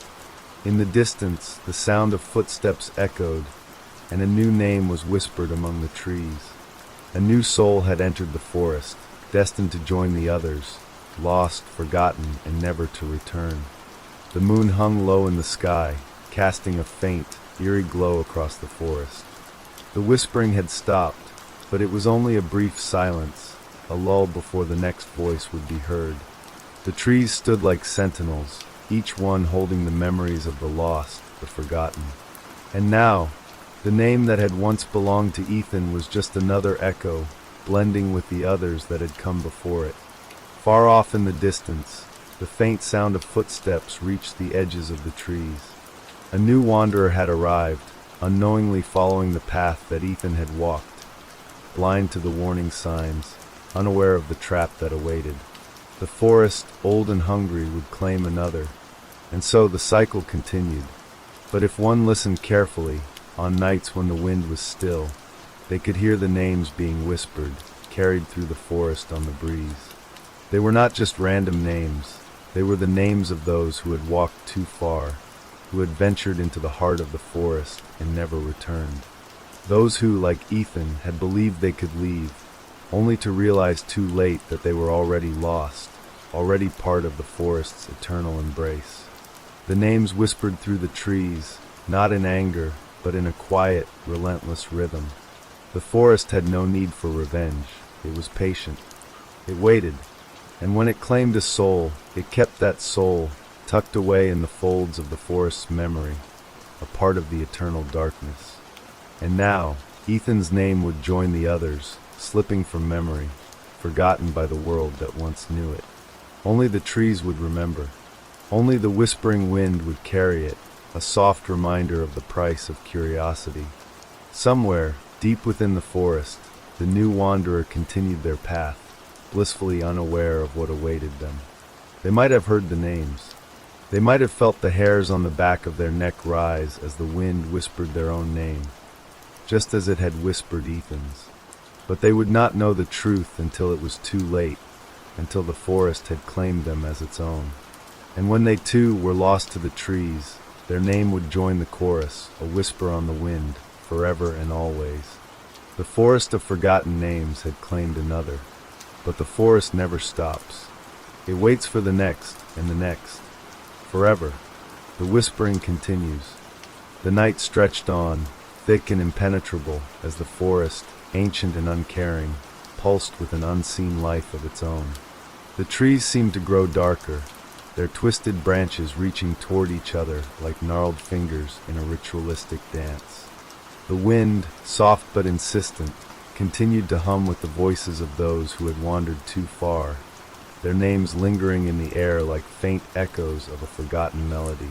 In the distance, the sound of footsteps echoed, and a new name was whispered among the trees. A new soul had entered the forest, destined to join the others, lost, forgotten, and never to return. The moon hung low in the sky, casting a faint, eerie glow across the forest. The whispering had stopped, but it was only a brief silence, a lull before the next voice would be heard. The trees stood like sentinels, each one holding the memories of the lost, the forgotten. And now, the name that had once belonged to Ethan was just another echo, blending with the others that had come before it. Far off in the distance, the faint sound of footsteps reached the edges of the trees. A new wanderer had arrived, unknowingly following the path that Ethan had walked, blind to the warning signs, unaware of the trap that awaited. The forest, old and hungry, would claim another, and so the cycle continued. But if one listened carefully, on nights when the wind was still, they could hear the names being whispered, carried through the forest on the breeze. They were not just random names. They were the names of those who had walked too far, who had ventured into the heart of the forest and never returned. Those who, like Ethan, had believed they could leave, only to realize too late that they were already lost, already part of the forest's eternal embrace. The names whispered through the trees, not in anger, but in a quiet, relentless rhythm. The forest had no need for revenge. It was patient. It waited, and when it claimed a soul, it kept that soul tucked away in the folds of the forest's memory, a part of the eternal darkness. And now, Ethan's name would join the others, slipping from memory, forgotten by the world that once knew it. Only the trees would remember. Only the whispering wind would carry it, a soft reminder of the price of curiosity. Somewhere, deep within the forest, the new wanderer continued their path, blissfully unaware of what awaited them. They might have heard the names. They might have felt the hairs on the back of their neck rise as the wind whispered their own name, just as it had whispered Ethan's. But they would not know the truth until it was too late, until the forest had claimed them as its own. And when they too were lost to the trees, their name would join the chorus, a whisper on the wind, forever and always. The forest of forgotten names had claimed another, but the forest never stops. It waits for the next and the next. Forever, the whispering continues. The night stretched on, thick and impenetrable, as the forest, ancient and uncaring, pulsed with an unseen life of its own. The trees seemed to grow darker, their twisted branches reaching toward each other like gnarled fingers in a ritualistic dance. The wind, soft but insistent, continued to hum with the voices of those who had wandered too far, their names lingering in the air like faint echoes of a forgotten melody.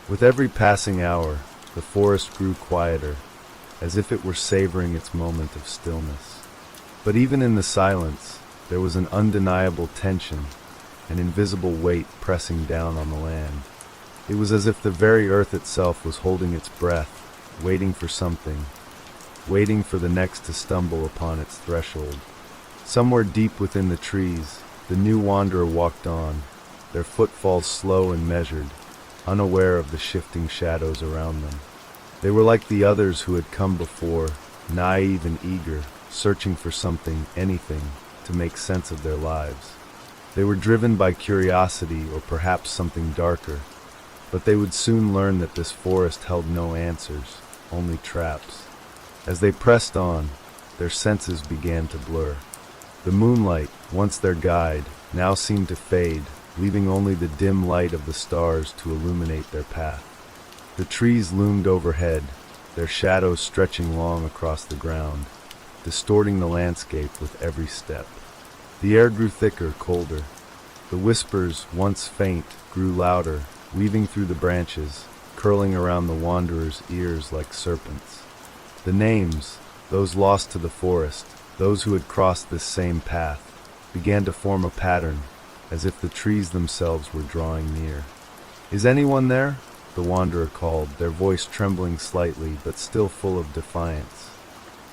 With every passing hour, the forest grew quieter, as if it were savoring its moment of stillness. But even in the silence, there was an undeniable tension, an invisible weight pressing down on the land. It was as if the very earth itself was holding its breath, waiting for something, waiting for the next to stumble upon its threshold. Somewhere deep within the trees, the new wanderer walked on, their footfalls slow and measured, unaware of the shifting shadows around them. They were like the others who had come before, naive and eager, searching for something, anything, to make sense of their lives. They were driven by curiosity or perhaps something darker, but they would soon learn that this forest held no answers, only traps. As they pressed on, their senses began to blur. The moonlight, once their guide, now seemed to fade, leaving only the dim light of the stars to illuminate their path. The trees loomed overhead, their shadows stretching long across the ground, distorting the landscape with every step. The air grew thicker, colder. The whispers, once faint, grew louder, weaving through the branches, curling around the wanderers' ears like serpents. The names, those lost to the forest, those who had crossed this same path, began to form a pattern, as if the trees themselves were drawing near. "Is anyone there?" the wanderer called, their voice trembling slightly but still full of defiance.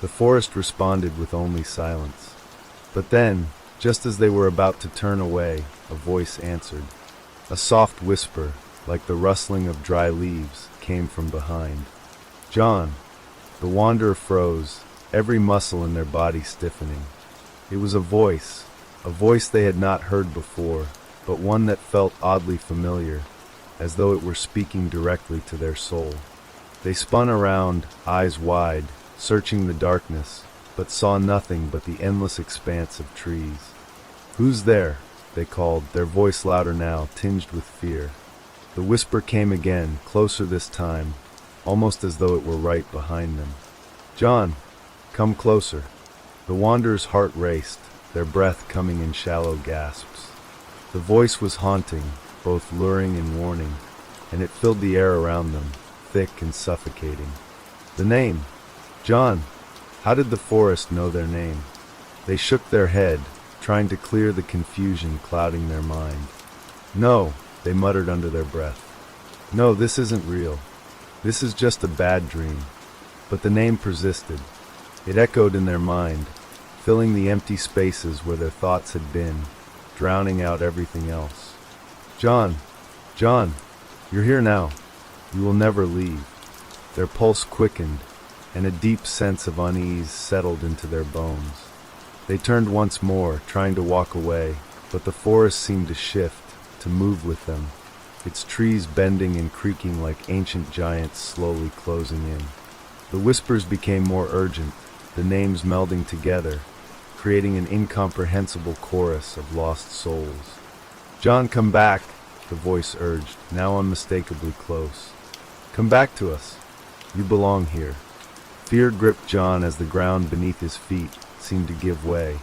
The forest responded with only silence. But then, just as they were about to turn away, a voice answered. A soft whisper, like the rustling of dry leaves, came from behind. "John!" The wanderer froze, every muscle in their body stiffening. It was a voice they had not heard before, but one that felt oddly familiar, as though it were speaking directly to their soul. They spun around, eyes wide, searching the darkness, but saw nothing but the endless expanse of trees. "Who's there?" they called, their voice louder now, tinged with fear. The whisper came again, closer this time, almost as though it were right behind them. "John, come closer." The wanderer's heart raced, their breath coming in shallow gasps. The voice was haunting, both luring and warning, and it filled the air around them, thick and suffocating. The name! John! How did the forest know their name? They shook their head, trying to clear the confusion clouding their mind. "No," they muttered under their breath. "No, this isn't real. This is just a bad dream." But the name persisted. It echoed in their mind, filling the empty spaces where their thoughts had been, drowning out everything else. "John! John! You're here now. You will never leave." Their pulse quickened, and a deep sense of unease settled into their bones. They turned once more, trying to walk away, but the forest seemed to shift, to move with them, its trees bending and creaking like ancient giants slowly closing in. The whispers became more urgent, the names melding together, creating an incomprehensible chorus of lost souls. "John, come back," the voice urged, now unmistakably close. "Come back to us. You belong here." Fear gripped John as the ground beneath his feet seemed to give way,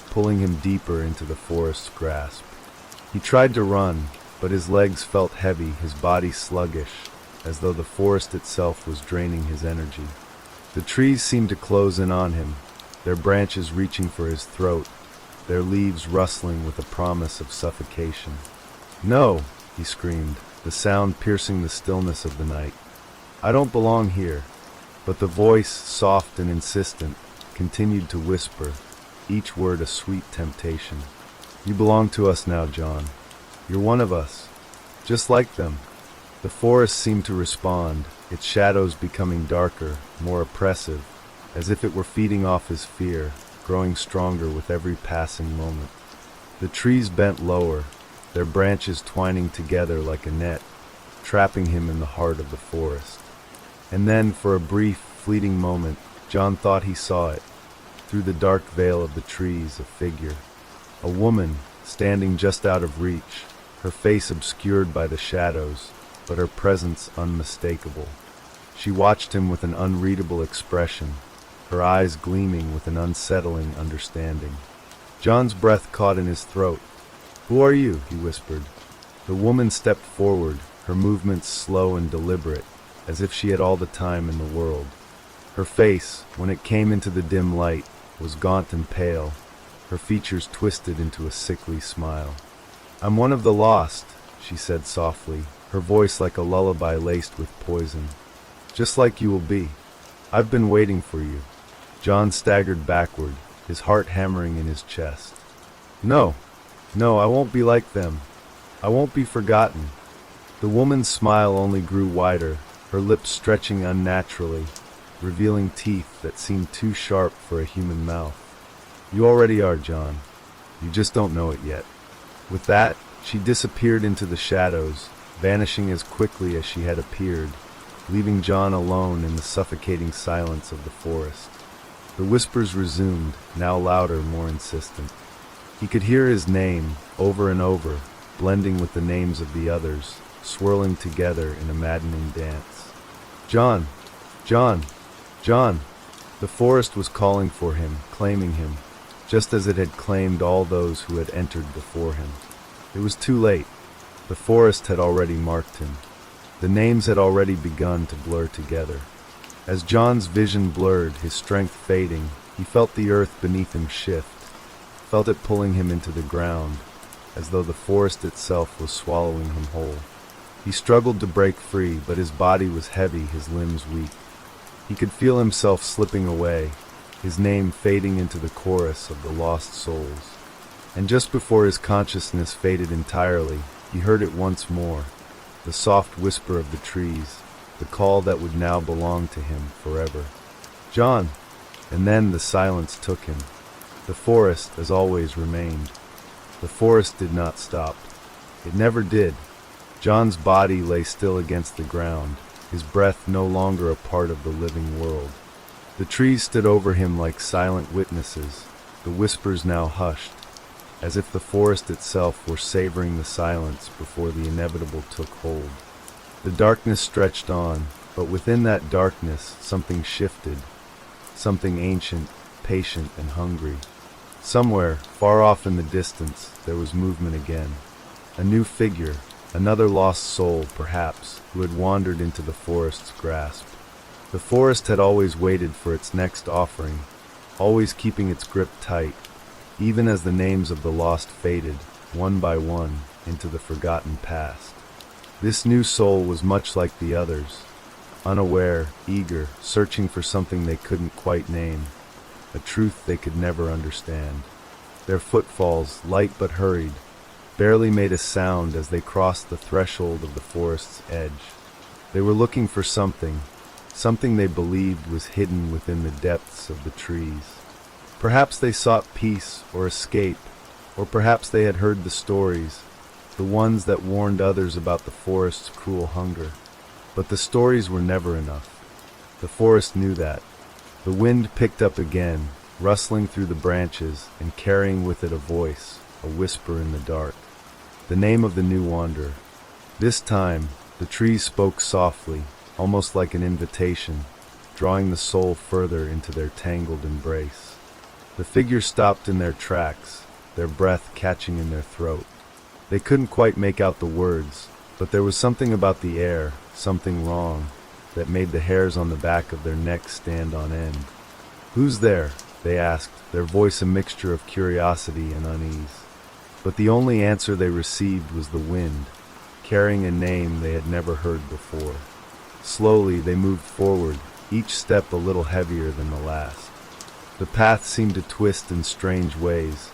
pulling him deeper into the forest's grasp. He tried to run, but his legs felt heavy, his body sluggish, as though the forest itself was draining his energy. The trees seemed to close in on him, their branches reaching for his throat, their leaves rustling with a promise of suffocation. "No!" he screamed, the sound piercing the stillness of the night. "I don't belong here." But the voice, soft and insistent, continued to whisper, each word a sweet temptation. "You belong to us now, John. You're one of us, just like them." The forest seemed to respond, its shadows becoming darker, more oppressive, as if it were feeding off his fear, growing stronger with every passing moment. The trees bent lower, their branches twining together like a net, trapping him in the heart of the forest. And then, for a brief, fleeting moment, John thought he saw it. Through the dark veil of the trees, a figure. A woman, standing just out of reach, her face obscured by the shadows, but her presence unmistakable. She watched him with an unreadable expression, her eyes gleaming with an unsettling understanding. John's breath caught in his throat. "Who are you?" he whispered. The woman stepped forward, her movements slow and deliberate, as if she had all the time in the world. Her face, when it came into the dim light, was gaunt and pale, her features twisted into a sickly smile. "I'm one of the lost," she said softly, her voice like a lullaby laced with poison. "Just like you will be. I've been waiting for you." John staggered backward, his heart hammering in his chest. No, I won't be like them. I won't be forgotten." The woman's smile only grew wider, her lips stretching unnaturally, revealing teeth that seemed too sharp for a human mouth. "You already are, John. You just don't know it yet." With that, she disappeared into the shadows, vanishing as quickly as she had appeared, leaving John alone in the suffocating silence of the forest. The whispers resumed, now louder, more insistent. He could hear his name, over and over, blending with the names of the others, swirling together in a maddening dance. "John! John! John!" The forest was calling for him, claiming him, just as it had claimed all those who had entered before him. It was too late. The forest had already marked him. The names had already begun to blur together. As John's vision blurred, his strength fading, he felt the earth beneath him shift, felt it pulling him into the ground, as though the forest itself was swallowing him whole. He struggled to break free, but his body was heavy, his limbs weak. He could feel himself slipping away, his name fading into the chorus of the lost souls. And just before his consciousness faded entirely, he heard it once more, the soft whisper of the trees, the call that would now belong to him forever. "John!" And then the silence took him. The forest, as always, remained. The forest did not stop. It never did. John's body lay still against the ground, his breath no longer a part of the living world. The trees stood over him like silent witnesses, the whispers now hushed, as if the forest itself were savoring the silence before the inevitable took hold. The darkness stretched on, but within that darkness something shifted, something ancient, patient, and hungry. Somewhere, far off in the distance, there was movement again. A new figure, another lost soul, perhaps, who had wandered into the forest's grasp. The forest had always waited for its next offering, always keeping its grip tight, even as the names of the lost faded, one by one, into the forgotten past. This new soul was much like the others, unaware, eager, searching for something they couldn't quite name, a truth they could never understand. Their footfalls, light but hurried, barely made a sound as they crossed the threshold of the forest's edge. They were looking for something they believed was hidden within the depths of the trees. Perhaps they sought peace or escape, or perhaps they had heard the stories, the ones that warned others about the forest's cruel hunger. But the stories were never enough. The forest knew that. The wind picked up again, rustling through the branches and carrying with it a voice, a whisper in the dark. The name of the new wanderer. This time, the trees spoke softly, almost like an invitation, drawing the soul further into their tangled embrace. The figures stopped in their tracks, their breath catching in their throat. They couldn't quite make out the words, but there was something about the air, something wrong, that made the hairs on the back of their necks stand on end. "Who's there?" they asked, their voice a mixture of curiosity and unease. But the only answer they received was the wind, carrying a name they had never heard before. Slowly they moved forward, each step a little heavier than the last. The path seemed to twist in strange ways,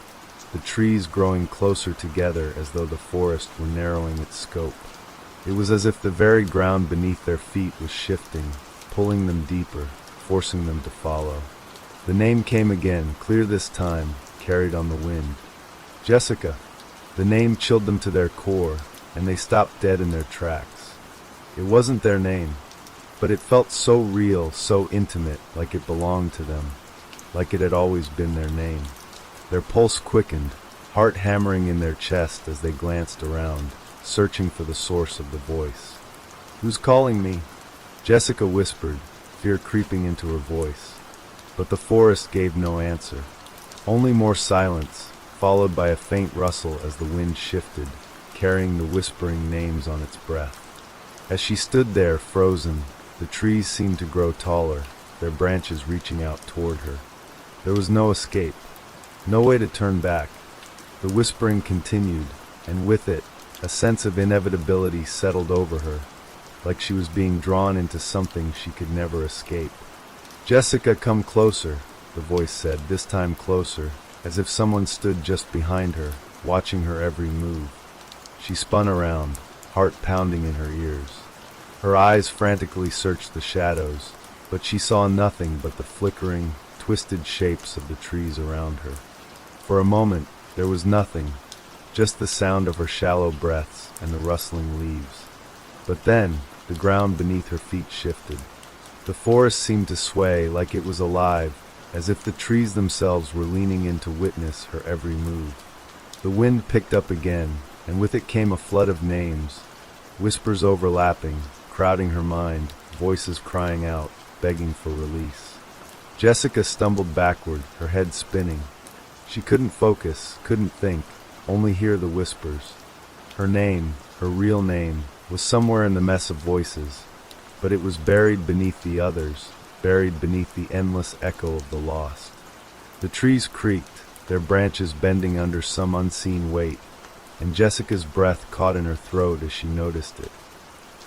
the trees growing closer together as though the forest were narrowing its scope. It was as if the very ground beneath their feet was shifting, pulling them deeper, forcing them to follow. The name came again, clear this time, carried on the wind. Jessica. The name chilled them to their core, and they stopped dead in their tracks. It wasn't their name, but it felt so real, so intimate, like it belonged to them, like it had always been their name. Their pulse quickened, heart hammering in their chest as they glanced around, searching for the source of the voice. "Who's calling me?" Jessica whispered, fear creeping into her voice. But the forest gave no answer, only more silence, followed by a faint rustle as the wind shifted, carrying the whispering names on its breath. As she stood there, frozen, the trees seemed to grow taller, their branches reaching out toward her. There was no escape, no way to turn back. The whispering continued, and with it, a sense of inevitability settled over her, like she was being drawn into something she could never escape. "Jessica, come closer," the voice said, this time closer, as if someone stood just behind her, watching her every move. She spun around, heart pounding in her ears. Her eyes frantically searched the shadows, but she saw nothing but the flickering, twisted shapes of the trees around her. For a moment, there was nothing, just the sound of her shallow breaths and the rustling leaves. But then, the ground beneath her feet shifted. The forest seemed to sway like it was alive, as if the trees themselves were leaning in to witness her every move. The wind picked up again, and with it came a flood of names, whispers overlapping, crowding her mind, voices crying out, begging for release. Jessica stumbled backward, her head spinning. She couldn't focus, couldn't think, only hear the whispers. Her name, her real name, was somewhere in the mess of voices, but it was buried beneath the others, buried beneath the endless echo of the lost. The trees creaked, their branches bending under some unseen weight, and Jessica's breath caught in her throat as she noticed it.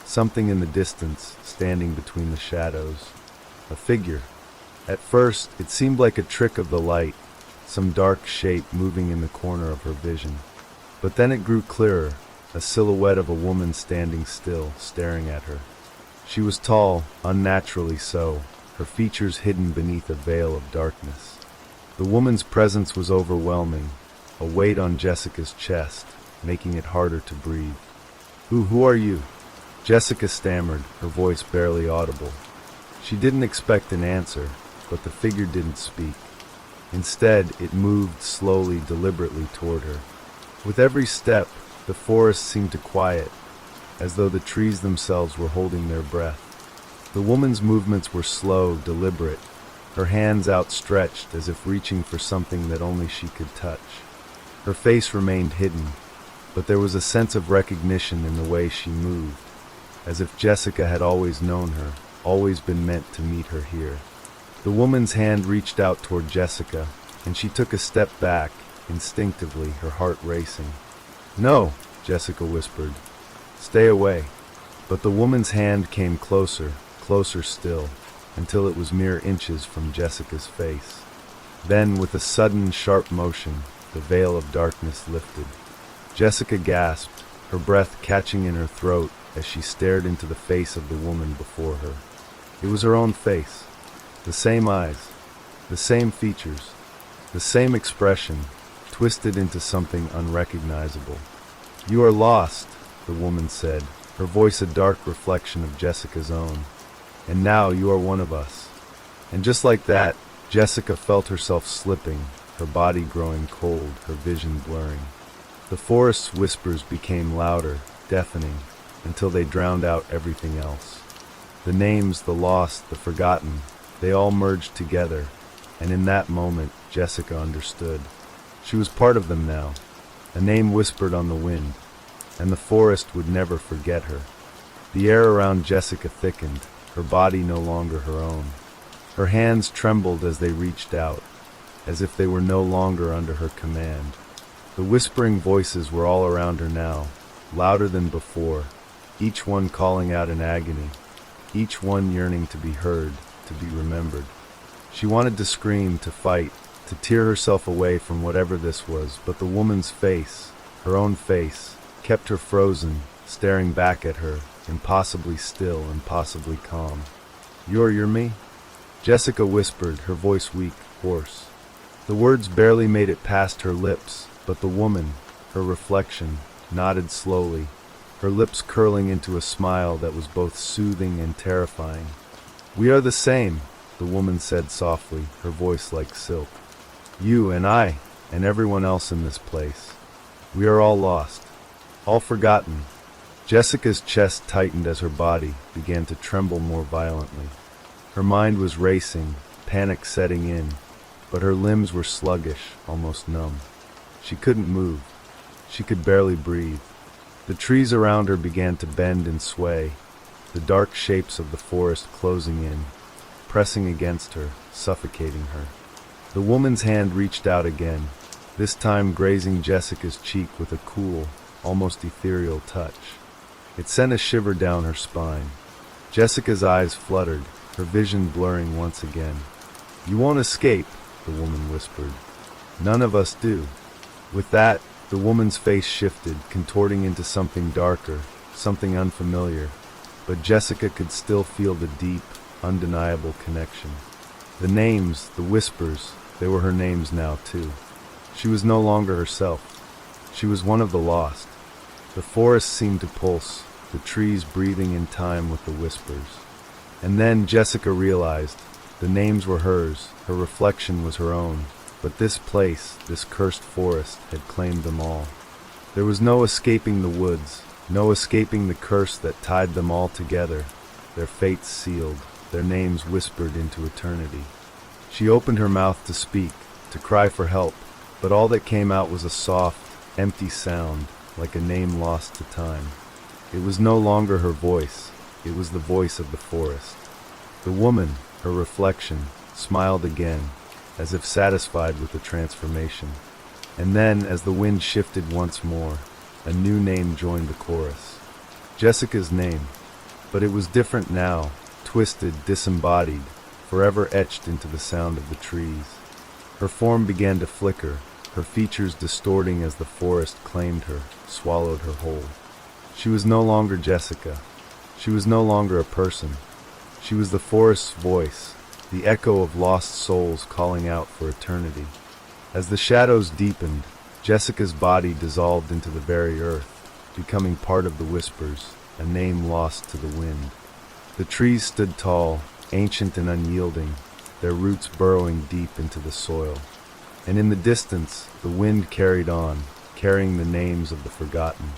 Something in the distance, standing between the shadows. A figure. At first, it seemed like a trick of the light, some dark shape moving in the corner of her vision. But then it grew clearer, a silhouette of a woman standing still, staring at her. She was tall, unnaturally so, her features hidden beneath a veil of darkness. The woman's presence was overwhelming, a weight on Jessica's chest, making it harder to breathe. Who are you?" Jessica stammered, her voice barely audible. She didn't expect an answer, but the figure didn't speak. Instead, it moved slowly, deliberately toward her. With every step, the forest seemed to quiet, as though the trees themselves were holding their breath. The woman's movements were slow, deliberate, her hands outstretched as if reaching for something that only she could touch. Her face remained hidden, but there was a sense of recognition in the way she moved, as if Jessica had always known her, always been meant to meet her here. The woman's hand reached out toward Jessica, and she took a step back, instinctively, her heart racing. "No," Jessica whispered. "Stay away." But the woman's hand came closer, closer still, until it was mere inches from Jessica's face. Then, with a sudden, sharp motion, the veil of darkness lifted. Jessica gasped, her breath catching in her throat as she stared into the face of the woman before her. It was her own face, the same eyes, the same features, the same expression, twisted into something unrecognizable. "You are lost," the woman said, her voice a dark reflection of Jessica's own. "And now you are one of us." And just like that, Jessica felt herself slipping, her body growing cold, her vision blurring. The forest's whispers became louder, deafening, until they drowned out everything else. The names, the lost, the forgotten, they all merged together, and in that moment, Jessica understood. She was part of them now, a name whispered on the wind, and the forest would never forget her. The air around Jessica thickened, her body no longer her own. Her hands trembled as they reached out, as if they were no longer under her command. The whispering voices were all around her now, louder than before, each one calling out in agony, each one yearning to be heard, to be remembered. She wanted to scream, to fight, to tear herself away from whatever this was, but the woman's face, her own face, kept her frozen, staring back at her, impossibly still, impossibly calm. You're me?" Jessica whispered, her voice weak, hoarse. The words barely made it past her lips, but the woman, her reflection, nodded slowly, her lips curling into a smile that was both soothing and terrifying. "We are the same," the woman said softly, her voice like silk. "You and I, and everyone else in this place. We are all lost, all forgotten." Jessica's chest tightened as her body began to tremble more violently. Her mind was racing, panic setting in, but her limbs were sluggish, almost numb. She couldn't move. She could barely breathe. The trees around her began to bend and sway, the dark shapes of the forest closing in, pressing against her, suffocating her. The woman's hand reached out again, this time grazing Jessica's cheek with a cool, almost ethereal touch. It sent a shiver down her spine. Jessica's eyes fluttered, her vision blurring once again. "You won't escape," the woman whispered. "None of us do." With that, the woman's face shifted, contorting into something darker, something unfamiliar, but Jessica could still feel the deep, undeniable connection. The names, the whispers, they were her names now too. She was no longer herself. She was one of the lost. The forest seemed to pulse, the trees breathing in time with the whispers. And then Jessica realized, the names were hers, her reflection was her own, but this place, this cursed forest, had claimed them all. There was no escaping the woods, no escaping the curse that tied them all together, their fates sealed, their names whispered into eternity. She opened her mouth to speak, to cry for help, but all that came out was a soft, empty sound, like a name lost to time. It was no longer her voice, it was the voice of the forest. The woman, her reflection, smiled again, as if satisfied with the transformation. And then, as the wind shifted once more, a new name joined the chorus. Jessica's name, but it was different now, twisted, disembodied, forever etched into the sound of the trees. Her form began to flicker, her features distorting as the forest claimed her, swallowed her whole. She was no longer Jessica. She was no longer a person. She was the forest's voice, the echo of lost souls calling out for eternity. As the shadows deepened, Jessica's body dissolved into the very earth, becoming part of the whispers, a name lost to the wind. The trees stood tall, ancient and unyielding, their roots burrowing deep into the soil. And in the distance, the wind carried on, carrying the names of the forgotten.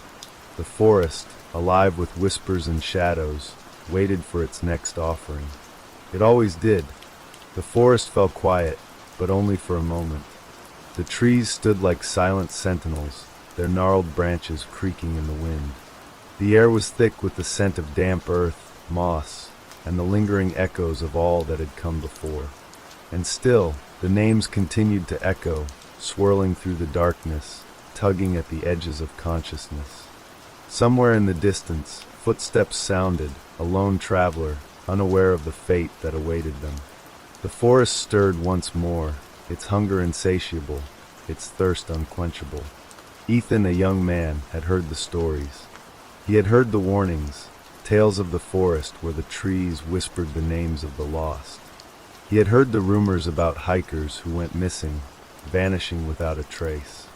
The forest, alive with whispers and shadows, waited for its next offering. It always did. The forest fell quiet, but only for a moment. The trees stood like silent sentinels, their gnarled branches creaking in the wind. The air was thick with the scent of damp earth, moss, and the lingering echoes of all that had come before. And still, the names continued to echo, swirling through the darkness, tugging at the edges of consciousness. Somewhere in the distance, footsteps sounded, a lone traveler, unaware of the fate that awaited them. The forest stirred once more, its hunger insatiable, its thirst unquenchable. Ethan, a young man, had heard the stories. He had heard the warnings, tales of the forest where the trees whispered the names of the lost. He had heard the rumors about hikers who went missing, vanishing without a trace.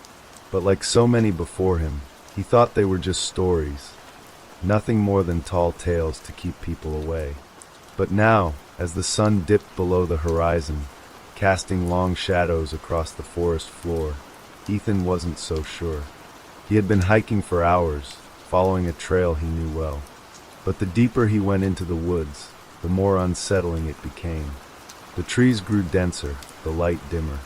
But like so many before him, he thought they were just stories, nothing more than tall tales to keep people away. But now, as the sun dipped below the horizon, casting long shadows across the forest floor, Ethan wasn't so sure. He had been hiking for hours, following a trail he knew well. But the deeper he went into the woods, the more unsettling it became. The trees grew denser, the light dimmer.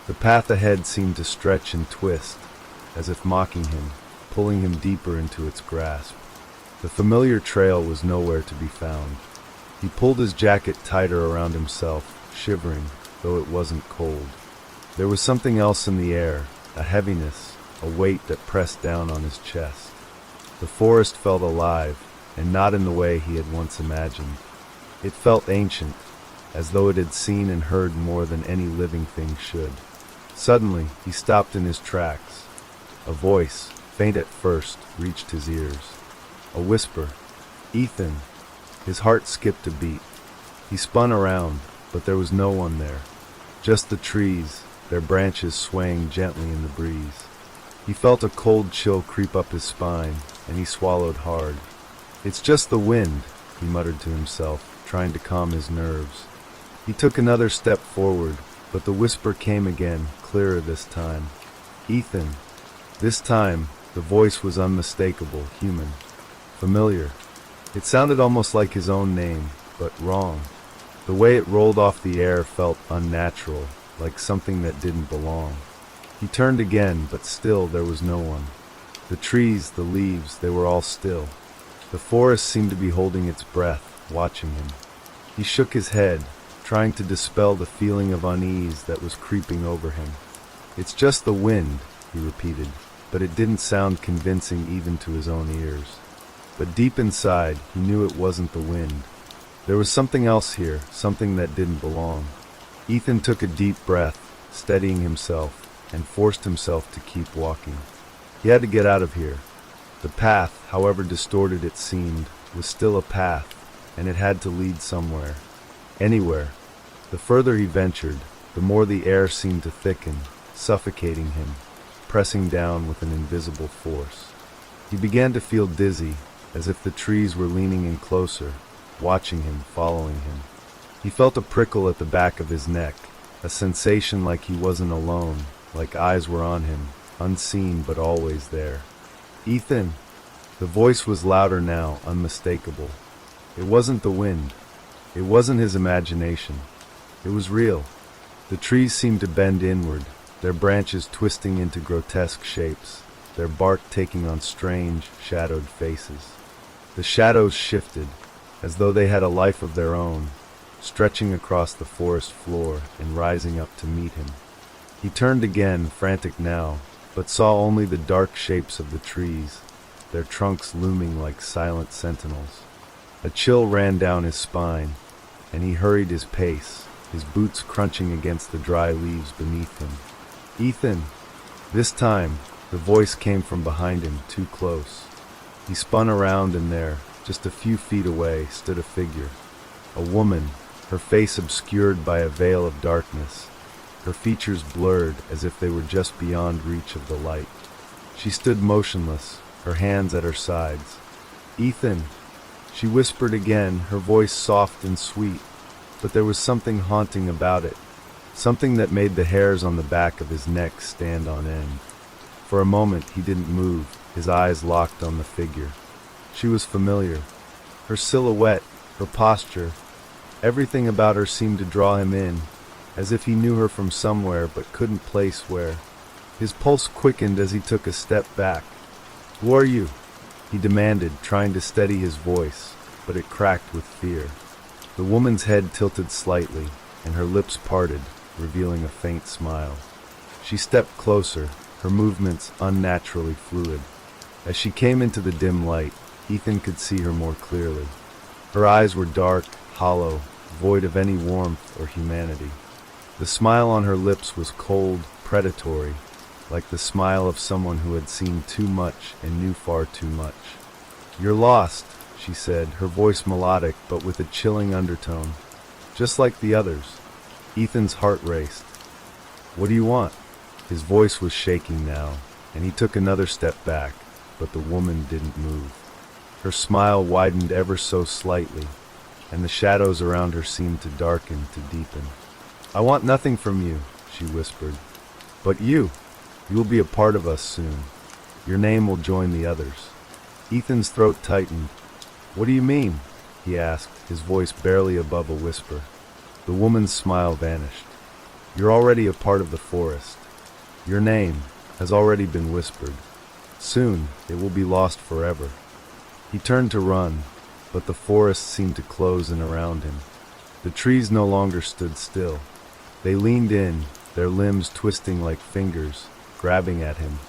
The path ahead seemed to stretch and twist, as if mocking him, pulling him deeper into its grasp. The familiar trail was nowhere to be found. He pulled his jacket tighter around himself, shivering, though it wasn't cold. There was something else in the air, a heaviness, a weight that pressed down on his chest. The forest felt alive, and not in the way he had once imagined. It felt ancient, as though it had seen and heard more than any living thing should. Suddenly, he stopped in his tracks. A voice, faint at first, reached his ears. A whisper, "Ethan." His heart skipped a beat. He spun around, but there was no one there. Just the trees, their branches swaying gently in the breeze. He felt a cold chill creep up his spine, and he swallowed hard. "It's just the wind," he muttered to himself, trying to calm his nerves. He took another step forward, but the whisper came again, clearer this time. "Ethan." This time, the voice was unmistakable, human, familiar. It sounded almost like his own name, but wrong. The way it rolled off the air felt unnatural, like something that didn't belong. He turned again, but still there was no one. The trees, the leaves, they were all still. The forest seemed to be holding its breath, watching him. He shook his head, trying to dispel the feeling of unease that was creeping over him. "It's just the wind," he repeated, but it didn't sound convincing even to his own ears. But deep inside, he knew it wasn't the wind. There was something else here, something that didn't belong. Ethan took a deep breath, steadying himself, and forced himself to keep walking. He had to get out of here. The path, however distorted it seemed, was still a path, and it had to lead somewhere. Anywhere. The further he ventured, the more the air seemed to thicken, suffocating him, pressing down with an invisible force. He began to feel dizzy, as if the trees were leaning in closer, watching him, following him. He felt a prickle at the back of his neck, a sensation like he wasn't alone, like eyes were on him, unseen but always there. "Ethan!" The voice was louder now, unmistakable. It wasn't the wind. It wasn't his imagination. It was real. The trees seemed to bend inward, their branches twisting into grotesque shapes, their bark taking on strange, shadowed faces. The shadows shifted, as though they had a life of their own, stretching across the forest floor and rising up to meet him. He turned again, frantic now, but saw only the dark shapes of the trees, their trunks looming like silent sentinels. A chill ran down his spine, and he hurried his pace, his boots crunching against the dry leaves beneath him. "Ethan!" This time, the voice came from behind him, too close. He spun around, and there, just a few feet away, stood a figure. A woman, her face obscured by a veil of darkness, her features blurred as if they were just beyond reach of the light. She stood motionless, her hands at her sides. "Ethan!" She whispered again, her voice soft and sweet, but there was something haunting about it, something that made the hairs on the back of his neck stand on end. For a moment he didn't move, his eyes locked on the figure. She was familiar. Her silhouette, her posture, everything about her seemed to draw him in, as if he knew her from somewhere but couldn't place where. His pulse quickened as he took a step back. "Who are you?" he demanded, trying to steady his voice, but it cracked with fear. The woman's head tilted slightly, and her lips parted, revealing a faint smile. She stepped closer, her movements unnaturally fluid. As she came into the dim light, Ethan could see her more clearly. Her eyes were dark, hollow, void of any warmth or humanity. The smile on her lips was cold, predatory, like the smile of someone who had seen too much and knew far too much. "You're lost," she said, her voice melodic but with a chilling undertone. "Just like the others." Ethan's heart raced. "What do you want?" His voice was shaking now, and he took another step back, but the woman didn't move. Her smile widened ever so slightly, and the shadows around her seemed to darken, to deepen. "I want nothing from you," she whispered. "But you will be a part of us soon. Your name will join the others." Ethan's throat tightened. "What do you mean?" he asked, his voice barely above a whisper. The woman's smile vanished. "You're already a part of the forest. Your name has already been whispered. Soon it will be lost forever." He turned to run, but the forest seemed to close in around him. The trees no longer stood still. They leaned in, their limbs twisting like fingers, grabbing at him,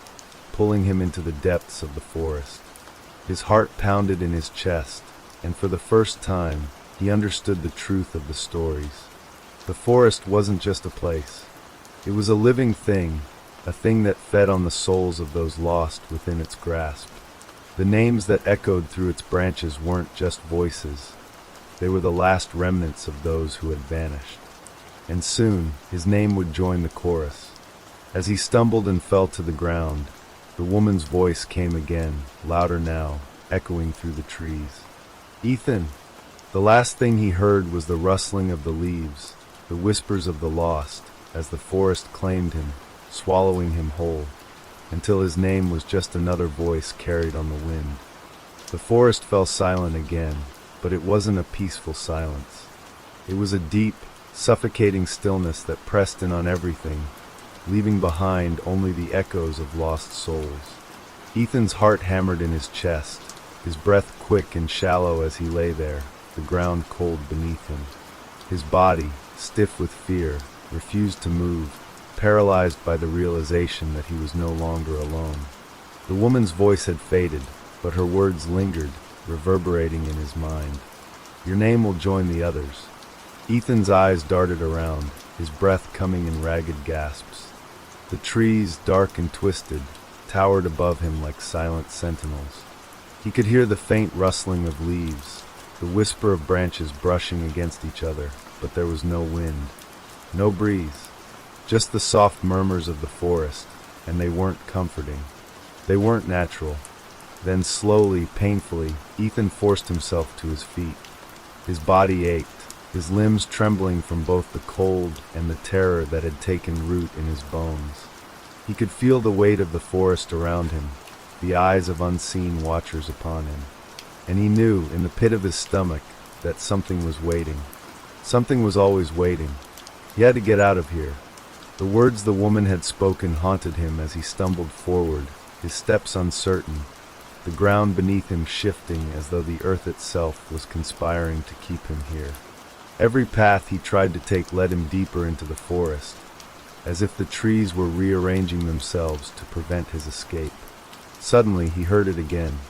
pulling him into the depths of the forest. His heart pounded in his chest, and for the first time, he understood the truth of the stories. The forest wasn't just a place. It was a living thing, a thing that fed on the souls of those lost within its grasp. The names that echoed through its branches weren't just voices. They were the last remnants of those who had vanished. And soon, his name would join the chorus. As he stumbled and fell to the ground, the woman's voice came again, louder now, echoing through the trees. "Ethan!" The last thing he heard was the rustling of the leaves, the whispers of the lost, as the forest claimed him, swallowing him whole, until his name was just another voice carried on the wind. The forest fell silent again, but it wasn't a peaceful silence. It was a deep, suffocating stillness that pressed in on everything, leaving behind only the echoes of lost souls. Ethan's heart hammered in his chest, his breath quick and shallow as he lay there, the ground cold beneath him. His body, stiff with fear, refused to move, paralyzed by the realization that he was no longer alone. The woman's voice had faded, but her words lingered, reverberating in his mind. "Your name will join the others." Ethan's eyes darted around, his breath coming in ragged gasps. The trees, dark and twisted, towered above him like silent sentinels. He could hear the faint rustling of leaves, the whisper of branches brushing against each other, but there was no wind, no breeze, just the soft murmurs of the forest, and they weren't comforting. They weren't natural. Then slowly, painfully, Ethan forced himself to his feet. His body ached, his limbs trembling from both the cold and the terror that had taken root in his bones. He could feel the weight of the forest around him, the eyes of unseen watchers upon him. And he knew, in the pit of his stomach, that something was waiting. Something was always waiting. He had to get out of here. The words the woman had spoken haunted him as he stumbled forward, his steps uncertain, the ground beneath him shifting as though the earth itself was conspiring to keep him here. Every path he tried to take led him deeper into the forest, as if the trees were rearranging themselves to prevent his escape. Suddenly he heard it again.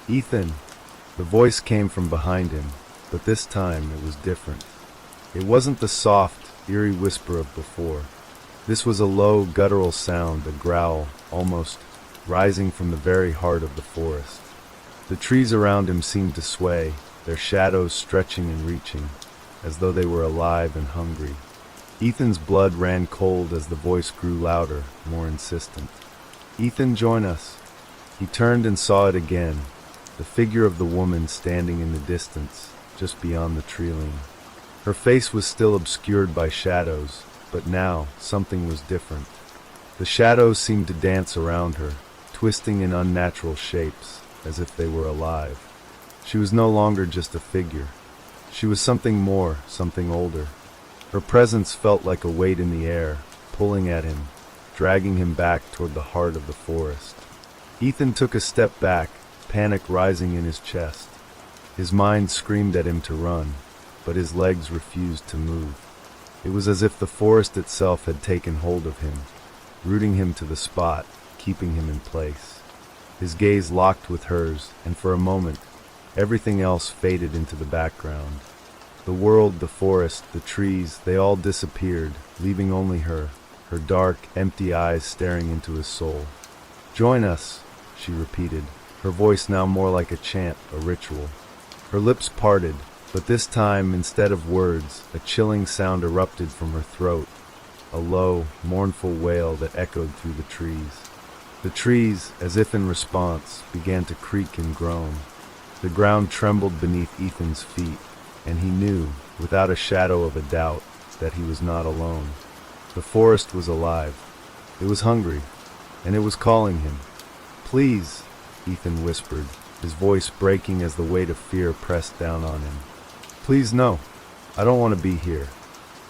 "Ethan!" The voice came from behind him, but this time it was different. It wasn't the soft, eerie whisper of before. This was a low, guttural sound, a growl, almost, rising from the very heart of the forest. The trees around him seemed to sway, their shadows stretching and reaching, as though they were alive and hungry. Ethan's blood ran cold as the voice grew louder, more insistent. "Ethan, join us." He turned and saw it again, the figure of the woman standing in the distance, just beyond the tree-line. Her face was still obscured by shadows, but now something was different. The shadows seemed to dance around her, twisting in unnatural shapes, as if they were alive. She was no longer just a figure. She was something more, something older. Her presence felt like a weight in the air, pulling at him, dragging him back toward the heart of the forest. Ethan took a step back, panic rising in his chest. His mind screamed at him to run, but his legs refused to move. It was as if the forest itself had taken hold of him, rooting him to the spot, keeping him in place. His gaze locked with hers, and for a moment, everything else faded into the background. The world, the forest, the trees, they all disappeared, leaving only her dark, empty eyes staring into his soul. "Join us," she repeated, her voice now more like a chant, a ritual. Her lips parted, but this time, instead of words, a chilling sound erupted from her throat, a low, mournful wail that echoed through the trees. The trees, as if in response, began to creak and groan. The ground trembled beneath Ethan's feet, and he knew, without a shadow of a doubt, that he was not alone. The forest was alive. It was hungry, and it was calling him. "Please," Ethan whispered, his voice breaking as the weight of fear pressed down on him. "Please, no. I don't want to be here.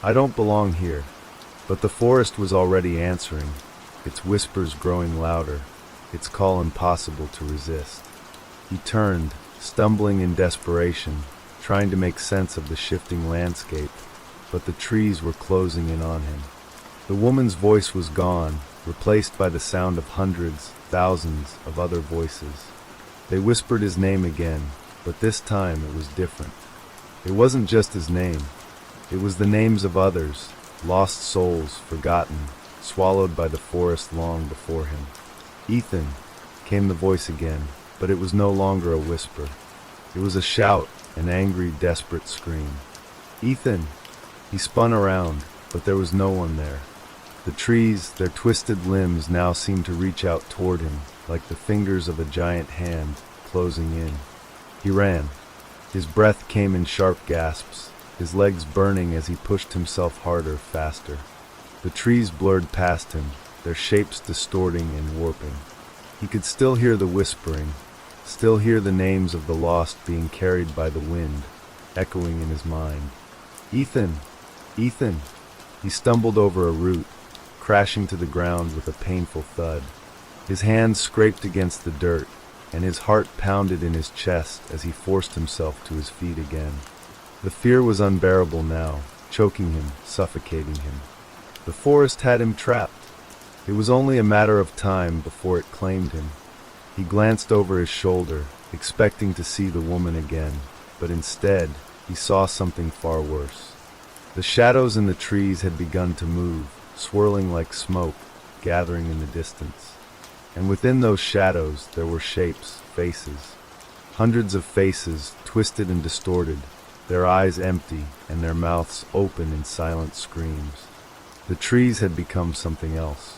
I don't belong here." But the forest was already answering, its whispers growing louder, its call impossible to resist. He turned, stumbling in desperation, trying to make sense of the shifting landscape, but the trees were closing in on him. The woman's voice was gone, replaced by the sound of hundreds, thousands of other voices. They whispered his name again, but this time it was different. It wasn't just his name. It was the names of others, lost souls, forgotten, swallowed by the forest long before him. "Ethan," came the voice again, but it was no longer a whisper. It was a shout, an angry, desperate scream. "Ethan!" He spun around, but there was no one there. The trees, their twisted limbs now seemed to reach out toward him, like the fingers of a giant hand, closing in. He ran. His breath came in sharp gasps, his legs burning as he pushed himself harder, faster. The trees blurred past him, their shapes distorting and warping. He could still hear the whispering, still hear the names of the lost being carried by the wind, echoing in his mind. "Ethan! Ethan!" He stumbled over a root, crashing to the ground with a painful thud. His hands scraped against the dirt, and his heart pounded in his chest as he forced himself to his feet again. The fear was unbearable now, choking him, suffocating him. The forest had him trapped. It was only a matter of time before it claimed him. He glanced over his shoulder, expecting to see the woman again, but instead, he saw something far worse. The shadows in the trees had begun to move, swirling like smoke, gathering in the distance. And within those shadows there were shapes, faces. Hundreds of faces, twisted and distorted, their eyes empty and their mouths open in silent screams. The trees had become something else.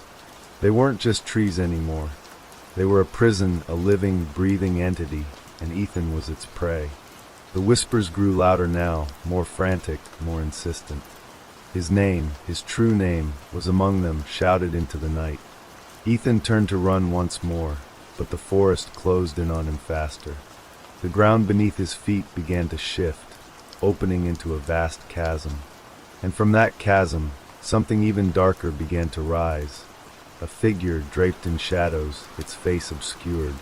They weren't just trees anymore. They were a prison, a living, breathing entity, and Ethan was its prey. The whispers grew louder now, more frantic, more insistent. His name, his true name, was among them, shouted into the night. Ethan turned to run once more, but the forest closed in on him faster. The ground beneath his feet began to shift, opening into a vast chasm. And from that chasm, something even darker began to rise. A figure draped in shadows, its face obscured.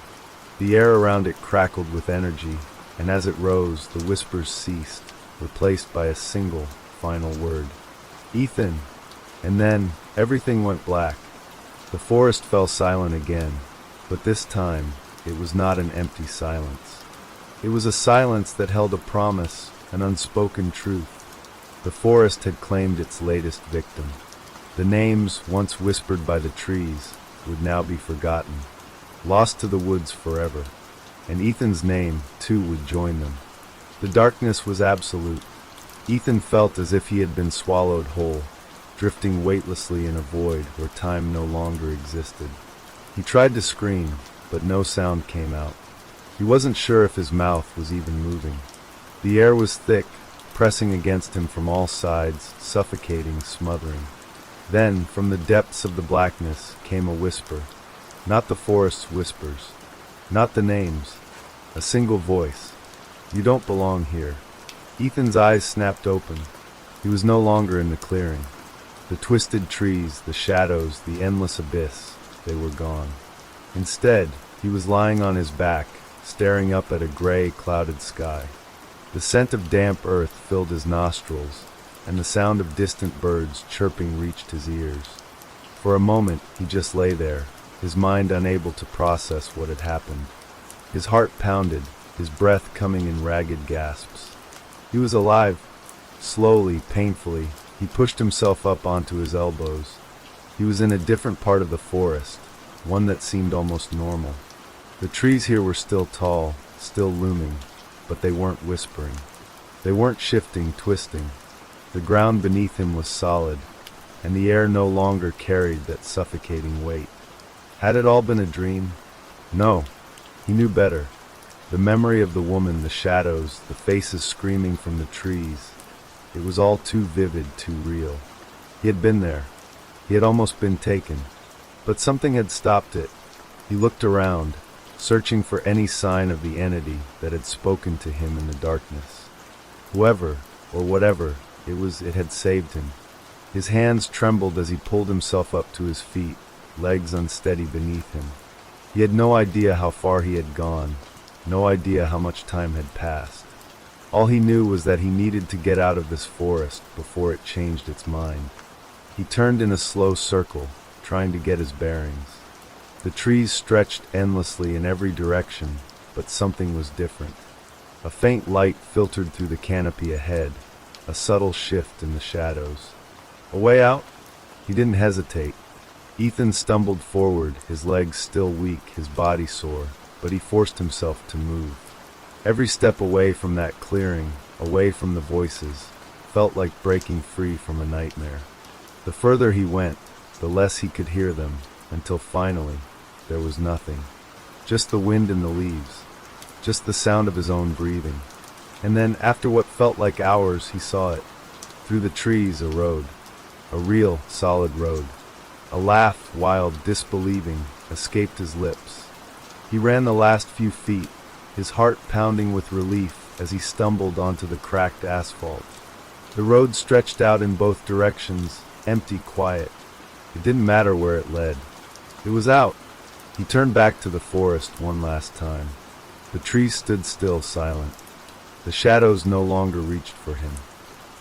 The air around it crackled with energy, and as it rose, the whispers ceased, replaced by a single, final word. "Ethan!" And then, everything went black. The forest fell silent again, but this time, it was not an empty silence. It was a silence that held a promise, an unspoken truth. The forest had claimed its latest victim. The names, once whispered by the trees, would now be forgotten, lost to the woods forever. And Ethan's name, too, would join them. The darkness was absolute. Ethan felt as if he had been swallowed whole, drifting weightlessly in a void where time no longer existed. He tried to scream, but no sound came out. He wasn't sure if his mouth was even moving. The air was thick, pressing against him from all sides, suffocating, smothering. Then, from the depths of the blackness, came a whisper. Not the forest's whispers. Not the names. A single voice. "You don't belong here." Ethan's eyes snapped open. He was no longer in the clearing. The twisted trees, the shadows, the endless abyss, they were gone. Instead, he was lying on his back, staring up at a gray, clouded sky. The scent of damp earth filled his nostrils, and the sound of distant birds chirping reached his ears. For a moment, he just lay there, his mind unable to process what had happened. His heart pounded, his breath coming in ragged gasps. He was alive. Slowly, painfully, he pushed himself up onto his elbows. He was in a different part of the forest, one that seemed almost normal. The trees here were still tall, still looming, but they weren't whispering. They weren't shifting, twisting. The ground beneath him was solid, and the air no longer carried that suffocating weight. Had it all been a dream? No, he knew better. The memory of the woman, the shadows, the faces screaming from the trees. It was all too vivid, too real. He had been there. He had almost been taken. But something had stopped it. He looked around, searching for any sign of the entity that had spoken to him in the darkness. Whoever, or whatever, it had saved him. His hands trembled as he pulled himself up to his feet, legs unsteady beneath him. He had no idea how far he had gone, no idea how much time had passed. All he knew was that he needed to get out of this forest before it changed its mind. He turned in a slow circle, trying to get his bearings. The trees stretched endlessly in every direction, but something was different. A faint light filtered through the canopy ahead, a subtle shift in the shadows. A way out? He didn't hesitate. Ethan stumbled forward, his legs still weak, his body sore, but he forced himself to move. Every step away from that clearing, away from the voices, felt like breaking free from a nightmare. The further he went, the less he could hear them, until finally, there was nothing. Just the wind in the leaves, just the sound of his own breathing. And then, after what felt like hours, he saw it. Through the trees, a road. A real, solid road. A laugh, wild, disbelieving, escaped his lips. He ran the last few feet, his heart pounding with relief as he stumbled onto the cracked asphalt. The road stretched out in both directions, empty, quiet. It didn't matter where it led. It was out. He turned back to the forest one last time. The trees stood still, silent. The shadows no longer reached for him.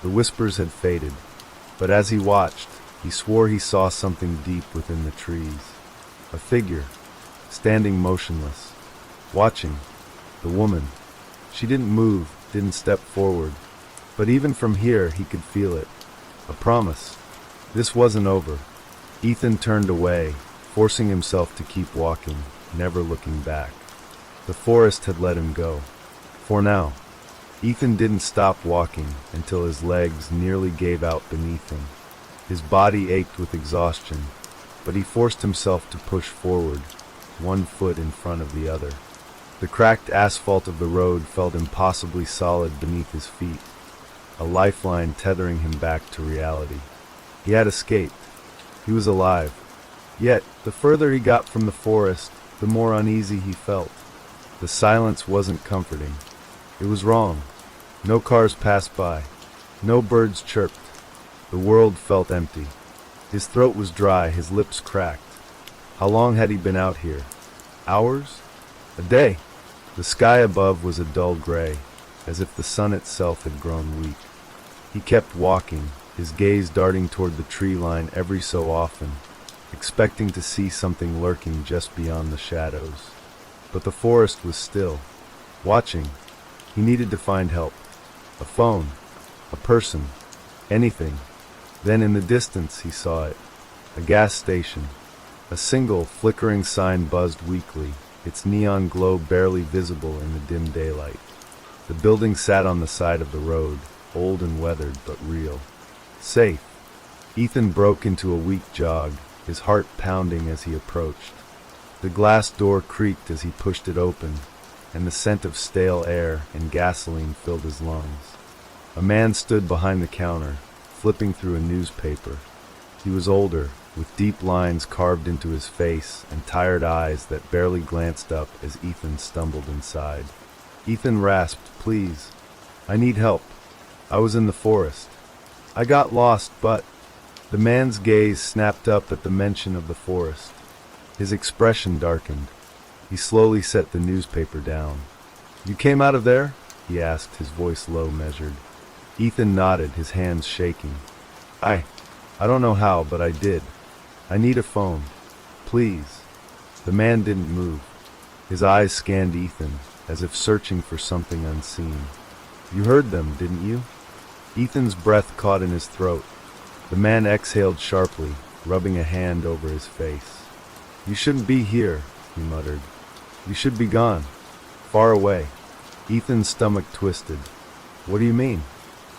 The whispers had faded, but as he watched, he swore he saw something deep within the trees. A figure, standing motionless, watching. The woman. She didn't move, didn't step forward, but even from here he could feel it. A promise. This wasn't over. Ethan turned away, forcing himself to keep walking, never looking back. The forest had let him go. For now. Ethan didn't stop walking until his legs nearly gave out beneath him. His body ached with exhaustion, but he forced himself to push forward, one foot in front of the other. The cracked asphalt of the road felt impossibly solid beneath his feet, a lifeline tethering him back to reality. He had escaped. He was alive. Yet, the further he got from the forest, the more uneasy he felt. The silence wasn't comforting. It was wrong. No cars passed by. No birds chirped. The world felt empty. His throat was dry, his lips cracked. How long had he been out here? Hours? A day? The sky above was a dull gray, as if the sun itself had grown weak. He kept walking, his gaze darting toward the tree line every so often, expecting to see something lurking just beyond the shadows. But the forest was still, watching. He needed to find help. A phone, a person, anything. Then in the distance he saw it. A gas station. A single, flickering sign buzzed weakly, its neon glow barely visible in the dim daylight. The building sat on the side of the road, old and weathered but real. Safe. Ethan broke into a weak jog, his heart pounding as he approached. The glass door creaked as he pushed it open, and the scent of stale air and gasoline filled his lungs. A man stood behind the counter, flipping through a newspaper. He was older, with deep lines carved into his face and tired eyes that barely glanced up as Ethan stumbled inside. Ethan rasped, "Please, I need help. I was in the forest. I got lost, but..." The man's gaze snapped up at the mention of the forest. His expression darkened. He slowly set the newspaper down. "You came out of there?" he asked, his voice low, measured. Ethan nodded, his hands shaking. I don't know how, but I did. I need a phone. Please." The man didn't move. His eyes scanned Ethan, as if searching for something unseen. "You heard them, didn't you?" Ethan's breath caught in his throat. The man exhaled sharply, rubbing a hand over his face. "You shouldn't be here," he muttered. "You should be gone. Far away." Ethan's stomach twisted. "What do you mean?"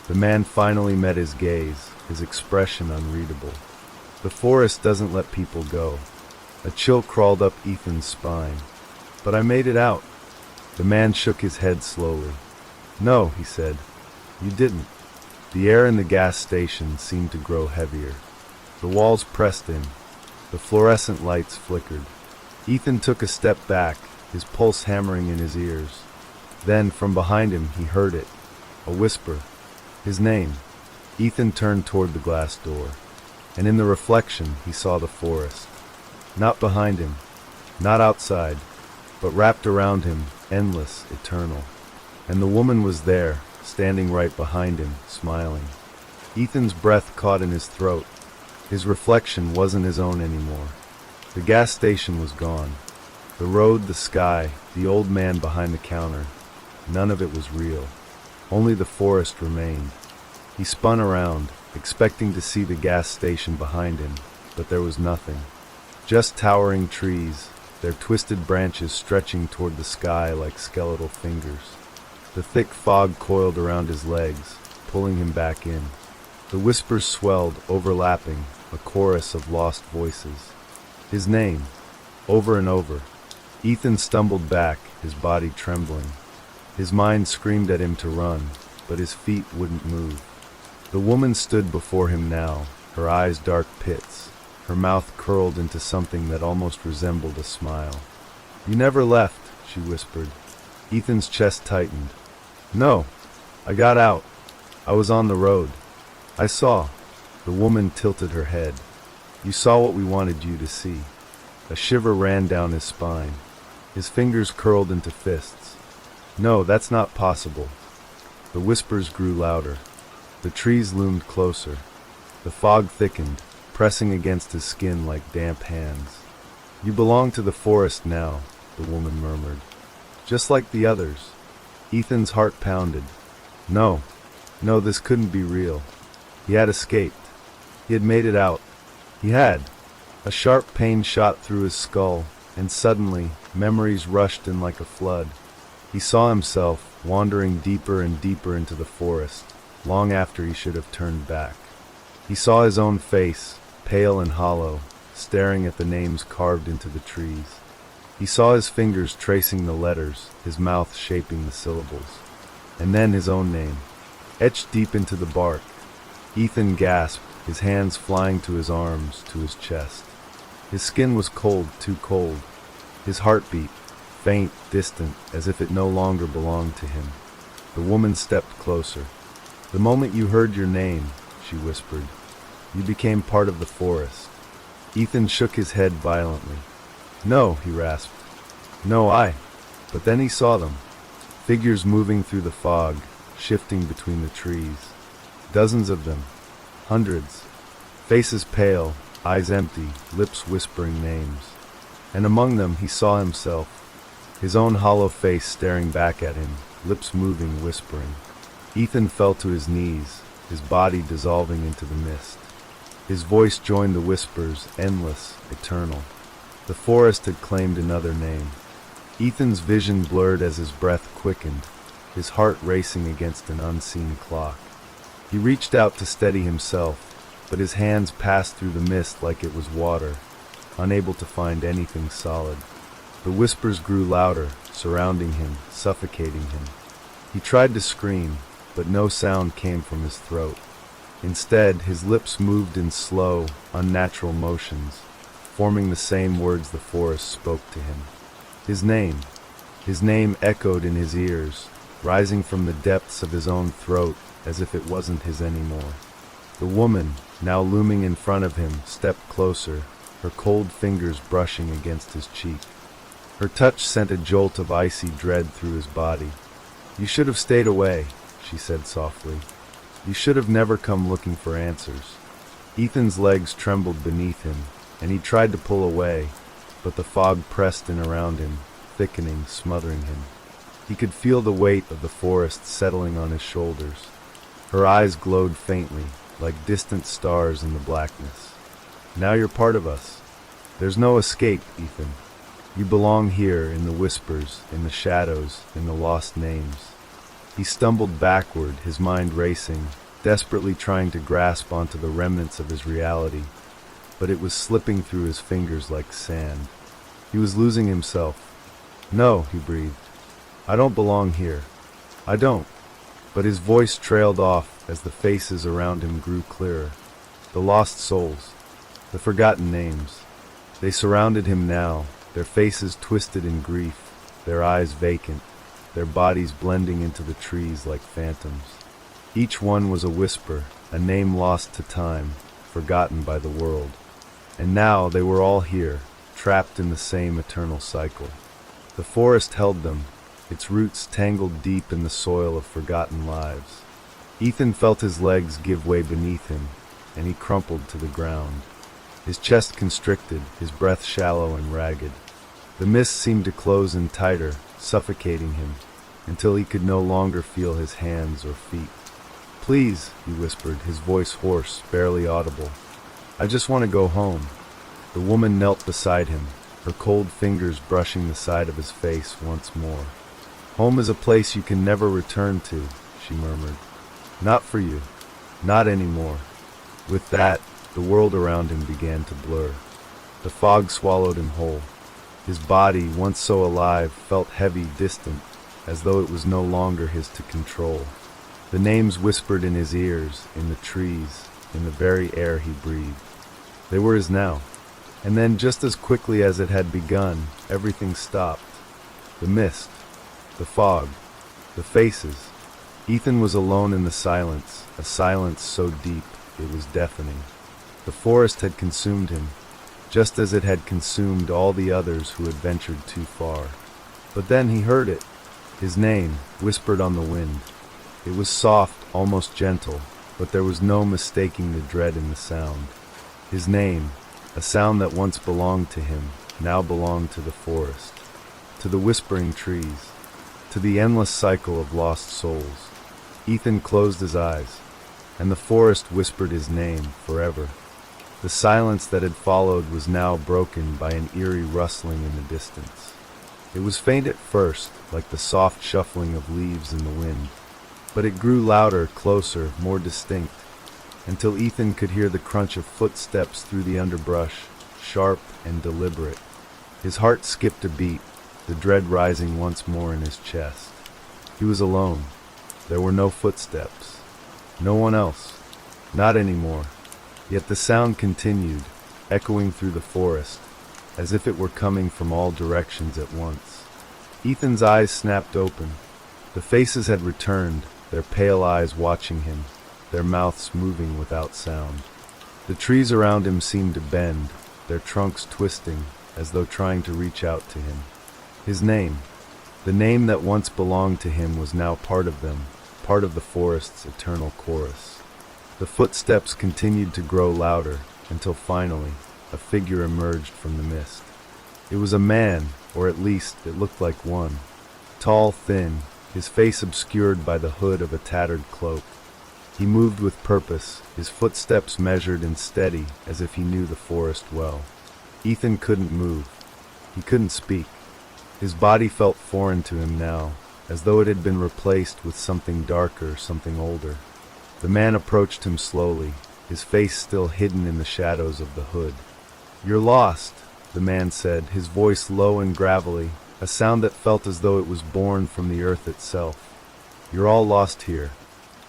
The man finally met his gaze, his expression unreadable. "The forest doesn't let people go." A chill crawled up Ethan's spine. "But I made it out." The man shook his head slowly. "No," he said, "you didn't." The air in the gas station seemed to grow heavier. The walls pressed in. The fluorescent lights flickered. Ethan took a step back, his pulse hammering in his ears. Then, from behind him, he heard it. A whisper. His name. Ethan turned toward the glass door, and in the reflection he saw the forest. Not behind him, not outside, but wrapped around him, endless, eternal. And the woman was there, standing right behind him, smiling. Ethan's breath caught in his throat. His reflection wasn't his own anymore. The gas station was gone. The road, the sky, the old man behind the counter. None of it was real. Only the forest remained. He spun around, expecting to see the gas station behind him, but there was nothing. Just towering trees, their twisted branches stretching toward the sky like skeletal fingers. The thick fog coiled around his legs, pulling him back in. The whispers swelled, overlapping, a chorus of lost voices. His name, over and over. Ethan stumbled back, his body trembling. His mind screamed at him to run, but his feet wouldn't move. The woman stood before him now, her eyes dark pits, her mouth curled into something that almost resembled a smile. "You never left," she whispered. Ethan's chest tightened. "No, I got out. I was on the road. I saw." The woman tilted her head. "You saw what we wanted you to see." A shiver ran down his spine. His fingers curled into fists. "No, that's not possible." The whispers grew louder. The trees loomed closer. The fog thickened, pressing against his skin like damp hands. "You belong to the forest now," the woman murmured. "Just like the others." Ethan's heart pounded. No, this couldn't be real. He had escaped. He had made it out. He had. A sharp pain shot through his skull, and suddenly, memories rushed in like a flood. He saw himself, wandering deeper and deeper into the forest, long after he should have turned back. He saw his own face, pale and hollow, staring at the names carved into the trees. He saw his fingers tracing the letters, his mouth shaping the syllables. And then his own name, etched deep into the bark. Ethan gasped, his hands flying to his arms, to his chest. His skin was cold, too cold. His heartbeat, faint, distant, as if it no longer belonged to him. The woman stepped closer. "The moment you heard your name," she whispered, "you became part of the forest." Ethan shook his head violently. "No," he rasped. "No, But then he saw them. Figures moving through the fog, shifting between the trees. Dozens of them. Hundreds. Faces pale, eyes empty, lips whispering names. And among them he saw himself. His own hollow face staring back at him, lips moving, whispering. Ethan fell to his knees, his body dissolving into the mist. His voice joined the whispers, endless, eternal. The forest had claimed another name. Ethan's vision blurred as his breath quickened, his heart racing against an unseen clock. He reached out to steady himself, but his hands passed through the mist like it was water, unable to find anything solid. The whispers grew louder, surrounding him, suffocating him. He tried to scream, but no sound came from his throat. Instead, his lips moved in slow, unnatural motions, forming the same words the forest spoke to him. His name echoed in his ears, rising from the depths of his own throat as if it wasn't his anymore. The woman, now looming in front of him, stepped closer, her cold fingers brushing against his cheek. Her touch sent a jolt of icy dread through his body. "You should have stayed away," she said softly. "You should have never come looking for answers." Ethan's legs trembled beneath him, and he tried to pull away, but the fog pressed in around him, thickening, smothering him. He could feel the weight of the forest settling on his shoulders. Her eyes glowed faintly, like distant stars in the blackness. "Now you're part of us. There's no escape, Ethan. You belong here in the whispers, in the shadows, in the lost names." He stumbled backward, his mind racing, desperately trying to grasp onto the remnants of his reality, but it was slipping through his fingers like sand. He was losing himself. "No," he breathed. I don't belong here. I don't. But his voice trailed off as the faces around him grew clearer. The lost souls, the forgotten names. They surrounded him now, their faces twisted in grief, their eyes vacant, their bodies blending into the trees like phantoms. Each one was a whisper, a name lost to time, forgotten by the world. And now they were all here, trapped in the same eternal cycle. The forest held them, its roots tangled deep in the soil of forgotten lives. Ethan felt his legs give way beneath him, and he crumpled to the ground. His chest constricted, his breath shallow and ragged. The mist seemed to close in tighter, suffocating him, until he could no longer feel his hands or feet. "Please," he whispered, his voice hoarse, barely audible. "I just want to go home." The woman knelt beside him, her cold fingers brushing the side of his face once more. "Home is a place you can never return to," she murmured. "Not for you. Not anymore." With that, the world around him began to blur. The fog swallowed him whole. His body, once so alive, felt heavy, distant, as though it was no longer his to control. The names whispered in his ears, in the trees, in the very air he breathed. They were his now. And then, just as quickly as it had begun, everything stopped. The mist, the fog, the faces. Ethan was alone in the silence, a silence so deep it was deafening. The forest had consumed him, just as it had consumed all the others who had ventured too far. But then he heard it, his name, whispered on the wind. It was soft, almost gentle, but there was no mistaking the dread in the sound. His name, a sound that once belonged to him, now belonged to the forest, to the whispering trees, to the endless cycle of lost souls. Ethan closed his eyes, and the forest whispered his name forever. The silence that had followed was now broken by an eerie rustling in the distance. It was faint at first, like the soft shuffling of leaves in the wind, but it grew louder, closer, more distinct, until Ethan could hear the crunch of footsteps through the underbrush, sharp and deliberate. His heart skipped a beat, the dread rising once more in his chest. He was alone. There were no footsteps. No one else. Not anymore. Yet the sound continued, echoing through the forest, as if it were coming from all directions at once. Ethan's eyes snapped open. The faces had returned, their pale eyes watching him, their mouths moving without sound. The trees around him seemed to bend, their trunks twisting, as though trying to reach out to him. His name, the name that once belonged to him, was now part of them, part of the forest's eternal chorus. The footsteps continued to grow louder, until finally, a figure emerged from the mist. It was a man, or at least it looked like one. Tall, thin, his face obscured by the hood of a tattered cloak. He moved with purpose, his footsteps measured and steady, as if he knew the forest well. Ethan couldn't move. He couldn't speak. His body felt foreign to him now, as though it had been replaced with something darker, something older. The man approached him slowly, his face still hidden in the shadows of the hood. "You're lost," the man said, his voice low and gravelly, a sound that felt as though it was born from the earth itself. "You're all lost here."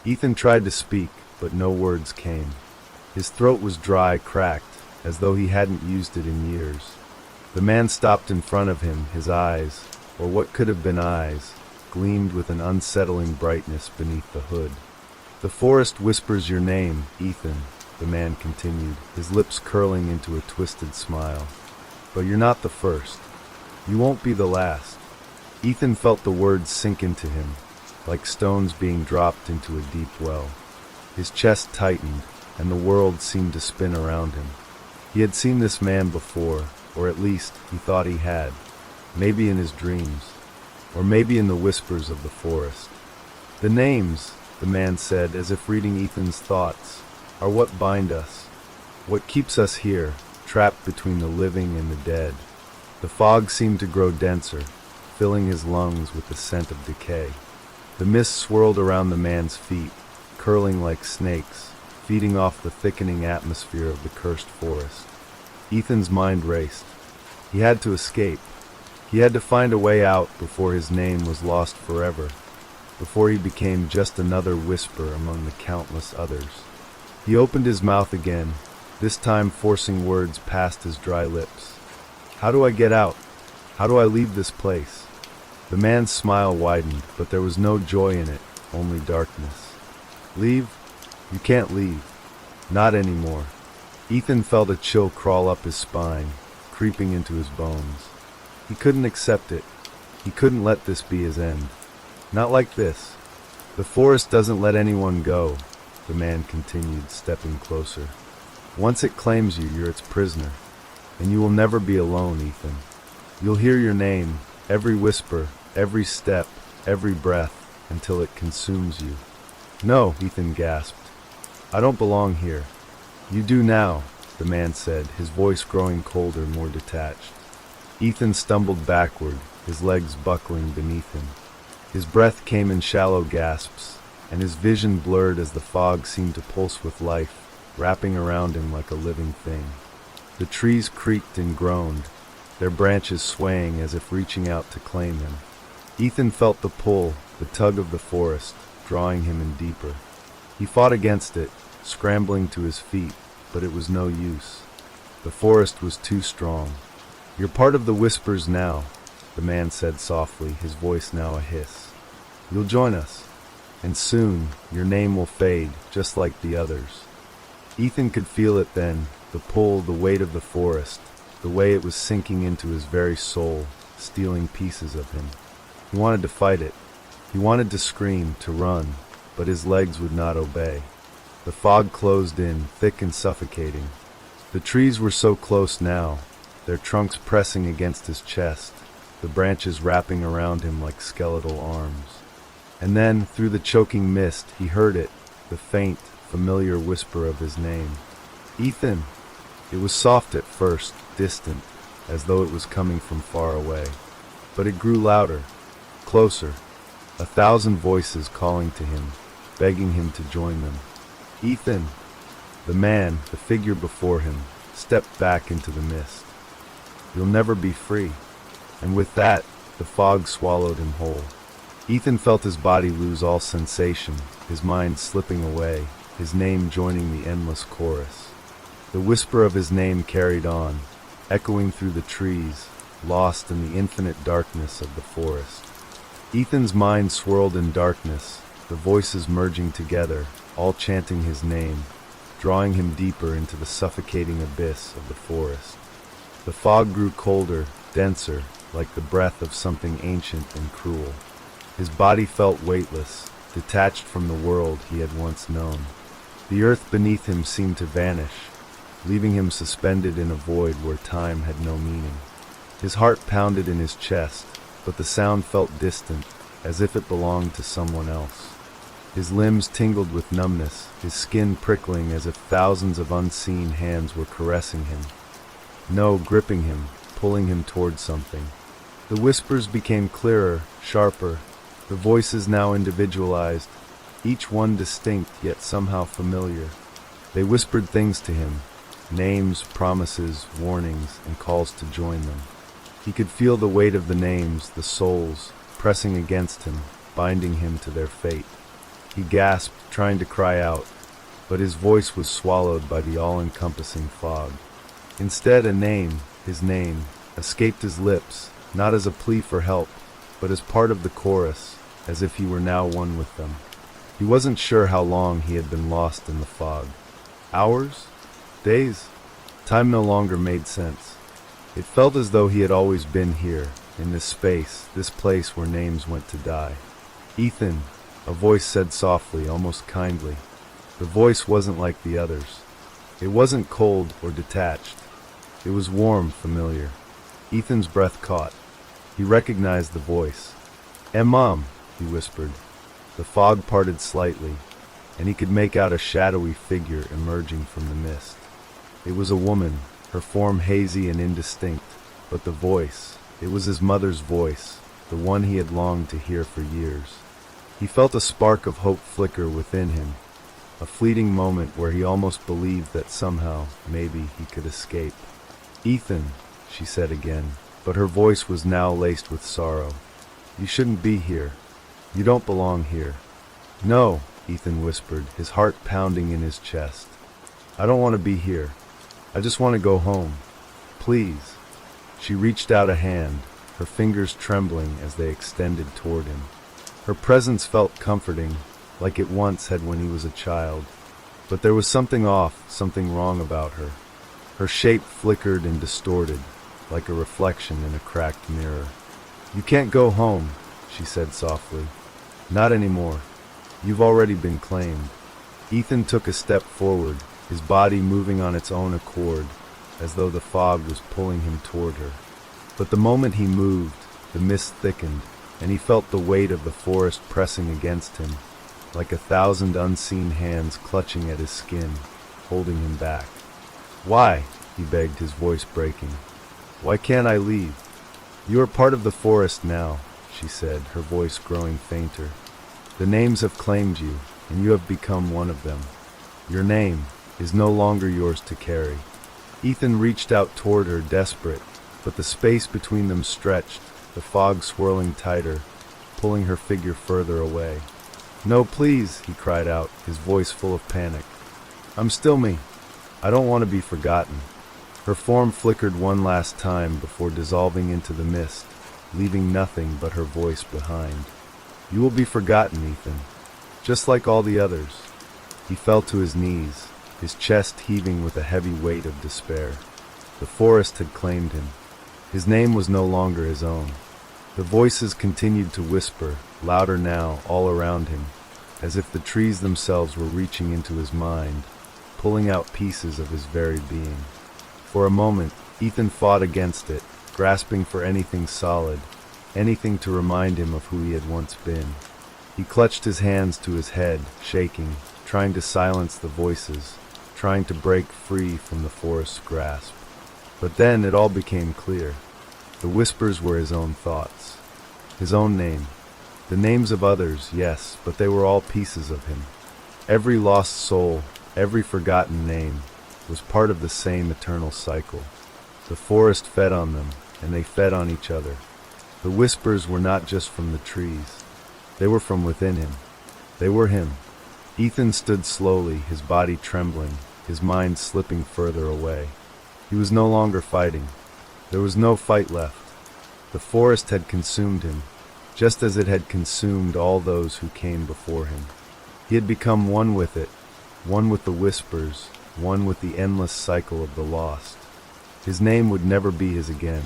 Ethan tried to speak, but no words came. His throat was dry, cracked, as though he hadn't used it in years. The man stopped in front of him, his eyes, or what could have been eyes, gleamed with an unsettling brightness beneath the hood. "The forest whispers your name, Ethan," the man continued, his lips curling into a twisted smile. "But you're not the first. You won't be the last." Ethan felt the words sink into him, like stones being dropped into a deep well. His chest tightened, and the world seemed to spin around him. He had seen this man before, or at least he thought he had, maybe in his dreams, or maybe in the whispers of the forest. "The names," the man said, as if reading Ethan's thoughts, "are what bind us, what keeps us here, trapped between the living and the dead." The fog seemed to grow denser, filling his lungs with the scent of decay. The mist swirled around the man's feet, curling like snakes, feeding off the thickening atmosphere of the cursed forest. Ethan's mind raced. He had to escape. He had to find a way out before his name was lost forever, before he became just another whisper among the countless others. He opened his mouth again, this time forcing words past his dry lips. "How do I get out? How do I leave this place?" The man's smile widened, but there was no joy in it, only darkness. "Leave? You can't leave. Not anymore." Ethan felt a chill crawl up his spine, creeping into his bones. He couldn't accept it. He couldn't let this be his end. Not like this. "The forest doesn't let anyone go," the man continued, stepping closer. "Once it claims you, you're its prisoner. And you will never be alone, Ethan. You'll hear your name, every whisper, every step, every breath, until it consumes you." "No," Ethan gasped. "I don't belong here." "You do now," the man said, his voice growing colder, more detached. Ethan stumbled backward, his legs buckling beneath him. His breath came in shallow gasps, and his vision blurred as the fog seemed to pulse with life, wrapping around him like a living thing. The trees creaked and groaned, their branches swaying as if reaching out to claim him. Ethan felt the pull, the tug of the forest, drawing him in deeper. He fought against it, scrambling to his feet, but it was no use. The forest was too strong. "You're part of the whispers now," the man said softly, his voice now a hiss. "You'll join us, and soon your name will fade, just like the others." Ethan could feel it then, the pull, the weight of the forest, the way it was sinking into his very soul, stealing pieces of him. He wanted to fight it. He wanted to scream, to run, but his legs would not obey. The fog closed in, thick and suffocating. The trees were so close now, their trunks pressing against his chest, the branches wrapping around him like skeletal arms. And then, through the choking mist, he heard it, the faint, familiar whisper of his name. "Ethan!" It was soft at first, distant, as though it was coming from far away. But it grew louder, closer, 1,000 voices calling to him, begging him to join them. "Ethan!" The man, the figure before him, stepped back into the mist. "You'll never be free." And with that, the fog swallowed him whole. Ethan felt his body lose all sensation, his mind slipping away, his name joining the endless chorus. The whisper of his name carried on, echoing through the trees, lost in the infinite darkness of the forest. Ethan's mind swirled in darkness, the voices merging together, all chanting his name, drawing him deeper into the suffocating abyss of the forest. The fog grew colder, denser, like the breath of something ancient and cruel. His body felt weightless, detached from the world he had once known. The earth beneath him seemed to vanish, leaving him suspended in a void where time had no meaning. His heart pounded in his chest, but the sound felt distant, as if it belonged to someone else. His limbs tingled with numbness, his skin prickling as if thousands of unseen hands were caressing him. No, gripping him, pulling him toward something. The whispers became clearer, sharper, the voices now individualized, each one distinct yet somehow familiar. They whispered things to him, names, promises, warnings, and calls to join them. He could feel the weight of the names, the souls, pressing against him, binding him to their fate. He gasped, trying to cry out, but his voice was swallowed by the all-encompassing fog. Instead, a name, his name, escaped his lips, not as a plea for help, but as part of the chorus, as if he were now one with them. He wasn't sure how long he had been lost in the fog. Hours? Days? Time no longer made sense. It felt as though he had always been here, in this space, this place where names went to die. "Ethan," a voice said softly, almost kindly. The voice wasn't like the others. It wasn't cold or detached. It was warm, familiar. Ethan's breath caught. He recognized the voice. "Mom," he whispered. The fog parted slightly, and he could make out a shadowy figure emerging from the mist. It was a woman, her form hazy and indistinct, but the voice, it was his mother's voice, the one he had longed to hear for years. He felt a spark of hope flicker within him, a fleeting moment where he almost believed that somehow, maybe, he could escape. "Ethan," she said again, but her voice was now laced with sorrow. "You shouldn't be here. You don't belong here." "No," Ethan whispered, his heart pounding in his chest. "I don't want to be here. I just want to go home. Please." She reached out a hand, her fingers trembling as they extended toward him. Her presence felt comforting, like it once had when he was a child. But there was something off, something wrong about her. Her shape flickered and distorted, like a reflection in a cracked mirror. "You can't go home," she said softly. "Not anymore. You've already been claimed." Ethan took a step forward, his body moving on its own accord, as though the fog was pulling him toward her. But the moment he moved, the mist thickened, and he felt the weight of the forest pressing against him, like 1,000 unseen hands clutching at his skin, holding him back. "Why?" he begged, his voice breaking. "Why can't I leave?" "You are part of the forest now," she said, her voice growing fainter. "The names have claimed you, and you have become one of them. Your name is no longer yours to carry." Ethan reached out toward her, desperate, but the space between them stretched, the fog swirling tighter, pulling her figure further away. "No, please," he cried out, his voice full of panic. "I'm still me. I don't want to be forgotten." Her form flickered one last time before dissolving into the mist, leaving nothing but her voice behind. "You will be forgotten, Ethan, just like all the others." He fell to his knees, his chest heaving with a heavy weight of despair. The forest had claimed him. His name was no longer his own. The voices continued to whisper, louder now, all around him, as if the trees themselves were reaching into his mind, pulling out pieces of his very being. For a moment, Ethan fought against it, grasping for anything solid, anything to remind him of who he had once been. He clutched his hands to his head, shaking, trying to silence the voices, trying to break free from the forest's grasp. But then it all became clear. The whispers were his own thoughts, his own name. The names of others, yes, but they were all pieces of him. Every lost soul, every forgotten name, was part of the same eternal cycle. The forest fed on them, and they fed on each other. The whispers were not just from the trees. They were from within him. They were him. Ethan stood slowly, his body trembling, his mind slipping further away. He was no longer fighting. There was no fight left. The forest had consumed him, just as it had consumed all those who came before him. He had become one with it, one with the whispers, one with the endless cycle of the lost. His name would never be his again.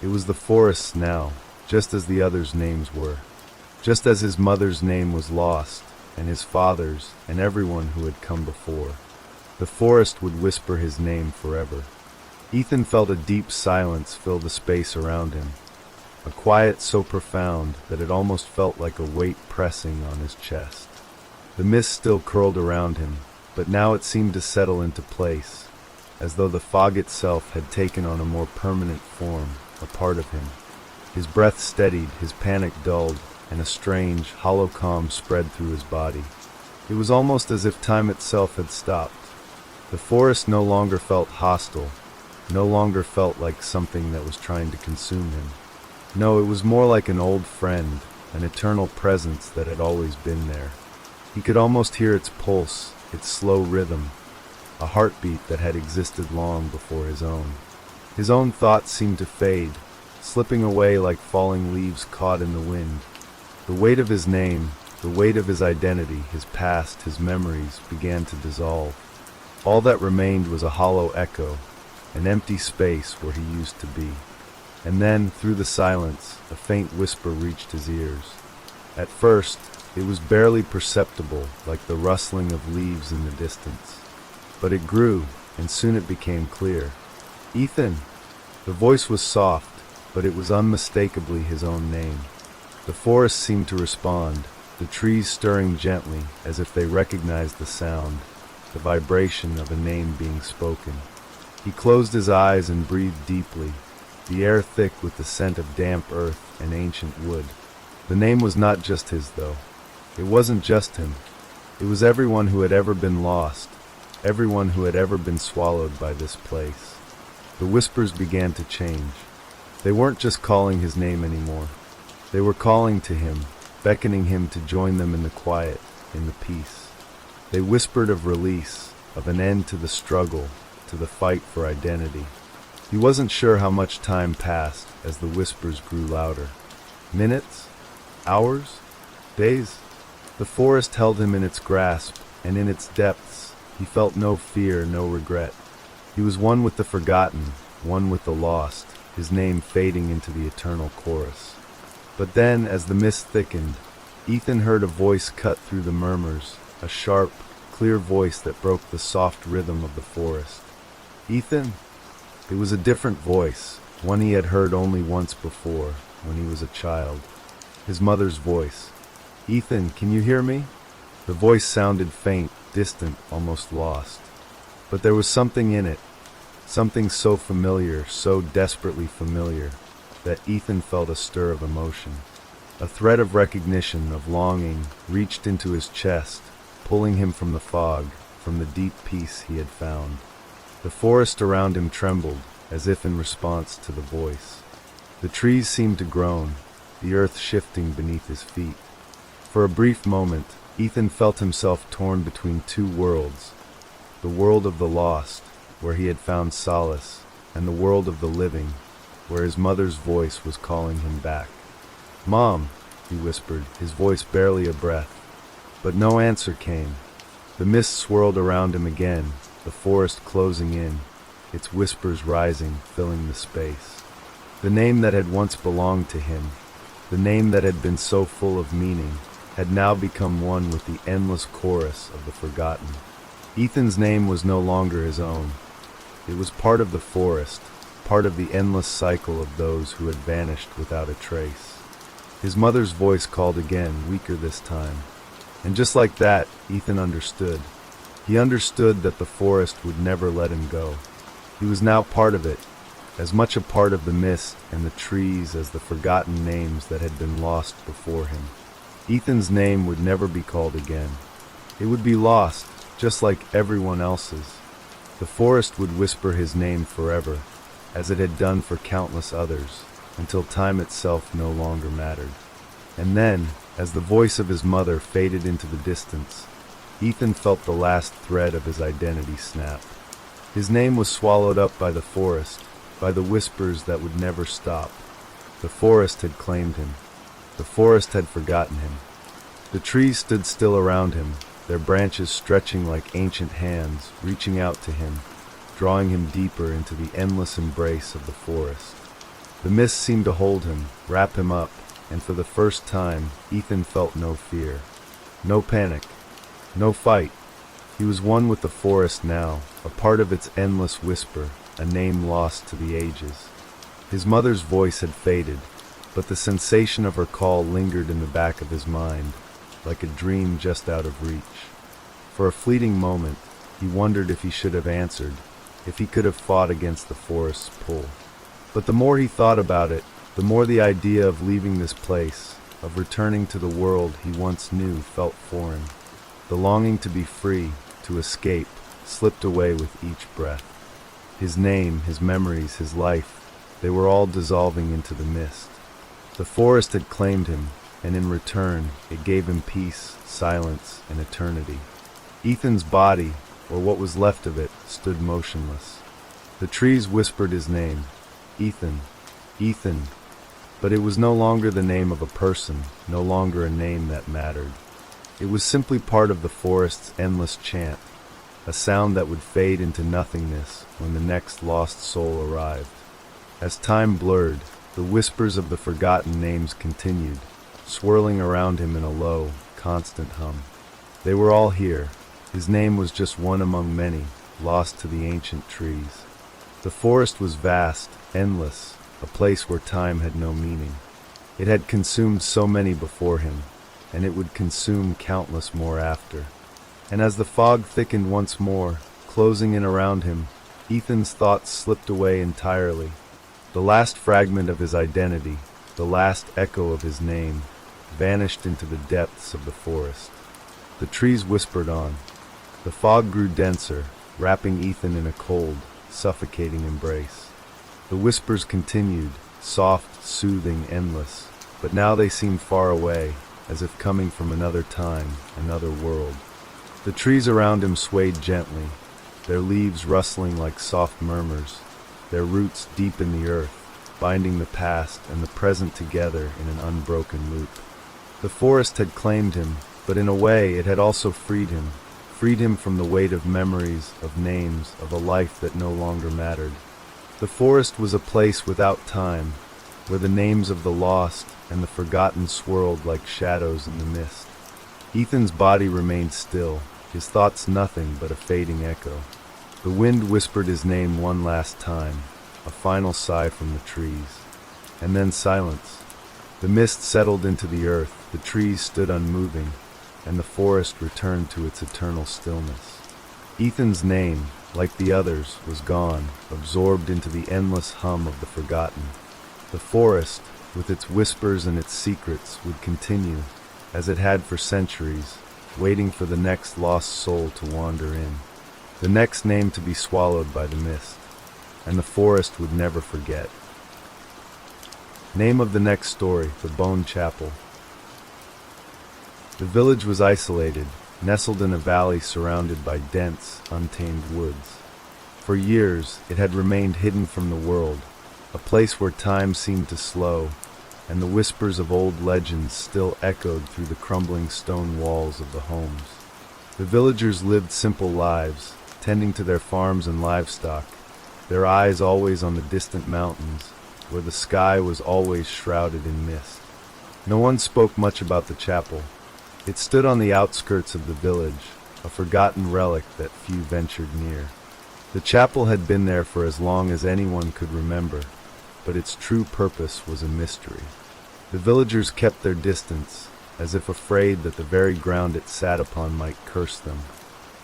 It was the forest's now, just as the others' names were. Just as his mother's name was lost, and his father's, and everyone who had come before. The forest would whisper his name forever. Ethan felt a deep silence fill the space around him, a quiet so profound that it almost felt like a weight pressing on his chest. The mist still curled around him, but now it seemed to settle into place, as though the fog itself had taken on a more permanent form, a part of him. His breath steadied, his panic dulled, and a strange, hollow calm spread through his body. It was almost as if time itself had stopped. The forest no longer felt hostile, no longer felt like something that was trying to consume him. No, it was more like an old friend, an eternal presence that had always been there. He could almost hear its pulse, its slow rhythm, a heartbeat that had existed long before his own. His own thoughts seemed to fade, slipping away like falling leaves caught in the wind. The weight of his name, the weight of his identity, his past, his memories, began to dissolve. All that remained was a hollow echo, an empty space where he used to be. And then, through the silence, a faint whisper reached his ears. At first, it was barely perceptible, like the rustling of leaves in the distance. But it grew, and soon it became clear. "Ethan!" The voice was soft, but it was unmistakably his own name. The forest seemed to respond, the trees stirring gently as if they recognized the sound, the vibration of a name being spoken. He closed his eyes and breathed deeply, the air thick with the scent of damp earth and ancient wood. The name was not just his, though. It wasn't just him. It was everyone who had ever been lost, everyone who had ever been swallowed by this place. The whispers began to change. They weren't just calling his name anymore. They were calling to him, beckoning him to join them in the quiet, in the peace. They whispered of release, of an end to the struggle, to the fight for identity. He wasn't sure how much time passed as the whispers grew louder. Minutes? Hours? Days? The forest held him in its grasp, and in its depths he felt no fear, no regret. He was one with the forgotten, one with the lost, his name fading into the eternal chorus. But then, as the mist thickened, Ethan heard a voice cut through the murmurs, a sharp, clear voice that broke the soft rhythm of the forest. Ethan? It was a different voice, one he had heard only once before, when he was a child. His mother's voice. "Ethan, can you hear me?" The voice sounded faint, distant, almost lost. But there was something in it, something so familiar, so desperately familiar, that Ethan felt a stir of emotion. A thread of recognition, of longing, reached into his chest, pulling him from the fog, from the deep peace he had found. The forest around him trembled, as if in response to the voice. The trees seemed to groan, the earth shifting beneath his feet. For a brief moment, Ethan felt himself torn between two worlds, the world of the lost, where he had found solace, and the world of the living, where his mother's voice was calling him back. "Mom," he whispered, his voice barely a breath. But no answer came. The mist swirled around him again, the forest closing in, its whispers rising, filling the space. The name that had once belonged to him, the name that had been so full of meaning, had now become one with the endless chorus of the forgotten. Ethan's name was no longer his own. It was part of the forest, part of the endless cycle of those who had vanished without a trace. His mother's voice called again, weaker this time. And just like that, Ethan understood. He understood that the forest would never let him go. He was now part of it, as much a part of the mist and the trees as the forgotten names that had been lost before him. Ethan's name would never be called again. It would be lost, just like everyone else's. The forest would whisper his name forever, as it had done for countless others, until time itself no longer mattered. And then, as the voice of his mother faded into the distance, Ethan felt the last thread of his identity snap. His name was swallowed up by the forest, by the whispers that would never stop. The forest had claimed him. The forest had forgotten him. The trees stood still around him, their branches stretching like ancient hands, reaching out to him, drawing him deeper into the endless embrace of the forest. The mist seemed to hold him, wrap him up, and for the first time, Ethan felt no fear, no panic, no fight. He was one with the forest now, a part of its endless whisper, a name lost to the ages. His mother's voice had faded, but the sensation of her call lingered in the back of his mind, like a dream just out of reach. For a fleeting moment, he wondered if he should have answered, if he could have fought against the forest's pull. But the more he thought about it, the more the idea of leaving this place, of returning to the world he once knew, felt foreign. The longing to be free, to escape, slipped away with each breath. His name, his memories, his life, they were all dissolving into the mist. The forest had claimed him, and in return, it gave him peace, silence, and eternity. Ethan's body, or what was left of it, stood motionless. The trees whispered his name, Ethan, Ethan, but it was no longer the name of a person, no longer a name that mattered. It was simply part of the forest's endless chant, a sound that would fade into nothingness when the next lost soul arrived. As time blurred, the whispers of the forgotten names continued, swirling around him in a low, constant hum. They were all here. His name was just one among many, lost to the ancient trees. The forest was vast, endless, a place where time had no meaning. It had consumed so many before him, and it would consume countless more after. And as the fog thickened once more, closing in around him, Ethan's thoughts slipped away entirely. The last fragment of his identity, the last echo of his name, vanished into the depths of the forest. The trees whispered on. The fog grew denser, wrapping Ethan in a cold, suffocating embrace. The whispers continued, soft, soothing, endless. But now they seemed far away, as if coming from another time, another world. The trees around him swayed gently, their leaves rustling like soft murmurs, their roots deep in the earth, binding the past and the present together in an unbroken loop. The forest had claimed him, but in a way it had also freed him from the weight of memories, of names, of a life that no longer mattered. The forest was a place without time, where the names of the lost and the forgotten swirled like shadows in the mist. Ethan's body remained still, his thoughts nothing but a fading echo. The wind whispered his name one last time, a final sigh from the trees. And then silence. The mist settled into the earth, the trees stood unmoving, and the forest returned to its eternal stillness. Ethan's name, like the others, was gone, absorbed into the endless hum of the forgotten. The forest, with its whispers and its secrets, would continue, as it had for centuries, waiting for the next lost soul to wander in, the next name to be swallowed by the mist, and the forest would never forget. Name of the next story, the Bone Chapel. The village was isolated, nestled in a valley surrounded by dense, untamed woods. For years, it had remained hidden from the world, a place where time seemed to slow, and the whispers of old legends still echoed through the crumbling stone walls of the homes. The villagers lived simple lives, tending to their farms and livestock, their eyes always on the distant mountains, where the sky was always shrouded in mist. No one spoke much about the chapel. It stood on the outskirts of the village, a forgotten relic that few ventured near. The chapel had been there for as long as anyone could remember, but its true purpose was a mystery. The villagers kept their distance, as if afraid that the very ground it sat upon might curse them.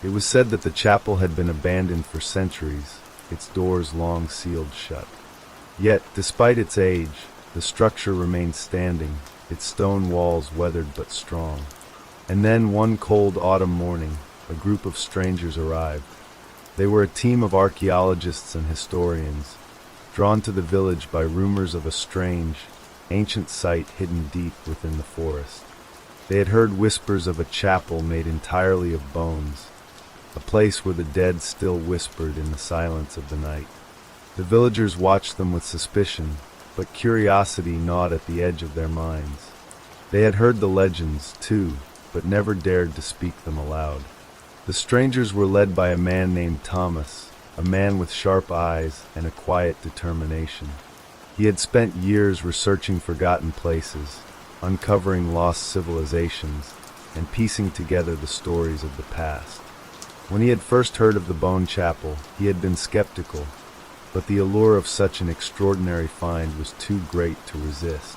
It was said that the chapel had been abandoned for centuries, its doors long sealed shut. Yet, despite its age, the structure remained standing, its stone walls weathered but strong. And then, one cold autumn morning, a group of strangers arrived. They were a team of archaeologists and historians, drawn to the village by rumors of a strange, ancient site hidden deep within the forest. They had heard whispers of a chapel made entirely of bones, a place where the dead still whispered in the silence of the night. The villagers watched them with suspicion, but curiosity gnawed at the edge of their minds. They had heard the legends, too, but never dared to speak them aloud. The strangers were led by a man named Thomas, a man with sharp eyes and a quiet determination. He had spent years researching forgotten places, uncovering lost civilizations, and piecing together the stories of the past. When he had first heard of the Bone Chapel, he had been skeptical, but the allure of such an extraordinary find was too great to resist.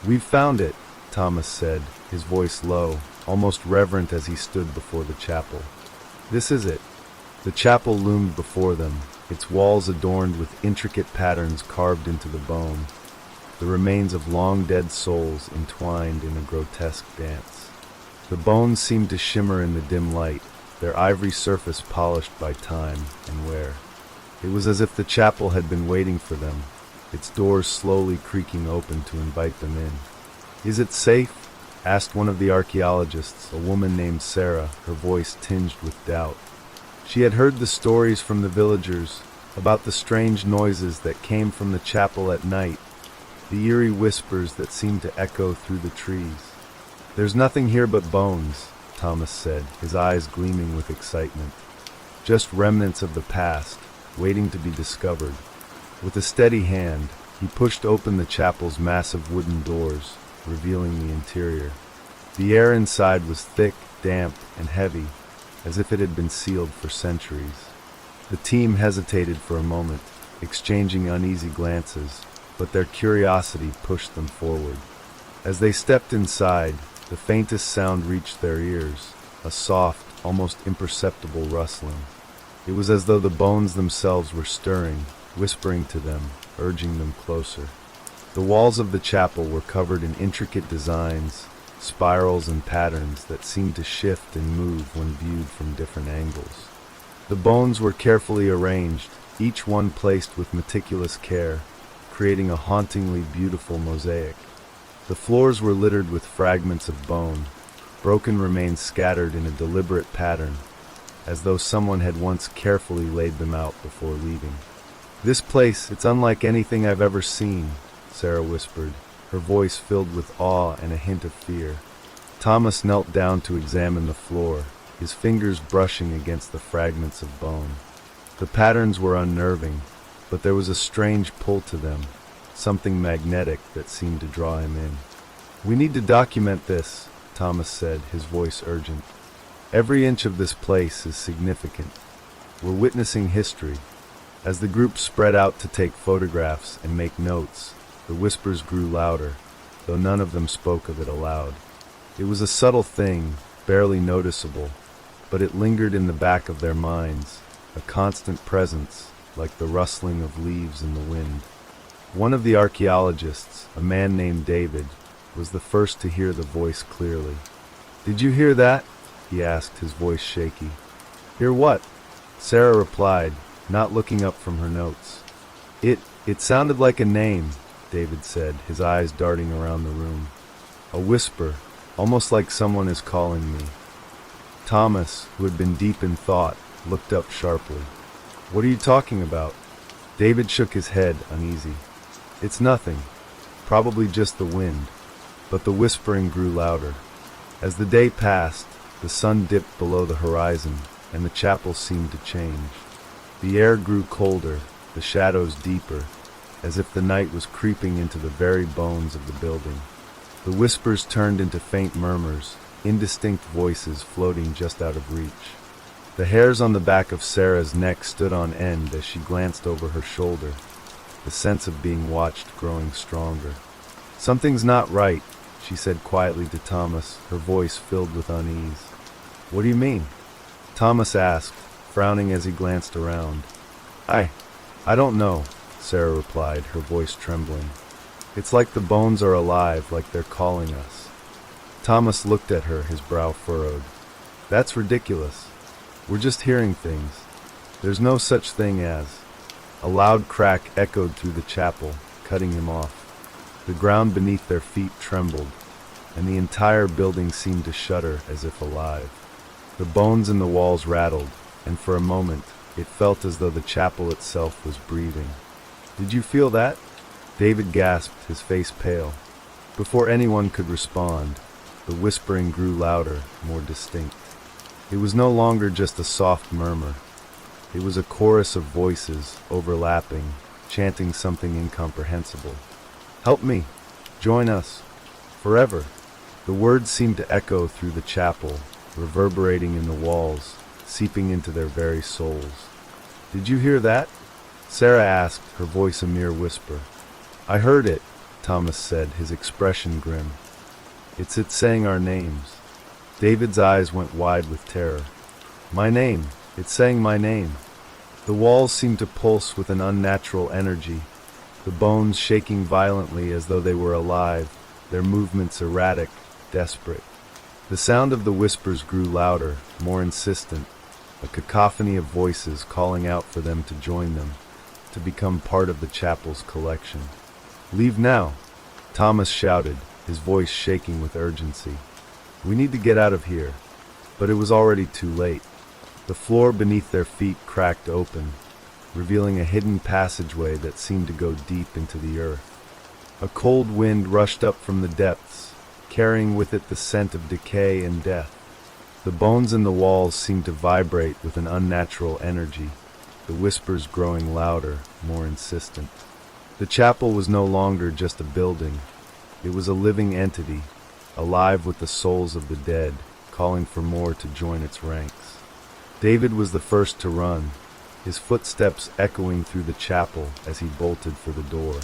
"We've found it," Thomas said, his voice low, almost reverent as he stood before the chapel. "This is it." The chapel loomed before them, its walls adorned with intricate patterns carved into the bone, the remains of long-dead souls entwined in a grotesque dance. The bones seemed to shimmer in the dim light, their ivory surface polished by time and wear. It was as if the chapel had been waiting for them, its doors slowly creaking open to invite them in. "Is it safe?" asked one of the archaeologists, a woman named Sarah, her voice tinged with doubt. She had heard the stories from the villagers about the strange noises that came from the chapel at night, the eerie whispers that seemed to echo through the trees. "There's nothing here but bones," Thomas said, his eyes gleaming with excitement. "Just remnants of the past, waiting to be discovered." With a steady hand, he pushed open the chapel's massive wooden doors, revealing the interior. The air inside was thick, damp, and heavy, as if it had been sealed for centuries. The team hesitated for a moment, exchanging uneasy glances, but their curiosity pushed them forward. As they stepped inside, the faintest sound reached their ears, a soft, almost imperceptible rustling. It was as though the bones themselves were stirring, whispering to them, urging them closer. The walls of the chapel were covered in intricate designs, spirals and patterns that seemed to shift and move when viewed from different angles. The bones were carefully arranged, each one placed with meticulous care, creating a hauntingly beautiful mosaic. The floors were littered with fragments of bone, broken remains scattered in a deliberate pattern, as though someone had once carefully laid them out before leaving. "This place, it's unlike anything I've ever seen," Sarah whispered, her voice filled with awe and a hint of fear. Thomas knelt down to examine the floor, his fingers brushing against the fragments of bone. The patterns were unnerving, but there was a strange pull to them, something magnetic that seemed to draw him in. "We need to document this," Thomas said, his voice urgent. "Every inch of this place is significant. We're witnessing history." As the group spread out to take photographs and make notes, the whispers grew louder, though none of them spoke of it aloud. It was a subtle thing, barely noticeable, but it lingered in the back of their minds, a constant presence, like the rustling of leaves in the wind. One of the archaeologists, a man named David, was the first to hear the voice clearly. "Did you hear that?" he asked, his voice shaky. "Hear what?" Sarah replied, not looking up from her notes. It sounded like a name," David said, his eyes darting around the room. "A whisper, almost like someone is calling me." Thomas, who had been deep in thought, looked up sharply. "What are you talking about?" David shook his head, uneasy. "It's nothing. Probably just the wind." But the whispering grew louder. As the day passed, the sun dipped below the horizon, and the chapel seemed to change. The air grew colder, the shadows deeper, as if the night was creeping into the very bones of the building. The whispers turned into faint murmurs, indistinct voices floating just out of reach. The hairs on the back of Sarah's neck stood on end as she glanced over her shoulder, the sense of being watched growing stronger. "Something's not right," she said quietly to Thomas, her voice filled with unease. "What do you mean?" Thomas asked, frowning as he glanced around. I don't know," Sarah replied, her voice trembling. "It's like the bones are alive, like they're calling us." Thomas looked at her, his brow furrowed. "That's ridiculous. We're just hearing things. There's no such thing as—" A loud crack echoed through the chapel, cutting him off. The ground beneath their feet trembled, and the entire building seemed to shudder as if alive. The bones in the walls rattled, and for a moment, it felt as though the chapel itself was breathing. "Did you feel that?" David gasped, his face pale. Before anyone could respond, the whispering grew louder, more distinct. It was no longer just a soft murmur. It was a chorus of voices, overlapping, chanting something incomprehensible. "Help me! Join us! Forever!" The words seemed to echo through the chapel, reverberating in the walls, seeping into their very souls. "Did you hear that?" Sarah asked, her voice a mere whisper. "I heard it," Thomas said, his expression grim. It's saying our names." David's eyes went wide with terror. "My name! It's saying my name." The walls seemed to pulse with an unnatural energy, the bones shaking violently as though they were alive, their movements erratic, desperate. The sound of the whispers grew louder, more insistent, a cacophony of voices calling out for them to join them, to become part of the chapel's collection. "Leave now," Thomas shouted, his voice shaking with urgency. "We need to get out of here." But it was already too late. The floor beneath their feet cracked open, revealing a hidden passageway that seemed to go deep into the earth. A cold wind rushed up from the depths, carrying with it the scent of decay and death. The bones in the walls seemed to vibrate with an unnatural energy, the whispers growing louder, more insistent. The chapel was no longer just a building. It was a living entity, alive with the souls of the dead, calling for more to join its ranks. David was the first to run, his footsteps echoing through the chapel as he bolted for the door.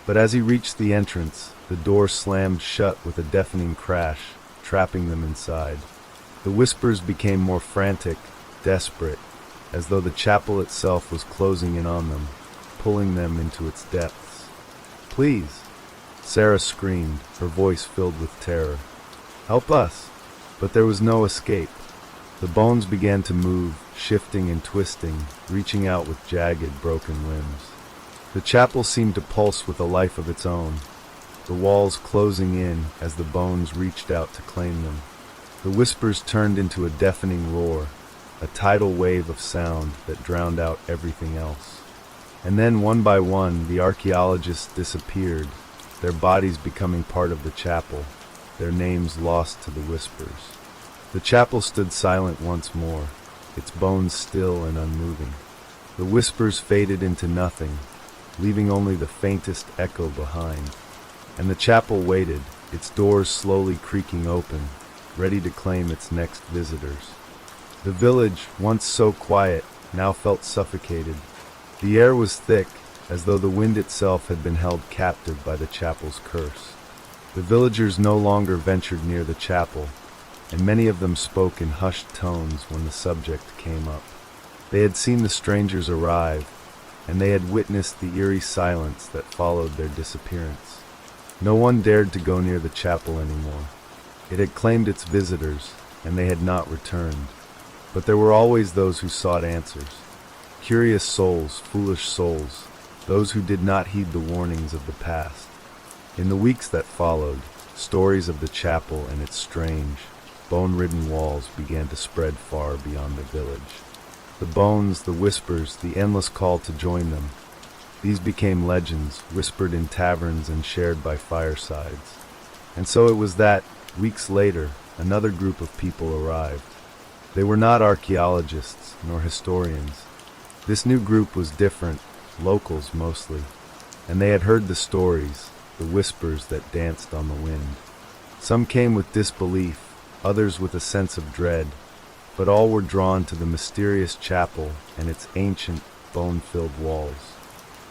But as he reached the entrance, the door slammed shut with a deafening crash, trapping them inside. The whispers became more frantic, desperate, as though the chapel itself was closing in on them, pulling them into its depths. "Please!" Sarah screamed, her voice filled with terror. "Help us!" But there was no escape. The bones began to move, shifting and twisting, reaching out with jagged, broken limbs. The chapel seemed to pulse with a life of its own, the walls closing in as the bones reached out to claim them. The whispers turned into a deafening roar, a tidal wave of sound that drowned out everything else. And then, one by one, the archaeologists disappeared, their bodies becoming part of the chapel, their names lost to the whispers. The chapel stood silent once more, its bones still and unmoving. The whispers faded into nothing, leaving only the faintest echo behind. And the chapel waited, its doors slowly creaking open, ready to claim its next visitors. The village, once so quiet, now felt suffocated. The air was thick, as though the wind itself had been held captive by the chapel's curse. The villagers no longer ventured near the chapel, and many of them spoke in hushed tones when the subject came up. They had seen the strangers arrive, and they had witnessed the eerie silence that followed their disappearance. No one dared to go near the chapel anymore. It had claimed its visitors, and they had not returned. But there were always those who sought answers. Curious souls, foolish souls, those who did not heed the warnings of the past. In the weeks that followed, stories of the chapel and its strange, bone-ridden walls began to spread far beyond the village. The bones, the whispers, the endless call to join them. These became legends, whispered in taverns and shared by firesides. And so it was that, weeks later, another group of people arrived. They were not archaeologists, nor historians. This new group was different, locals mostly, and they had heard the stories, the whispers that danced on the wind. Some came with disbelief, others with a sense of dread, but all were drawn to the mysterious chapel and its ancient, bone-filled walls.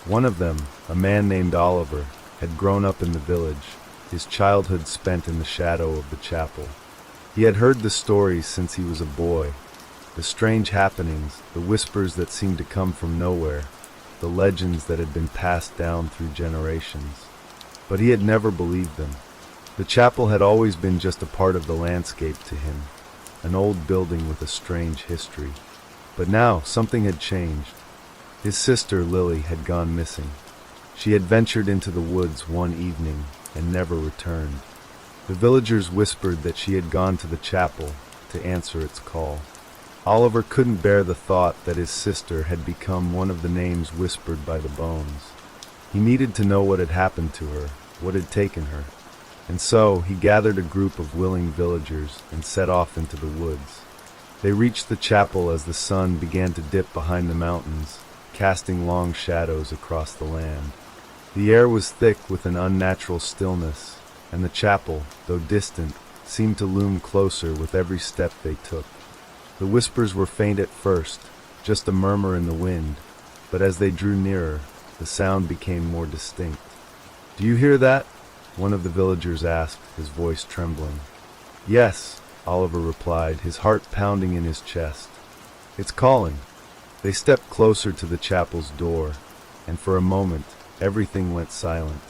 One of them, a man named Oliver, had grown up in the village, his childhood spent in the shadow of the chapel. He had heard the stories since he was a boy, the strange happenings, the whispers that seemed to come from nowhere, the legends that had been passed down through generations. But he had never believed them. The chapel had always been just a part of the landscape to him, an old building with a strange history. But now something had changed. His sister, Lily, had gone missing. She had ventured into the woods one evening and never returned. The villagers whispered that she had gone to the chapel to answer its call. Oliver couldn't bear the thought that his sister had become one of the names whispered by the bones. He needed to know what had happened to her, what had taken her. And so he gathered a group of willing villagers and set off into the woods. They reached the chapel as the sun began to dip behind the mountains, casting long shadows across the land. The air was thick with an unnatural stillness, and the chapel, though distant, seemed to loom closer with every step they took. The whispers were faint at first, just a murmur in the wind, but as they drew nearer, the sound became more distinct. "Do you hear that?" one of the villagers asked, his voice trembling. "Yes," Oliver replied, his heart pounding in his chest. "It's calling." They stepped closer to the chapel's door, and for a moment, everything went silent.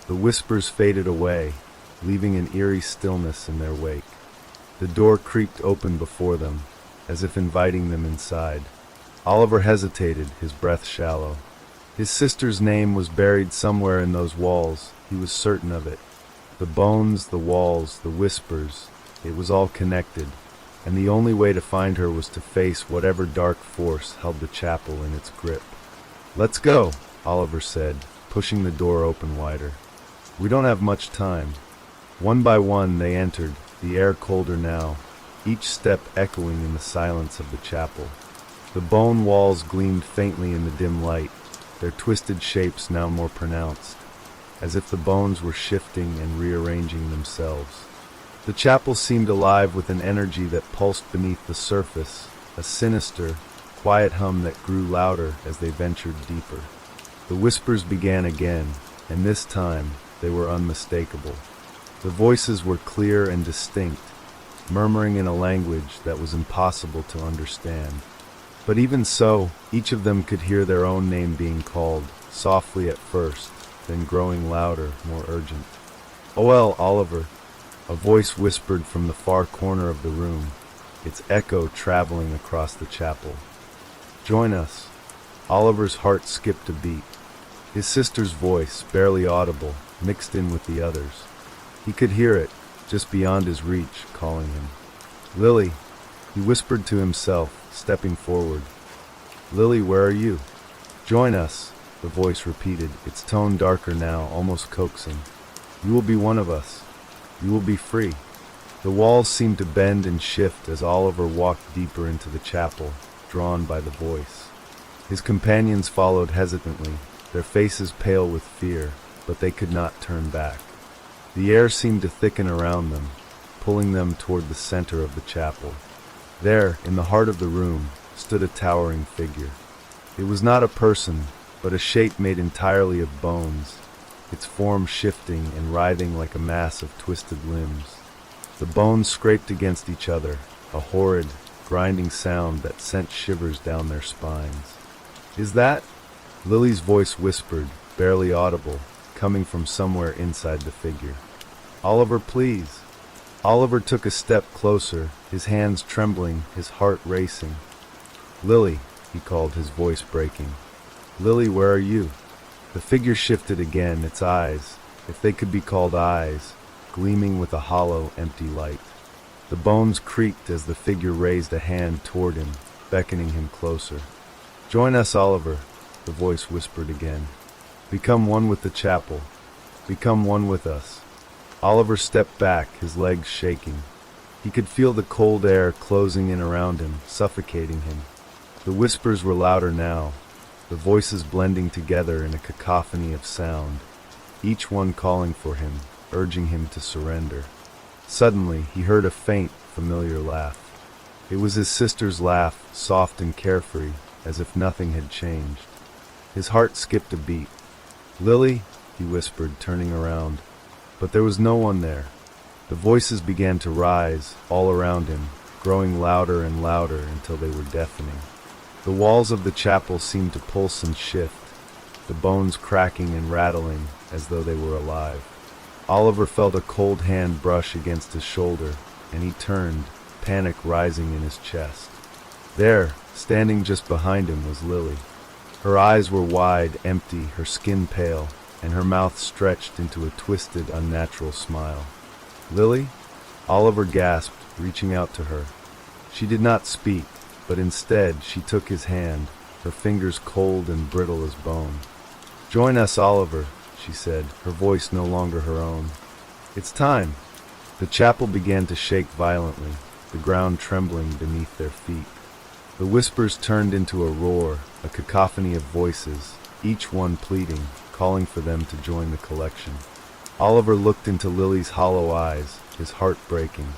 The whispers faded away, leaving an eerie stillness in their wake. The door creaked open before them, as if inviting them inside. Oliver hesitated, his breath shallow. His sister's name was buried somewhere in those walls, he was certain of it. The bones, the walls, the whispers, it was all connected, and the only way to find her was to face whatever dark force held the chapel in its grip. "Let's go," Oliver said, pushing the door open wider. "We don't have much time." One by one they entered, the air colder now, each step echoing in the silence of the chapel. The bone walls gleamed faintly in the dim light, their twisted shapes now more pronounced, as if the bones were shifting and rearranging themselves. The chapel seemed alive with an energy that pulsed beneath the surface, a sinister, quiet hum that grew louder as they ventured deeper. The whispers began again, and this time they were unmistakable. The voices were clear and distinct, murmuring in a language that was impossible to understand. But even so, each of them could hear their own name being called, softly at first, then growing louder, more urgent. "Oel, Oliver," a voice whispered from the far corner of the room, its echo traveling across the chapel. "Join us." Oliver's heart skipped a beat. His sister's voice, barely audible, mixed in with the others. He could hear it, just beyond his reach, calling him. "Lily," he whispered to himself, stepping forward. "Lily, where are you?" "Join us," the voice repeated, its tone darker now, almost coaxing. "You will be one of us. You will be free." The walls seemed to bend and shift as Oliver walked deeper into the chapel, drawn by the voice. His companions followed hesitantly, their faces pale with fear, but they could not turn back. The air seemed to thicken around them, pulling them toward the center of the chapel. There, in the heart of the room, stood a towering figure. It was not a person, but a shape made entirely of bones, its form shifting and writhing like a mass of twisted limbs. The bones scraped against each other, a horrid, grinding sound that sent shivers down their spines. "Is that?" Lily's voice whispered, barely audible, coming from somewhere inside the figure. "Oliver, please." Oliver took a step closer, his hands trembling, his heart racing. "Lily," he called, his voice breaking. "Lily, where are you?" The figure shifted again, its eyes, if they could be called eyes, gleaming with a hollow, empty light. The bones creaked as the figure raised a hand toward him, beckoning him closer. "Join us, Oliver," the voice whispered again. "Become one with the chapel. Become one with us." Oliver stepped back, his legs shaking. He could feel the cold air closing in around him, suffocating him. The whispers were louder now, the voices blending together in a cacophony of sound, each one calling for him, urging him to surrender. Suddenly, he heard a faint, familiar laugh. It was his sister's laugh, soft and carefree, as if nothing had changed. His heart skipped a beat. "Lily," he whispered, turning around. But there was no one there. The voices began to rise, all around him, growing louder and louder until they were deafening. The walls of the chapel seemed to pulse and shift, the bones cracking and rattling as though they were alive. Oliver felt a cold hand brush against his shoulder, and he turned, panic rising in his chest. There, standing just behind him, was Lily. Her eyes were wide, empty, her skin pale, and her mouth stretched into a twisted, unnatural smile. "Lily?" Oliver gasped, reaching out to her. She did not speak, but instead she took his hand, her fingers cold and brittle as bone. "Join us, Oliver," she said, her voice no longer her own. "It's time." The chapel began to shake violently, the ground trembling beneath their feet. The whispers turned into a roar, a cacophony of voices, each one pleading, calling for them to join the collection. Oliver looked into Lily's hollow eyes, his heart breaking.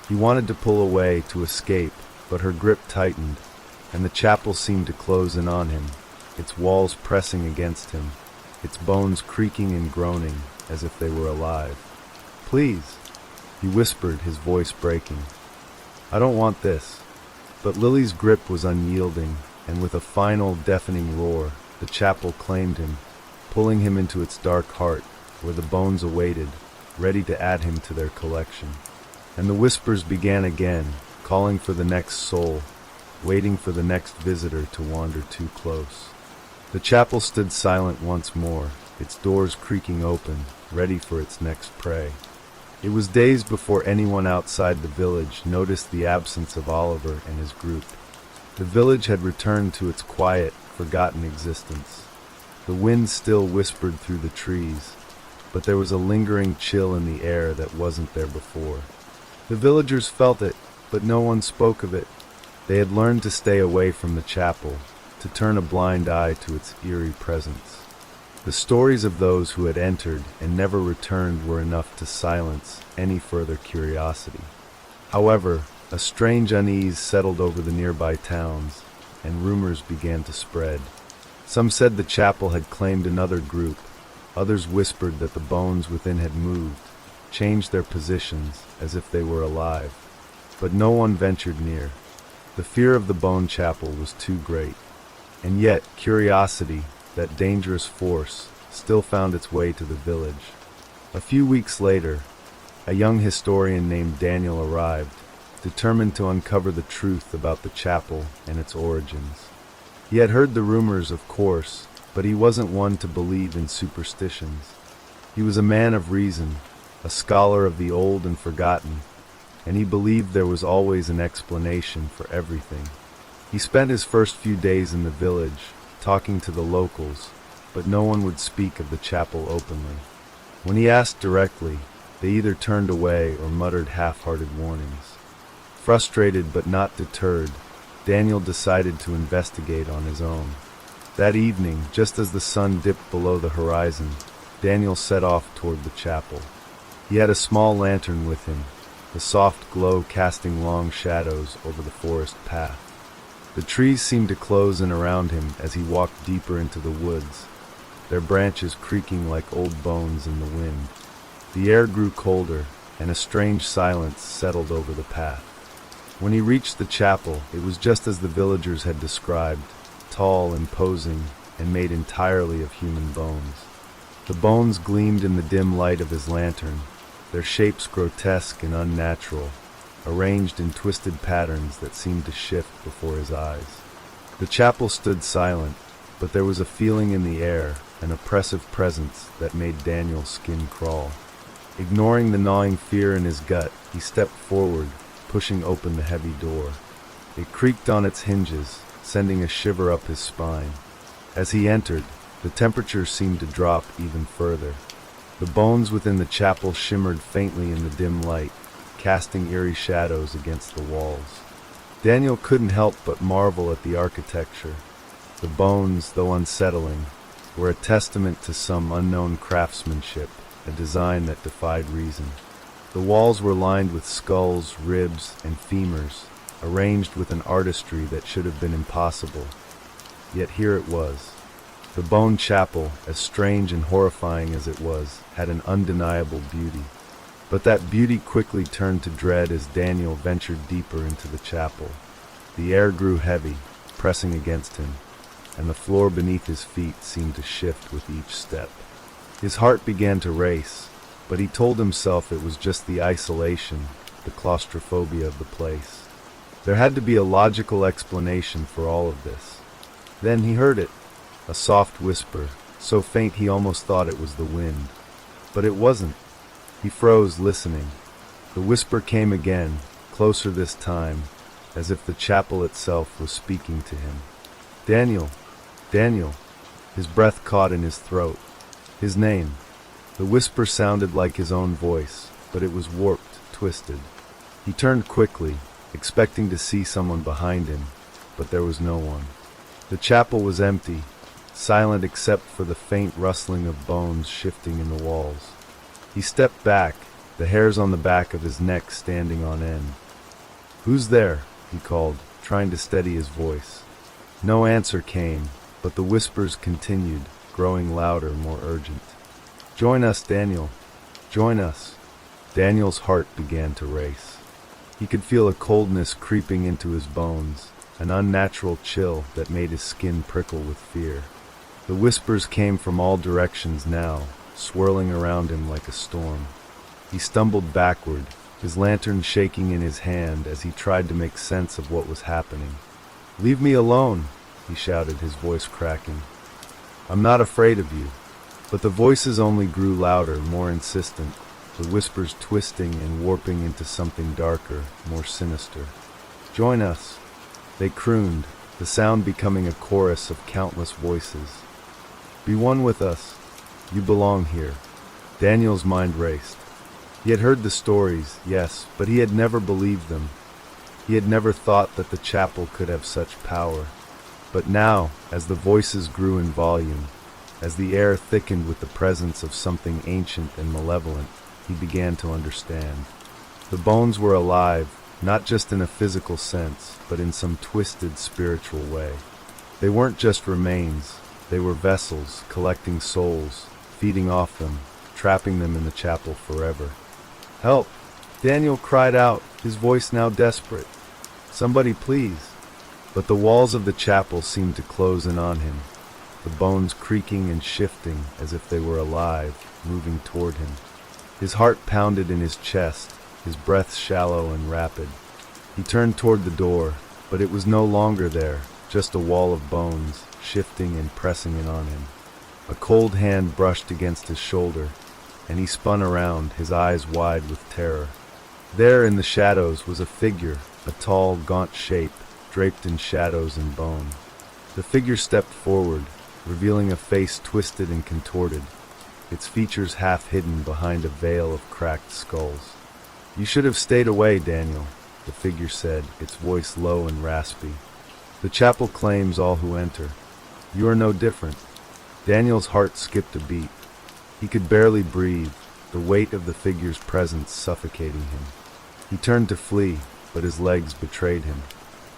He wanted to pull away, to escape, but her grip tightened, and the chapel seemed to close in on him, its walls pressing against him, its bones creaking and groaning as if they were alive. "Please," he whispered, his voice breaking. "I don't want this." But Lily's grip was unyielding, and with a final, deafening roar, the chapel claimed him, pulling him into its dark heart, where the bones awaited, ready to add him to their collection. And the whispers began again, calling for the next soul, waiting for the next visitor to wander too close. The chapel stood silent once more, its doors creaking open, ready for its next prey. It was days before anyone outside the village noticed the absence of Oliver and his group. The village had returned to its quiet, forgotten existence. The wind still whispered through the trees, but there was a lingering chill in the air that wasn't there before. The villagers felt it, but no one spoke of it. They had learned to stay away from the chapel, to turn a blind eye to its eerie presence. The stories of those who had entered and never returned were enough to silence any further curiosity. However, a strange unease settled over the nearby towns, and rumors began to spread. Some said the chapel had claimed another group. Others whispered that the bones within had moved, changed their positions as if they were alive. But no one ventured near. The fear of the bone chapel was too great. And yet, curiosity, that dangerous force, still found its way to the village. A few weeks later, a young historian named Daniel arrived, determined to uncover the truth about the chapel and its origins. He had heard the rumors, of course, but he wasn't one to believe in superstitions. He was a man of reason, a scholar of the old and forgotten, and he believed there was always an explanation for everything. He spent his first few days in the village, talking to the locals, but no one would speak of the chapel openly. When he asked directly, they either turned away or muttered half-hearted warnings. Frustrated but not deterred, Daniel decided to investigate on his own. That evening, just as the sun dipped below the horizon, Daniel set off toward the chapel. He had a small lantern with him, the soft glow casting long shadows over the forest path. The trees seemed to close in around him as he walked deeper into the woods, their branches creaking like old bones in the wind. The air grew colder, and a strange silence settled over the path. When he reached the chapel, it was just as the villagers had described, tall, imposing, and made entirely of human bones. The bones gleamed in the dim light of his lantern, their shapes grotesque and unnatural, arranged in twisted patterns that seemed to shift before his eyes. The chapel stood silent, but there was a feeling in the air, an oppressive presence that made Daniel's skin crawl. Ignoring the gnawing fear in his gut, he stepped forward, pushing open the heavy door. It creaked on its hinges, sending a shiver up his spine. As he entered, the temperature seemed to drop even further. The bones within the chapel shimmered faintly in the dim light, casting eerie shadows against the walls. Daniel couldn't help but marvel at the architecture. The bones, though unsettling, were a testament to some unknown craftsmanship, a design that defied reason. The walls were lined with skulls, ribs, and femurs, arranged with an artistry that should have been impossible. Yet here it was. The bone chapel, as strange and horrifying as it was, had an undeniable beauty. But that beauty quickly turned to dread as Daniel ventured deeper into the chapel. The air grew heavy, pressing against him, and the floor beneath his feet seemed to shift with each step. His heart began to race, but he told himself it was just the isolation, the claustrophobia of the place. There had to be a logical explanation for all of this. Then he heard it, a soft whisper, so faint he almost thought it was the wind. But it wasn't. He froze, listening. The whisper came again, closer this time, as if the chapel itself was speaking to him. Daniel, Daniel. His breath caught in his throat. His name. The whisper sounded like his own voice, but it was warped, twisted. He turned quickly, expecting to see someone behind him, but there was no one. The chapel was empty, silent except for the faint rustling of bones shifting in the walls. He stepped back, the hairs on the back of his neck standing on end. "Who's there?" he called, trying to steady his voice. No answer came, but the whispers continued, growing louder, more urgent. "Join us, Daniel. Join us." Daniel's heart began to race. He could feel a coldness creeping into his bones, an unnatural chill that made his skin prickle with fear. The whispers came from all directions now, swirling around him like a storm. He stumbled backward, his lantern shaking in his hand as he tried to make sense of what was happening. "Leave me alone," he shouted, his voice cracking. "I'm not afraid of you." But the voices only grew louder, more insistent, the whispers twisting and warping into something darker, more sinister. "Join us," they crooned, the sound becoming a chorus of countless voices. "Be one with us. You belong here." Daniel's mind raced. He had heard the stories, yes, but he had never believed them. He had never thought that the chapel could have such power. But now, as the voices grew in volume, as the air thickened with the presence of something ancient and malevolent, he began to understand. The bones were alive, not just in a physical sense, but in some twisted spiritual way. They weren't just remains, they were vessels, collecting souls, feeding off them, trapping them in the chapel forever. "Help!" Daniel cried out, his voice now desperate. "Somebody please." But the walls of the chapel seemed to close in on him, the bones creaking and shifting as if they were alive, moving toward him. His heart pounded in his chest, his breath shallow and rapid. He turned toward the door, but it was no longer there, just a wall of bones, shifting and pressing in on him. A cold hand brushed against his shoulder, and he spun around, his eyes wide with terror. There in the shadows was a figure, a tall, gaunt shape, draped in shadows and bone. The figure stepped forward, revealing a face twisted and contorted, its features half hidden behind a veil of cracked skulls. "You should have stayed away, Daniel," the figure said, its voice low and raspy. "The chapel claims all who enter. You are no different." Daniel's heart skipped a beat. He could barely breathe, the weight of the figure's presence suffocating him. He turned to flee, but his legs betrayed him.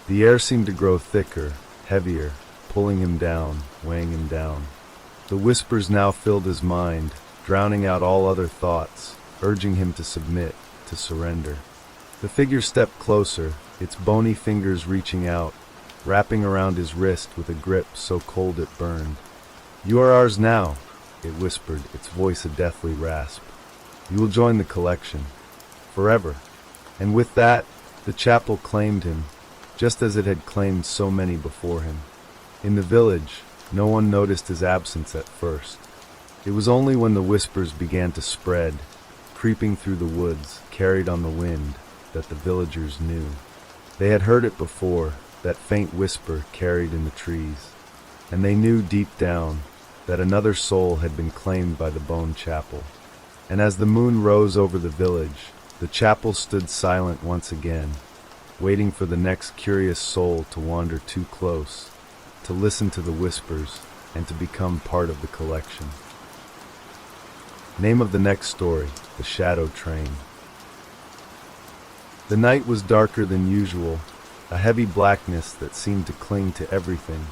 The air seemed to grow thicker, heavier, pulling him down, weighing him down. The whispers now filled his mind, drowning out all other thoughts, urging him to submit, to surrender. The figure stepped closer, its bony fingers reaching out, wrapping around his wrist with a grip so cold it burned. "You are ours now," it whispered, its voice a deathly rasp. "You will join the collection. Forever." And with that, the chapel claimed him, just as it had claimed so many before him. In the village, no one noticed his absence at first. It was only when the whispers began to spread, creeping through the woods, carried on the wind, that the villagers knew. They had heard it before, that faint whisper carried in the trees, and they knew deep down that another soul had been claimed by the bone chapel. And as the moon rose over the village, the chapel stood silent once again, waiting for the next curious soul to wander too close, to listen to the whispers, and to become part of the collection. Name of the next story: The Shadow Train. The night was darker than usual, a heavy blackness that seemed to cling to everything.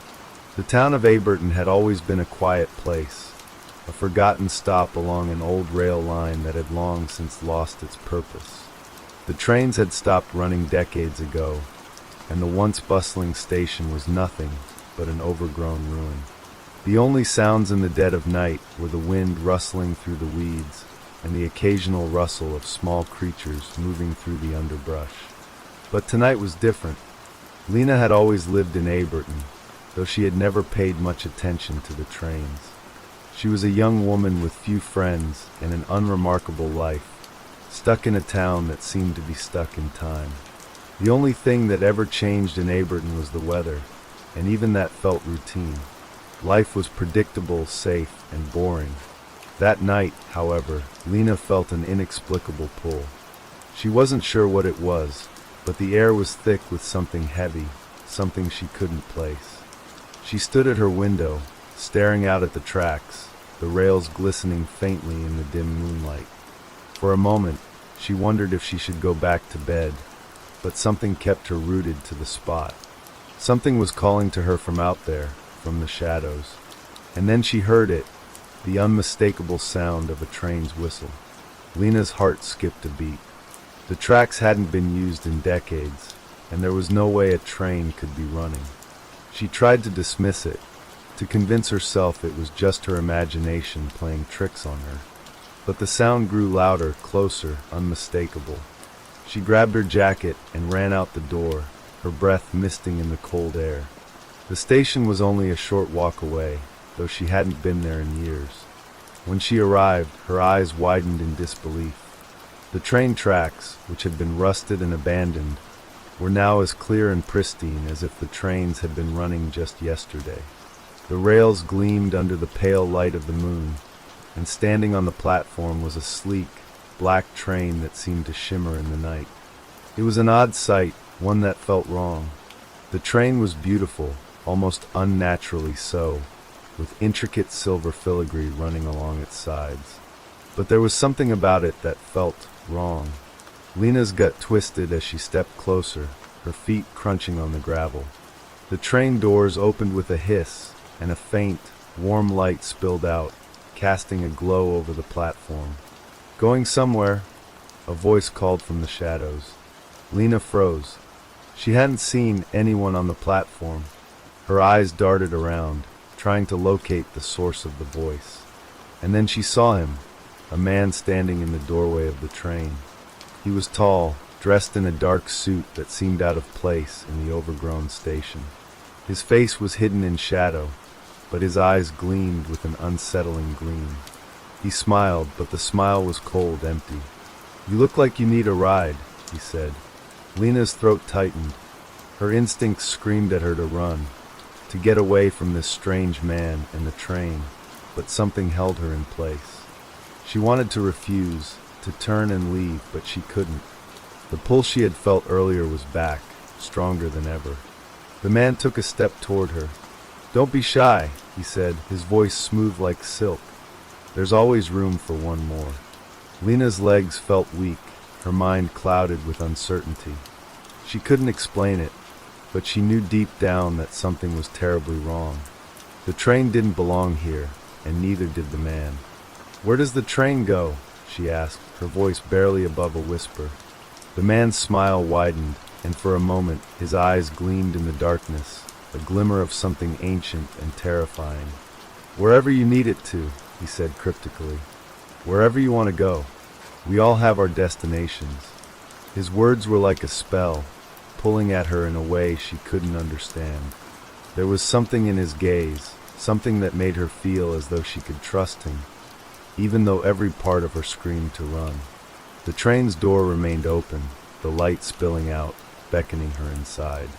The town of Aberton had always been a quiet place, a forgotten stop along an old rail line that had long since lost its purpose. The trains had stopped running decades ago, and the once bustling station was nothing but an overgrown ruin. The only sounds in the dead of night were the wind rustling through the weeds and the occasional rustle of small creatures moving through the underbrush. But tonight was different. Lena had always lived in Aberton, though she had never paid much attention to the trains. She was a young woman with few friends and an unremarkable life, stuck in a town that seemed to be stuck in time. The only thing that ever changed in Aberton was the weather, and even that felt routine. Life was predictable, safe, and boring. That night, however, Lena felt an inexplicable pull. She wasn't sure what it was, but the air was thick with something heavy, something she couldn't place. She stood at her window, staring out at the tracks, the rails glistening faintly in the dim moonlight. For a moment, she wondered if she should go back to bed, but something kept her rooted to the spot. Something was calling to her from out there, from the shadows. And then she heard it, the unmistakable sound of a train's whistle. Lena's heart skipped a beat. The tracks hadn't been used in decades, and there was no way a train could be running. She tried to dismiss it, to convince herself it was just her imagination playing tricks on her. But the sound grew louder, closer, unmistakable. She grabbed her jacket and ran out the door, her breath misting in the cold air. The station was only a short walk away, though she hadn't been there in years. When she arrived, her eyes widened in disbelief. The train tracks, which had been rusted and abandoned, were now as clear and pristine as if the trains had been running just yesterday. The rails gleamed under the pale light of the moon, and standing on the platform was a sleek, black train that seemed to shimmer in the night. It was an odd sight, one that felt wrong. The train was beautiful, almost unnaturally so, with intricate silver filigree running along its sides. But there was something about it that felt wrong. Lena's gut twisted as she stepped closer, her feet crunching on the gravel. The train doors opened with a hiss, and a faint, warm light spilled out, casting a glow over the platform. "Going somewhere?" a voice called from the shadows. Lena froze. She hadn't seen anyone on the platform. Her eyes darted around, trying to locate the source of the voice. And then she saw him, a man standing in the doorway of the train. He was tall, dressed in a dark suit that seemed out of place in the overgrown station. His face was hidden in shadow, but his eyes gleamed with an unsettling gleam. He smiled, but the smile was cold, empty. "You look like you need a ride," he said. Lena's throat tightened. Her instincts screamed at her to run, to get away from this strange man and the train, but something held her in place. She wanted to refuse, to turn and leave, but she couldn't. The pull she had felt earlier was back, stronger than ever. The man took a step toward her. "Don't be shy," he said, his voice smooth like silk. "There's always room for one more." Lena's legs felt weak, her mind clouded with uncertainty. She couldn't explain it, but she knew deep down that something was terribly wrong. The train didn't belong here, and neither did the man. "Where does the train go?" she asked, her voice barely above a whisper. The man's smile widened, and for a moment his eyes gleamed in the darkness, a glimmer of something ancient and terrifying. "Wherever you need it to," he said cryptically. "Wherever you want to go. We all have our destinations." His words were like a spell, pulling at her in a way she couldn't understand. There was something in his gaze, something that made her feel as though she could trust him, even though every part of her screamed to run. The train's door remained open, the light spilling out, beckoning her inside.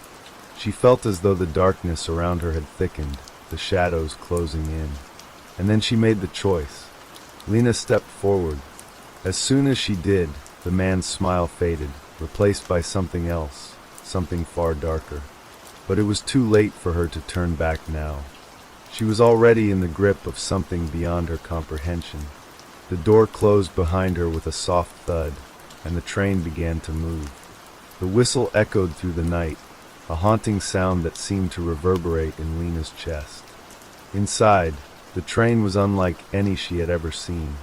She felt as though the darkness around her had thickened, the shadows closing in. And then she made the choice. Lena stepped forward. As soon as she did, the man's smile faded, replaced by something else, something far darker. But it was too late for her to turn back now. She was already in the grip of something beyond her comprehension. The door closed behind her with a soft thud, and the train began to move. The whistle echoed through the night, a haunting sound that seemed to reverberate in Lena's chest. Inside, the train was unlike any she had ever seen.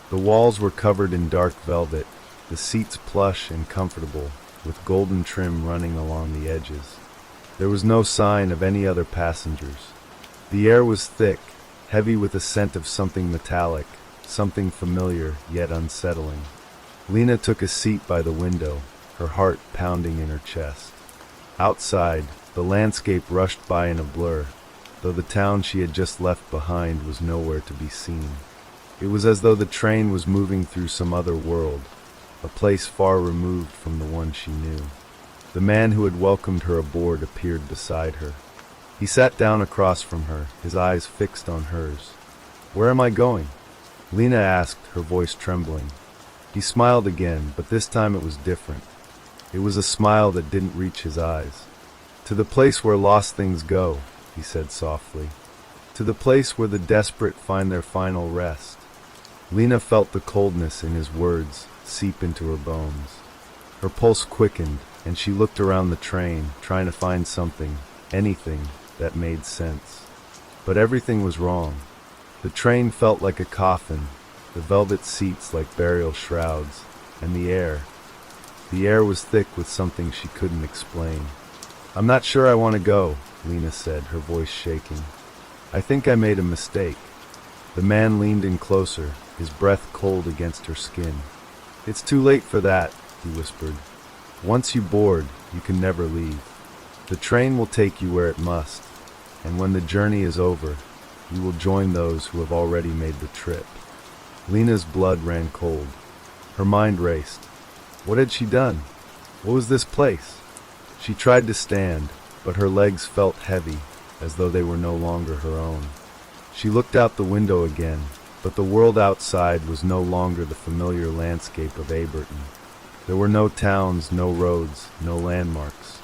The walls were covered in dark velvet, the seats plush and comfortable, with golden trim running along the edges. There was no sign of any other passengers. The air was thick, heavy with a scent of something metallic, something familiar yet unsettling. Lena took a seat by the window, her heart pounding in her chest. Outside, the landscape rushed by in a blur, though the town she had just left behind was nowhere to be seen. It was as though the train was moving through some other world, a place far removed from the one she knew. The man who had welcomed her aboard appeared beside her. He sat down across from her, his eyes fixed on hers. "Where am I going?" Lena asked, her voice trembling. He smiled again, but this time it was different. It was a smile that didn't reach his eyes. "To the place where lost things go," he said softly. "To the place where the desperate find their final rest." Lena felt the coldness in his words seep into her bones. Her pulse quickened, and she looked around the train, trying to find something, anything, that made sense. But everything was wrong. The train felt like a coffin, the velvet seats like burial shrouds, and the air was thick with something she couldn't explain. "I'm not sure I want to go," Lena said, her voice shaking. "I think I made a mistake." The man leaned in closer, his breath cold against her skin. "It's too late for that," he whispered. "Once you board, you can never leave. The train will take you where it must, and when the journey is over, you will join those who have already made the trip." Lena's blood ran cold. Her mind raced. What had she done? What was this place? She tried to stand, but her legs felt heavy, as though they were no longer her own. She looked out the window again, but the world outside was no longer the familiar landscape of Aberton. There were no towns, no roads, no landmarks.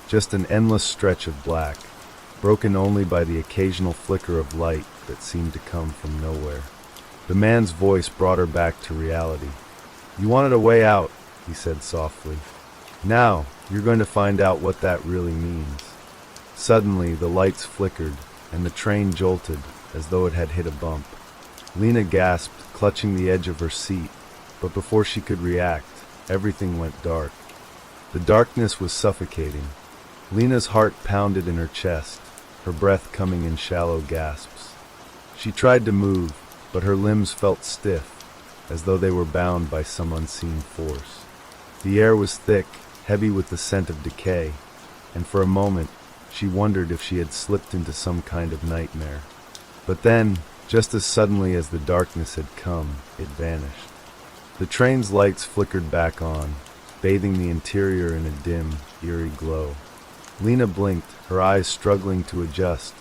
Just an endless stretch of black, broken only by the occasional flicker of light that seemed to come from nowhere. The man's voice brought her back to reality. "You wanted a way out," he said softly. "Now, you're going to find out what that really means." Suddenly, the lights flickered, and the train jolted, as though it had hit a bump. Lena gasped, clutching the edge of her seat, but before she could react, everything went dark. The darkness was suffocating. Lena's heart pounded in her chest, her breath coming in shallow gasps. She tried to move, but her limbs felt stiff, as though they were bound by some unseen force. The air was thick, heavy with the scent of decay, and for a moment, She wondered if she had slipped into some kind of nightmare. But then, just as suddenly as the darkness had come, it vanished. The train's lights flickered back on, bathing the interior in a dim, eerie glow. Lena blinked, her eyes struggling to adjust,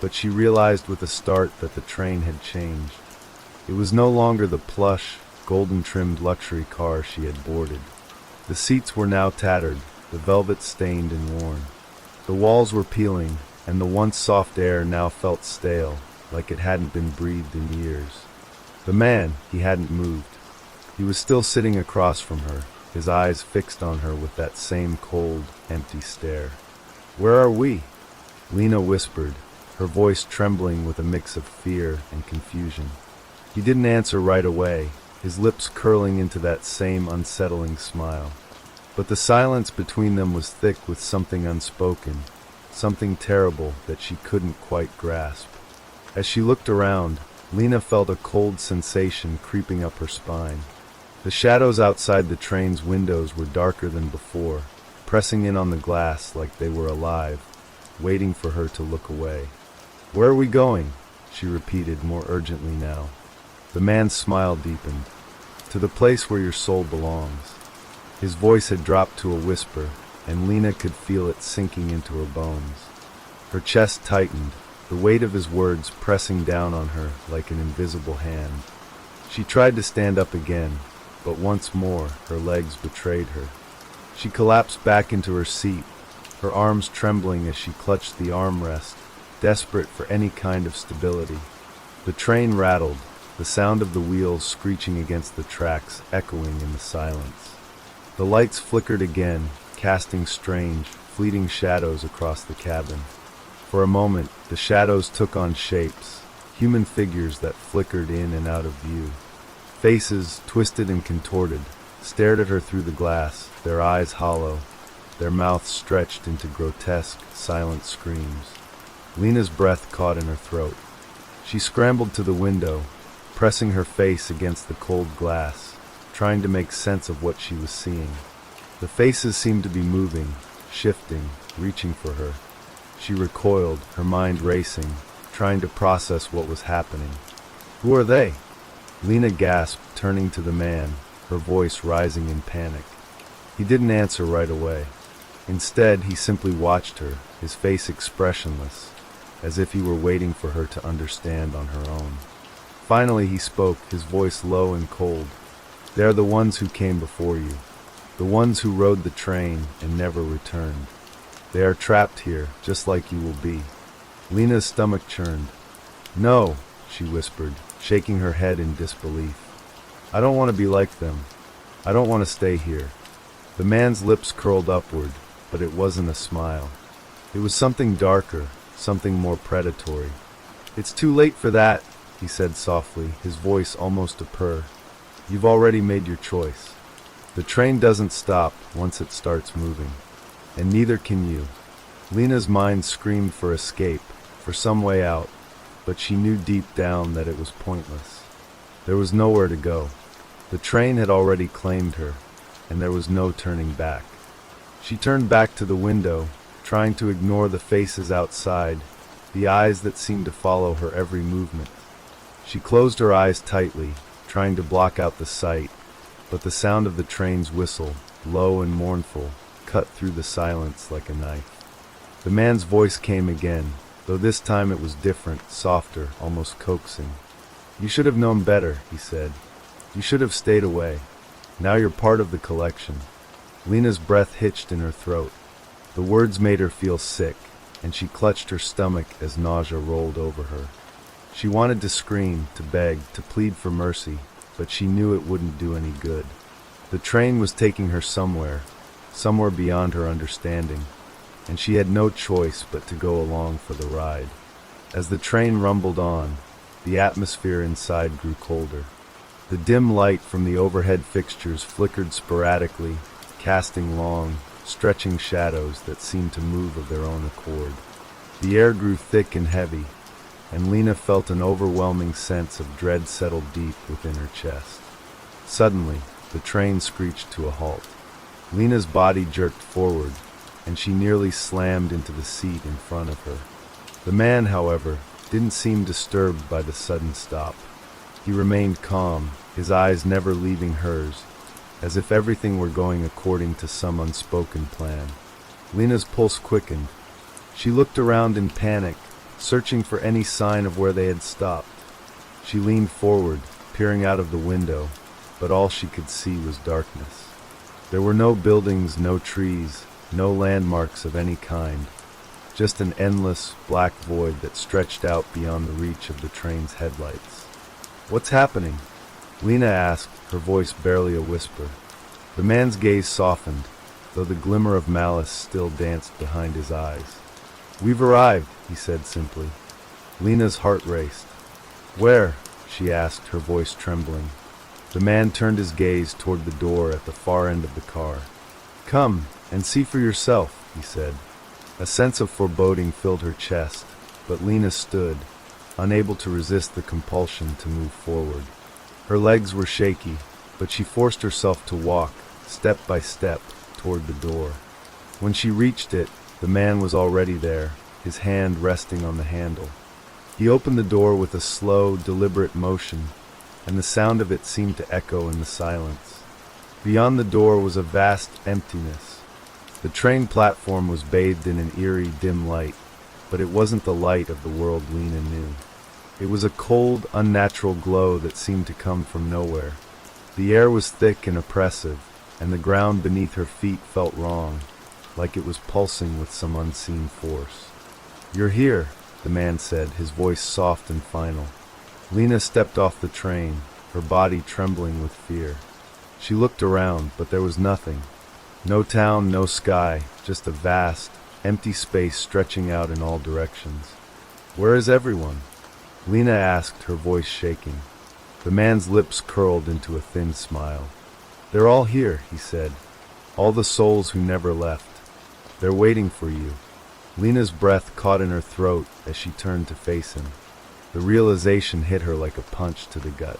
but she realized with a start that the train had changed. It was no longer the plush, golden-trimmed luxury car she had boarded. The seats were now tattered, the velvet stained and worn. The walls were peeling, and the once soft air now felt stale, like it hadn't been breathed in years. The man, he hadn't moved. He was still sitting across from her, his eyes fixed on her with that same cold, empty stare. "Where are we?" Lena whispered, her voice trembling with a mix of fear and confusion. He didn't answer right away, his lips curling into that same unsettling smile. But the silence between them was thick with something unspoken, something terrible that she couldn't quite grasp. As she looked around, Lena felt a cold sensation creeping up her spine. The shadows outside the train's windows were darker than before, pressing in on the glass like they were alive, waiting for her to look away. "Where are we going?" she repeated more urgently now. The man's smile deepened. "To the place where your soul belongs." His voice had dropped to a whisper, and Lena could feel it sinking into her bones. Her chest tightened, the weight of his words pressing down on her like an invisible hand. She tried to stand up again, but once more her legs betrayed her. She collapsed back into her seat, her arms trembling as she clutched the armrest, desperate for any kind of stability. The train rattled, the sound of the wheels screeching against the tracks echoing in the silence. The lights flickered again, casting strange, fleeting shadows across the cabin. For a moment, the shadows took on shapes, human figures that flickered in and out of view. Faces, twisted and contorted, stared at her through the glass, their eyes hollow, their mouths stretched into grotesque, silent screams. Lena's breath caught in her throat. She scrambled to the window, pressing her face against the cold glass, trying to make sense of what she was seeing. The faces seemed to be moving, shifting, reaching for her. She recoiled, her mind racing, trying to process what was happening. "Who are they?" Lena gasped, turning to the man, her voice rising in panic. He didn't answer right away. Instead, he simply watched her, his face expressionless, as if he were waiting for her to understand on her own. Finally he spoke, his voice low and cold. "They are the ones who came before you, the ones who rode the train and never returned. They are trapped here, just like you will be." Lena's stomach churned. "No," she whispered, shaking her head in disbelief. "I don't want to be like them. I don't want to stay here." The man's lips curled upward, but it wasn't a smile. It was something darker, something more predatory. "It's too late for that," he said softly, his voice almost a purr. "You've already made your choice. The train doesn't stop once it starts moving, and neither can you." Lena's mind screamed for escape, for some way out, but she knew deep down that it was pointless. There was nowhere to go. The train had already claimed her, and there was no turning back. She turned back to the window, trying to ignore the faces outside, the eyes that seemed to follow her every movement. She closed her eyes tightly, trying to block out the sight, but the sound of the train's whistle, low and mournful, cut through the silence like a knife. The man's voice came again, though this time it was different, softer, almost coaxing. "You should have known better," he said. "You should have stayed away. Now you're part of the collection." Lena's breath hitched in her throat. The words made her feel sick, and she clutched her stomach as nausea rolled over her. She wanted to scream, to beg, to plead for mercy, but she knew it wouldn't do any good. The train was taking her somewhere beyond her understanding, and she had no choice but to go along for the ride. As the train rumbled on, the atmosphere inside grew colder. The dim light from the overhead fixtures flickered sporadically, casting long, stretching shadows that seemed to move of their own accord. The air grew thick and heavy, and Lena felt an overwhelming sense of dread settle deep within her chest. Suddenly, the train screeched to a halt. Lena's body jerked forward, and she nearly slammed into the seat in front of her. The man, however, didn't seem disturbed by the sudden stop. He remained calm, his eyes never leaving hers, as if everything were going according to some unspoken plan. Lena's pulse quickened. She looked around in panic, searching for any sign of where they had stopped. She leaned forward, peering out of the window, but all she could see was darkness. There were no buildings, no trees, no landmarks of any kind, just an endless, black void that stretched out beyond the reach of the train's headlights. "What's happening?" Lena asked, her voice barely a whisper. The man's gaze softened, though the glimmer of malice still danced behind his eyes. "We've arrived," he said simply. Lena's heart raced. "Where?" she asked, her voice trembling. The man turned his gaze toward the door at the far end of the car. "Come and see for yourself," he said. A sense of foreboding filled her chest, but Lena stood, unable to resist the compulsion to move forward. Her legs were shaky, but she forced herself to walk, step by step, toward the door. When she reached it, the man was already there, his hand resting on the handle. He opened the door with a slow, deliberate motion, and the sound of it seemed to echo in the silence. Beyond the door was a vast emptiness. The train platform was bathed in an eerie, dim light, but it wasn't the light of the world Lena knew. It was a cold, unnatural glow that seemed to come from nowhere. The air was thick and oppressive, and the ground beneath her feet felt wrong, like it was pulsing with some unseen force. "You're here," the man said, his voice soft and final. Lena stepped off the train, her body trembling with fear. She looked around, but there was nothing. No town, no sky, just a vast, empty space stretching out in all directions. "Where is everyone?" Lena asked, her voice shaking. The man's lips curled into a thin smile. "They're all here," he said. "All the souls who never left. They're waiting for you." Lena's breath caught in her throat as she turned to face him. The realization hit her like a punch to the gut.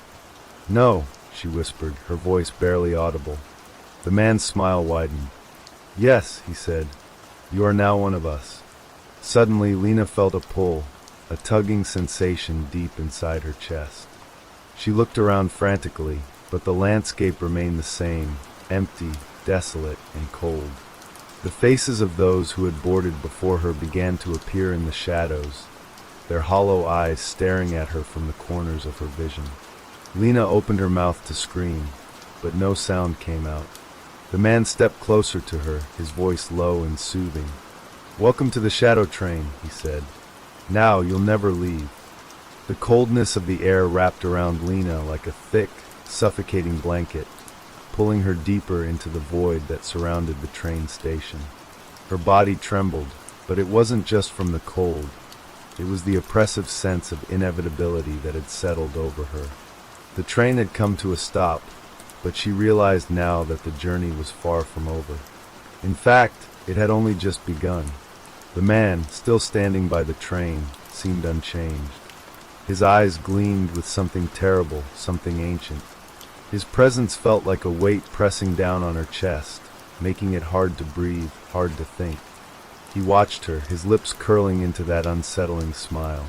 "No," she whispered, her voice barely audible. The man's smile widened. "Yes," he said. "You are now one of us." Suddenly, Lena felt a pull, a tugging sensation deep inside her chest. She looked around frantically, but the landscape remained the same, empty, desolate, and cold. The faces of those who had boarded before her began to appear in the shadows, their hollow eyes staring at her from the corners of her vision. Lena opened her mouth to scream, but no sound came out. The man stepped closer to her, his voice low and soothing. "Welcome to the shadow train," he said. "Now you'll never leave." The coldness of the air wrapped around Lena like a thick, suffocating blanket, pulling her deeper into the void that surrounded the train station. Her body trembled, but it wasn't just from the cold. It was the oppressive sense of inevitability that had settled over her. The train had come to a stop, but she realized now that the journey was far from over. In fact, it had only just begun. The man, still standing by the train, seemed unchanged. His eyes gleamed with something terrible, something ancient. His presence felt like a weight pressing down on her chest, making it hard to breathe, hard to think. He watched her, his lips curling into that unsettling smile.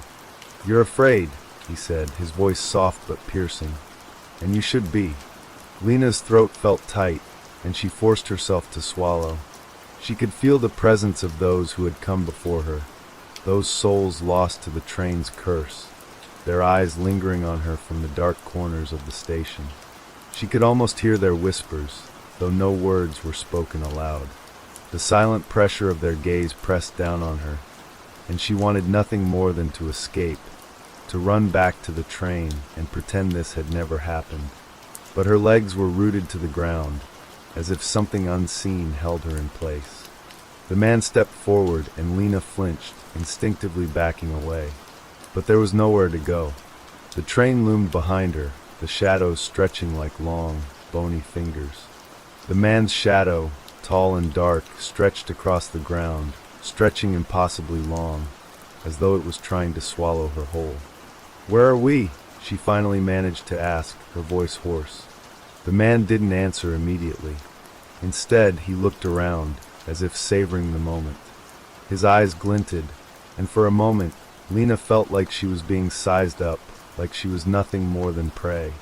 "You're afraid," he said, his voice soft but piercing. "And you should be." Lena's throat felt tight, and she forced herself to swallow. She could feel the presence of those who had come before her, those souls lost to the train's curse, their eyes lingering on her from the dark corners of the station. She could almost hear their whispers, though no words were spoken aloud. The silent pressure of their gaze pressed down on her, and she wanted nothing more than to escape, to run back to the train and pretend this had never happened. But her legs were rooted to the ground, as if something unseen held her in place. The man stepped forward and Lena flinched, instinctively backing away. But there was nowhere to go. The train loomed behind her, the shadows stretching like long, bony fingers. The man's shadow, tall and dark, stretched across the ground, stretching impossibly long, as though it was trying to swallow her whole. "Where are we?" she finally managed to ask, her voice hoarse. The man didn't answer immediately. Instead, he looked around, as if savoring the moment. His eyes glinted, and for a moment, Lena felt like she was being sized up, like she was nothing more than prey.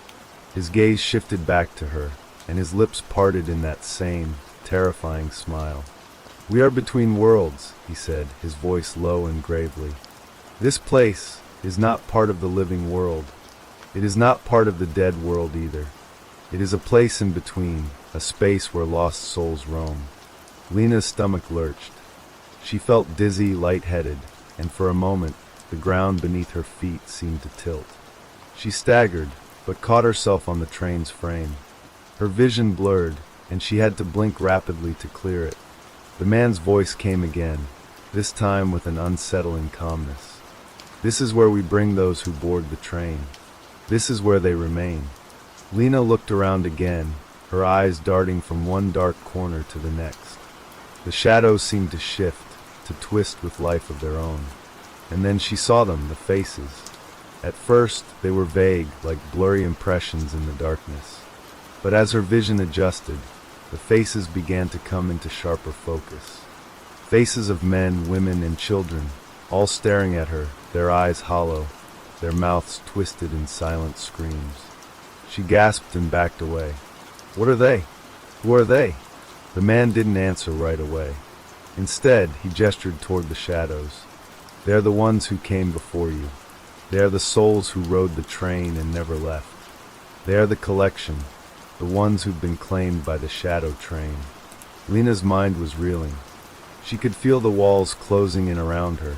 His gaze shifted back to her, and his lips parted in that same, terrifying smile. "We are between worlds," he said, his voice low and gravely. "This place is not part of the living world. It is not part of the dead world either. It is a place in between, a space where lost souls roam." Lena's stomach lurched. She felt dizzy, lightheaded, and for a moment, the ground beneath her feet seemed to tilt. She staggered, but caught herself on the train's frame. Her vision blurred, and she had to blink rapidly to clear it. The man's voice came again, this time with an unsettling calmness. "This is where we bring those who board the train. This is where they remain." Lena looked around again, her eyes darting from one dark corner to the next. The shadows seemed to shift, to twist with life of their own. And then she saw them, the faces. At first, they were vague, like blurry impressions in the darkness. But as her vision adjusted, the faces began to come into sharper focus. Faces of men, women, and children, all staring at her, their eyes hollow, their mouths twisted in silent screams. She gasped and backed away. "What are they? Who are they?" The man didn't answer right away. Instead, he gestured toward the shadows. "They're the ones who came before you. They are the souls who rode the train and never left. They are the collection, the ones who've been claimed by the shadow train." Lena's mind was reeling. She could feel the walls closing in around her,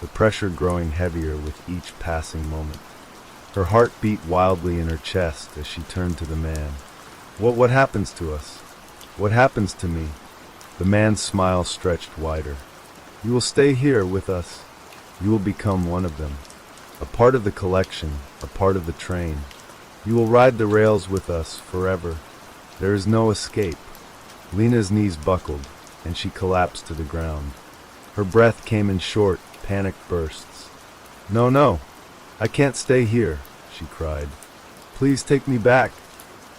the pressure growing heavier with each passing moment. Her heart beat wildly in her chest as she turned to the man. What happens to us? What happens to me?" The man's smile stretched wider. "You will stay here with us. You will become one of them. A part of the collection, a part of the train. You will ride the rails with us forever. There is no escape." Lena's knees buckled, and she collapsed to the ground. Her breath came in short, panicked bursts. No, I can't stay here," she cried. "Please take me back.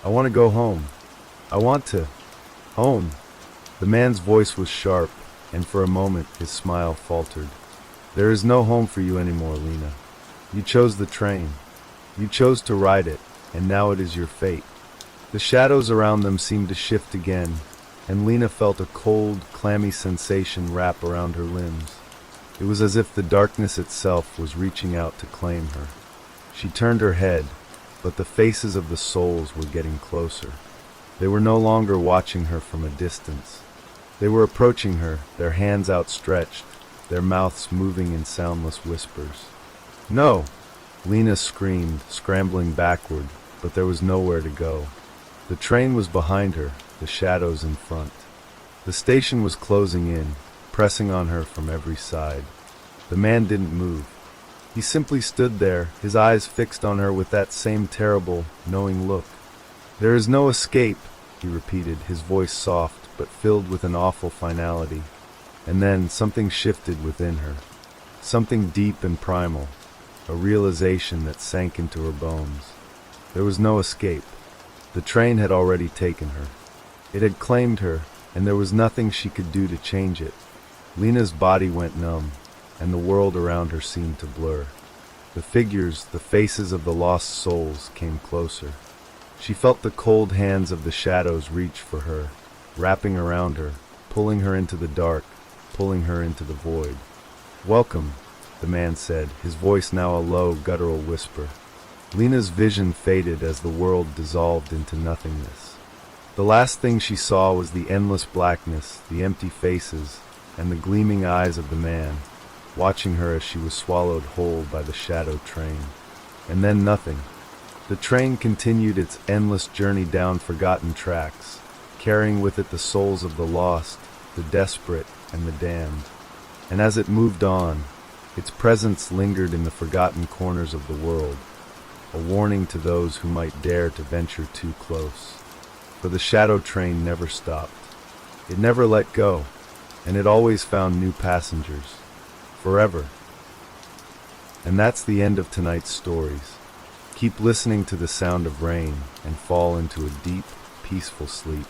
I want to go home. I want to. Home." The man's voice was sharp, and for a moment his smile faltered. "There is no home for you anymore, Lena. You chose the train. You chose to ride it, and now it is your fate." The shadows around them seemed to shift again, and Lena felt a cold, clammy sensation wrap around her limbs. It was as if the darkness itself was reaching out to claim her. She turned her head, but the faces of the souls were getting closer. They were no longer watching her from a distance. They were approaching her, their hands outstretched, their mouths moving in soundless whispers. "No!" Lena screamed, scrambling backward, but there was nowhere to go. The train was behind her, the shadows in front. The station was closing in, pressing on her from every side. The man didn't move. He simply stood there, his eyes fixed on her with that same terrible, knowing look. "There is no escape," he repeated, his voice soft but filled with an awful finality. And then something shifted within her. Something deep and primal, a realization that sank into her bones. There was no escape. The train had already taken her. It had claimed her, and there was nothing she could do to change it. Lena's body went numb, and the world around her seemed to blur. The figures, the faces of the lost souls, came closer. She felt the cold hands of the shadows reach for her, wrapping around her, pulling her into the dark, pulling her into the void. "Welcome," the man said, his voice now a low, guttural whisper. Lena's vision faded as the world dissolved into nothingness. The last thing she saw was the endless blackness, the empty faces, and the gleaming eyes of the man, watching her as she was swallowed whole by the shadow train. And then nothing. The train continued its endless journey down forgotten tracks, carrying with it the souls of the lost, the desperate, and the damned. And as it moved on, its presence lingered in the forgotten corners of the world, a warning to those who might dare to venture too close. For the shadow train never stopped. It never let go, and it always found new passengers. Forever. And that's the end of tonight's stories. Keep listening to the sound of rain and fall into a deep, peaceful sleep.